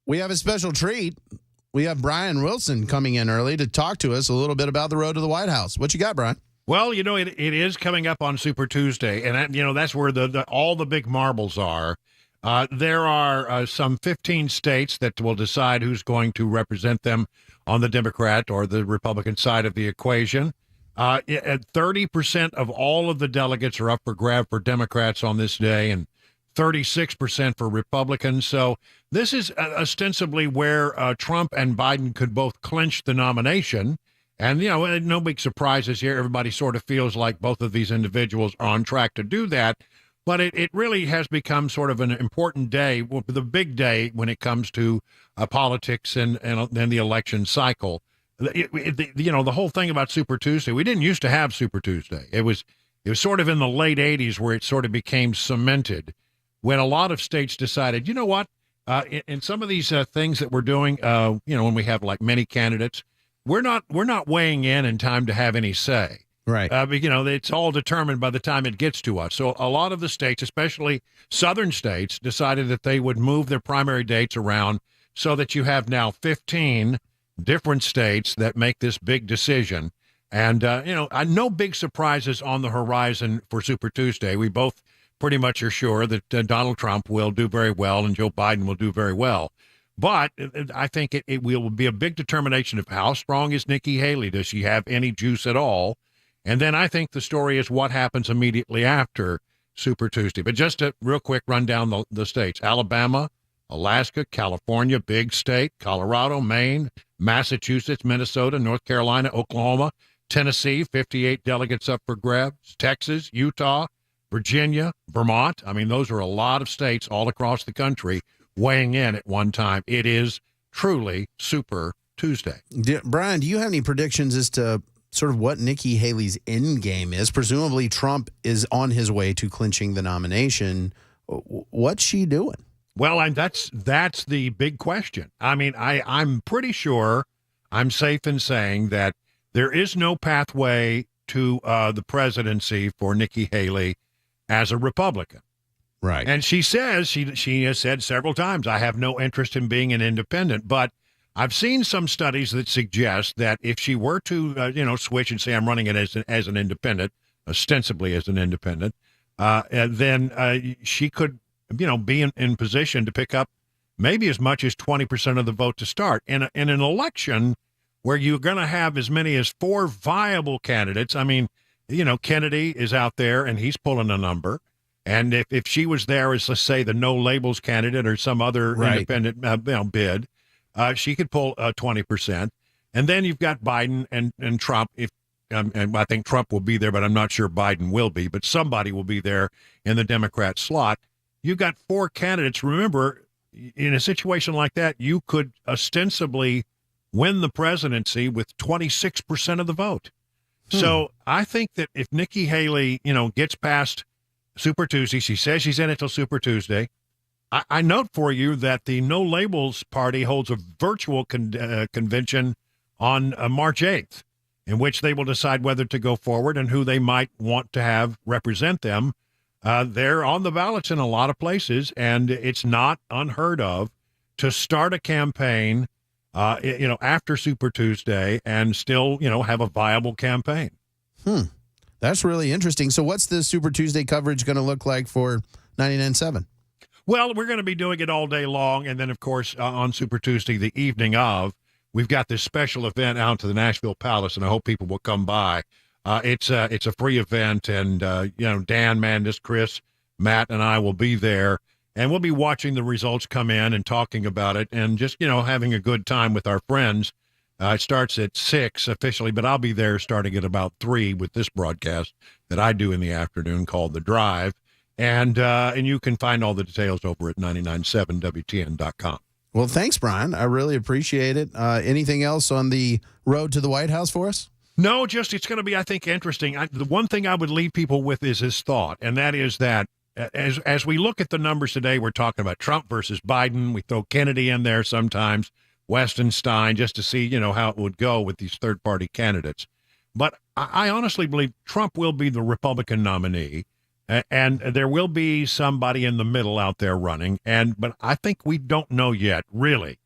we have a special treat. We have Brian Wilson coming in early to talk to us a little bit about the road to the White House. What you got, Brian? Well, you know, it is coming up on Super Tuesday, and you know that's where all the big marbles are. There are some 15 states that will decide who's going to represent them on the Democrat or the Republican side of the equation. 30% of all of the delegates are up for grab for Democrats on this day, and 36% for Republicans. So this is ostensibly where Trump and Biden could both clinch the nomination. And, you know, no big surprises here. Everybody sort of feels like both of these individuals are on track to do that. But it really has become sort of an important day, the big day when it comes to politics and the election cycle. You know, the whole thing about Super Tuesday, we didn't used to have Super Tuesday. It was sort of in the late 80s where it sort of became cemented when a lot of states decided, you know what, in some of these things that we're doing, you know, when we have like many candidates, we're not weighing in time to have any say. Right. But, you know, it's all determined by the time it gets to us. So a lot of the states, especially southern states, decided that they would move their primary dates around so that you have now 15 different states that make this big decision. And, you know, no big surprises on the horizon for Super Tuesday. We both pretty much are sure that Donald Trump will do very well and Joe Biden will do very well. But I think it will be a big determination of how strong is Nikki Haley. Does she have any juice at all? And then I think the story is what happens immediately after Super Tuesday. But just a real quick run down the states. Alabama, Alaska, California, big state, Colorado, Maine, Massachusetts, Minnesota, North Carolina, Oklahoma, Tennessee, 58 delegates up for grabs, Texas, Utah, Virginia, Vermont. I mean, those are a lot of states all across the country weighing in at one time. It is truly Super Tuesday. Brian, do you have any predictions as to sort of what Nikki Haley's end game is? Presumably Trump is on his way to clinching the nomination. What's she doing? Well, and that's the big question. I mean, I'm pretty sure I'm safe in saying that there is no pathway to the presidency for Nikki Haley as a Republican. Right. And she says, she has said several times, I have no interest in being an independent. But I've seen some studies that suggest that if she were to, switch and say I'm running it as an independent, ostensibly as an independent, then she could, be in position to pick up maybe as much as 20% of the vote to start. In an election where you're going to have as many as 4 viable candidates, I mean, Kennedy is out there and he's pulling a number. And if she was there as, let's say, the no labels candidate or some other independent bid, she could pull 20%. And then you've got Biden and Trump. And I think Trump will be there, but I'm not sure Biden will be. But somebody will be there in the Democrat slot. You've got 4 candidates. Remember, in a situation like that, you could ostensibly win the presidency with 26% of the vote. So I think that if Nikki Haley, gets past Super Tuesday, she says she's in it till Super Tuesday. I note for you that the No Labels Party holds a virtual convention on March 8th, in which they will decide whether to go forward and who they might want to have represent them. They're on the ballots in a lot of places, and it's not unheard of to start a campaign, after Super Tuesday and still, have a viable campaign. That's really interesting. So what's the Super Tuesday coverage going to look like for 99.7? Well, we're going to be doing it all day long. And then, of course, on Super Tuesday, the evening of, we've got this special event out to the Nashville Palace, and I hope people will come by. It's a free event, and, Dan, Mandis, Chris, Matt, and I will be there. And we'll be watching the results come in and talking about it and just, having a good time with our friends. It starts at 6 officially, but I'll be there starting at about 3 with this broadcast that I do in the afternoon called The Drive. And you can find all the details over at 997WTN.com. Well, thanks, Brian. I really appreciate it. Anything else on the road to the White House for us? No, just it's going to be, I think, interesting. The one thing I would leave people with is this thought, and that is that as we look at the numbers today, we're talking about Trump versus Biden. We throw Kennedy in there sometimes, Westenstein, just to see, how it would go with these third-party candidates. But I honestly believe Trump will be the Republican nominee. And there will be somebody in the middle out there running. But I think we don't know yet, really,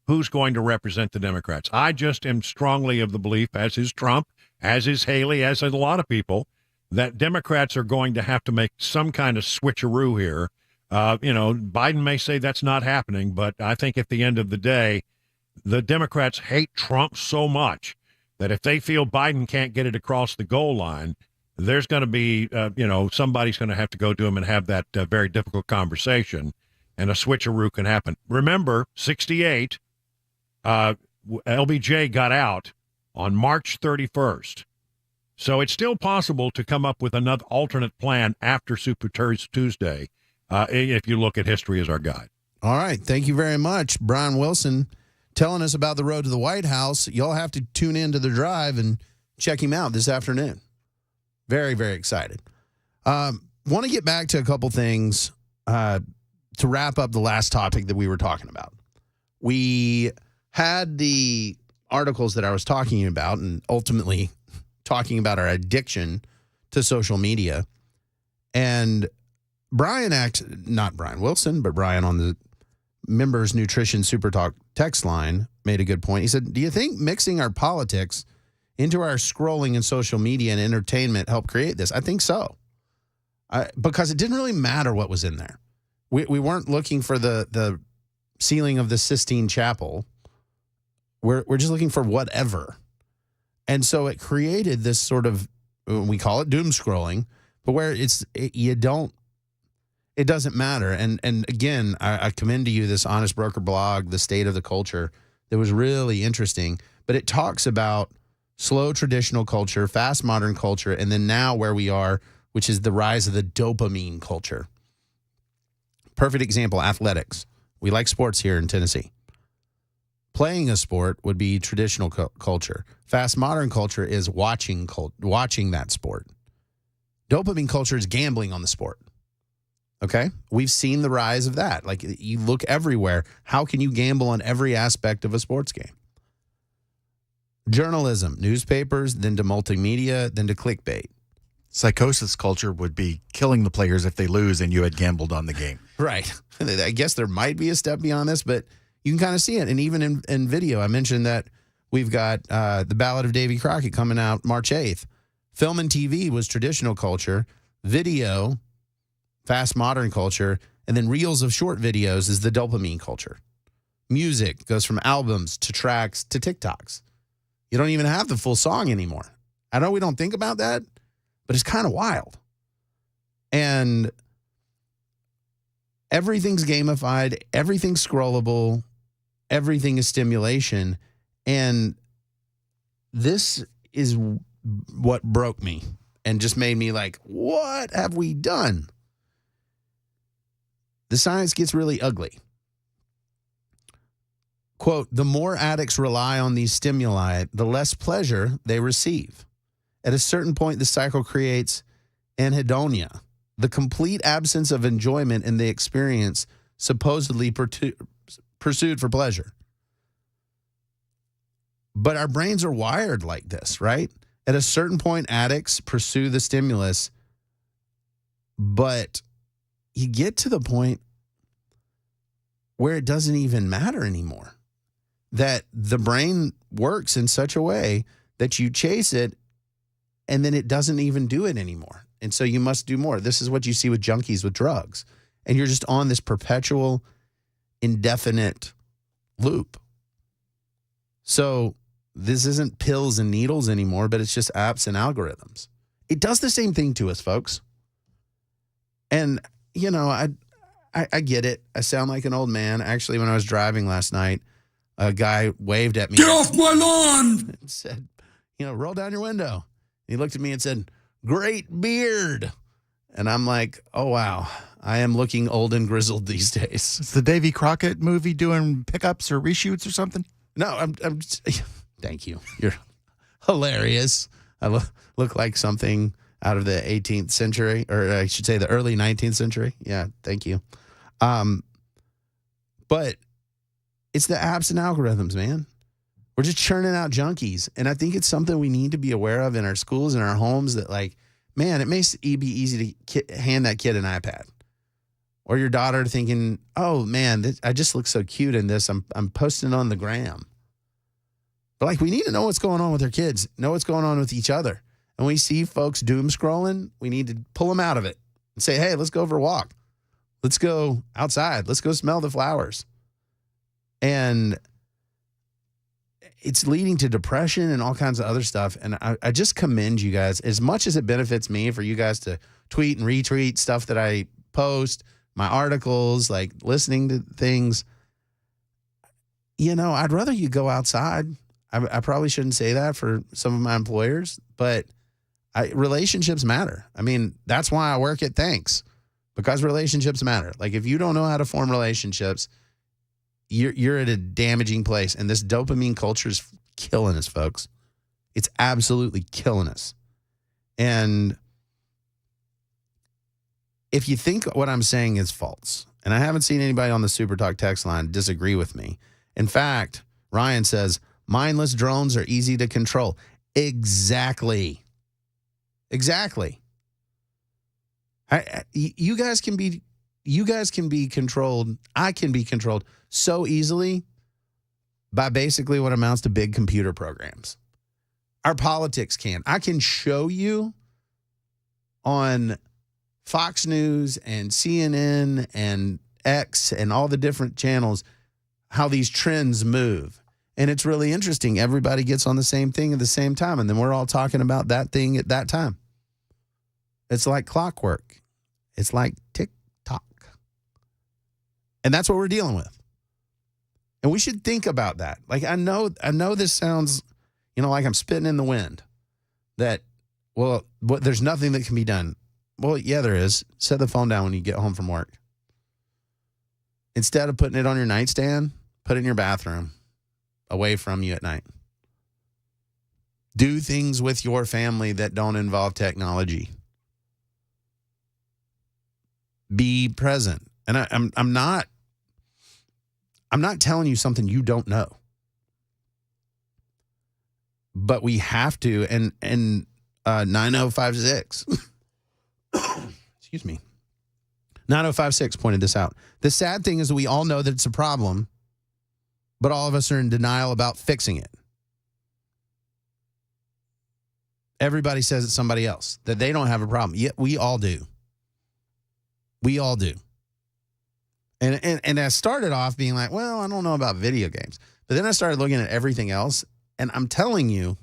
who's going to represent the Democrats. I just am strongly of the belief, as is Trump, as is Haley, as is a lot of people, that Democrats are going to have to make some kind of switcheroo here. Biden may say that's not happening, but I think at the end of the day, the Democrats hate Trump so much that if they feel Biden can't get it across the goal line, there's going to be, somebody's going to have to go to him and have that very difficult conversation, and a switcheroo can happen. Remember, 68, LBJ got out on March 31st. So it's still possible to come up with another alternate plan after Super Tuesday, if you look at history as our guide. All right. Thank you very much, Brian Wilson, telling us about the road to the White House. Y'all have to tune into The Drive and check him out this afternoon. Very, very excited. Want to get back to a couple things to wrap up the last topic that we were talking about. We had the articles that I was talking about and ultimately talking about our addiction to social media. And not Brian Wilson, but Brian on the Members Nutrition Super Talk text line made a good point. He said, do you think mixing our politics into our scrolling and social media and entertainment helped create this? I think so. Because it didn't really matter what was in there. We weren't looking for the ceiling of the Sistine Chapel. We're just looking for whatever. And so it created this sort of, we call it doom scrolling, but where it doesn't matter. And again, I commend to you this Honest Broker blog, The State of the Culture, that was really interesting. But it talks about slow traditional culture, fast modern culture, and then now where we are, which is the rise of the dopamine culture. Perfect example, athletics. We like sports here in Tennessee. Playing a sport would be traditional culture. Fast modern culture is watching that sport. Dopamine culture is gambling on the sport. Okay? We've seen the rise of that. Like, you look everywhere. How can you gamble on every aspect of a sports game? Journalism, newspapers, then to multimedia, then to clickbait. Psychosis culture would be killing the players if they lose and you had gambled on the game. Right. I guess there might be a step beyond this, but you can kind of see it. And even in video, I mentioned that we've got the Ballad of Davy Crockett coming out March 8th. Film and TV was traditional culture. Video, fast modern culture. And then reels of short videos is the dopamine culture. Music goes from albums to tracks to TikToks. You don't even have the full song anymore. I know we don't think about that, but it's kind of wild. And everything's gamified. Everything's scrollable. Everything is stimulation. And this is what broke me and just made me like, what have we done? The science gets really ugly. Quote, the more addicts rely on these stimuli, the less pleasure they receive. At a certain point, the cycle creates anhedonia, the complete absence of enjoyment in the experience supposedly pursued for pleasure. But our brains are wired like this, right? At a certain point, addicts pursue the stimulus, but you get to the point where it doesn't even matter anymore. That the brain works in such a way that you chase it and then it doesn't even do it anymore. And so you must do more. This is what you see with junkies with drugs. And you're just on this perpetual, indefinite loop. So this isn't pills and needles anymore, but it's just apps and algorithms. It does the same thing to us, folks. And, you know, I get it. I sound like an old man. Actually, when I was driving last night, a guy waved at me. Get off my lawn! And said, you know, roll down your window. He looked at me and said, great beard. And I'm like, oh, wow. I am looking old and grizzled these days. It's the Davy Crockett movie doing pickups or reshoots or something? No, I'm thank you. You're hilarious. I look like something out of the 18th century, or I should say the early 19th century. Yeah, thank you. But it's the apps and algorithms, man. We're just churning out junkies. And I think it's something we need to be aware of in our schools and our homes, that like man, it may be easy to hand that kid an iPad. Or your daughter thinking, oh, man, I just look so cute in this. I'm posting it on the gram. But, like, we need to know what's going on with our kids, know what's going on with each other. And we see folks doom scrolling, we need to pull them out of it and say, hey, let's go for a walk. Let's go outside. Let's go smell the flowers. And it's leading to depression and all kinds of other stuff. And I just commend you guys. As much as it benefits me for you guys to tweet and retweet stuff that I post, my articles, like listening to things, you know, I'd rather you go outside. I probably shouldn't say that for some of my employers, but relationships matter. I mean, that's why I work at Thanks, because relationships matter. Like, if you don't know how to form relationships, you're at a damaging place. And this dopamine culture is killing us, folks. It's absolutely killing us. And if you think what I'm saying is false, and I haven't seen anybody on the Super Talk text line disagree with me. In fact, Ryan says, mindless drones are easy to control. Exactly. You guys can be controlled. I can be controlled so easily by basically what amounts to big computer programs. Our politics can. I can show you on Fox News and CNN and X and all the different channels how these trends move. And it's really interesting. Everybody gets on the same thing at the same time, and then we're all talking about that thing at that time. It's like clockwork. It's like tick-tock. And that's what we're dealing with. And we should think about that. Like, I know this sounds, you know, like I'm spitting in the wind. That, well, there's nothing that can be done. Well, yeah, there is. Set the phone down when you get home from work. Instead of putting it on your nightstand, put it in your bathroom, away from you at night. Do things with your family that don't involve technology. Be present. And I'm not telling you something you don't know. But we have to, and 9056 excuse me. 9056 pointed this out. The sad thing is that we all know that it's a problem, but all of us are in denial about fixing it. Everybody says it's somebody else, that they don't have a problem. Yet we all do. We all do. And I started off being like, well, I don't know about video games. But then I started looking at everything else. And I'm telling you,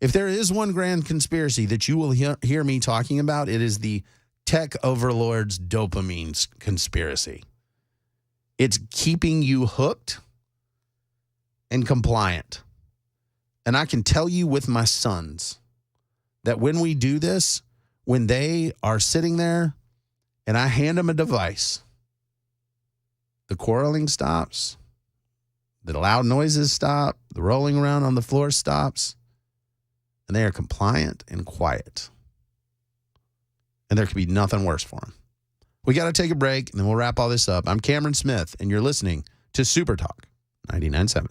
if there is one grand conspiracy that you will hear me talking about, it is the tech overlords dopamine conspiracy. It's keeping you hooked and compliant. And I can tell you with my sons that when we do this, when they are sitting there and I hand them a device, the quarreling stops, the loud noises stop, the rolling around on the floor stops, and they are compliant and quiet. And there could be nothing worse for them. We got to take a break, and then we'll wrap all this up. I'm Cameron Smith, and you're listening to Super Talk 99.7.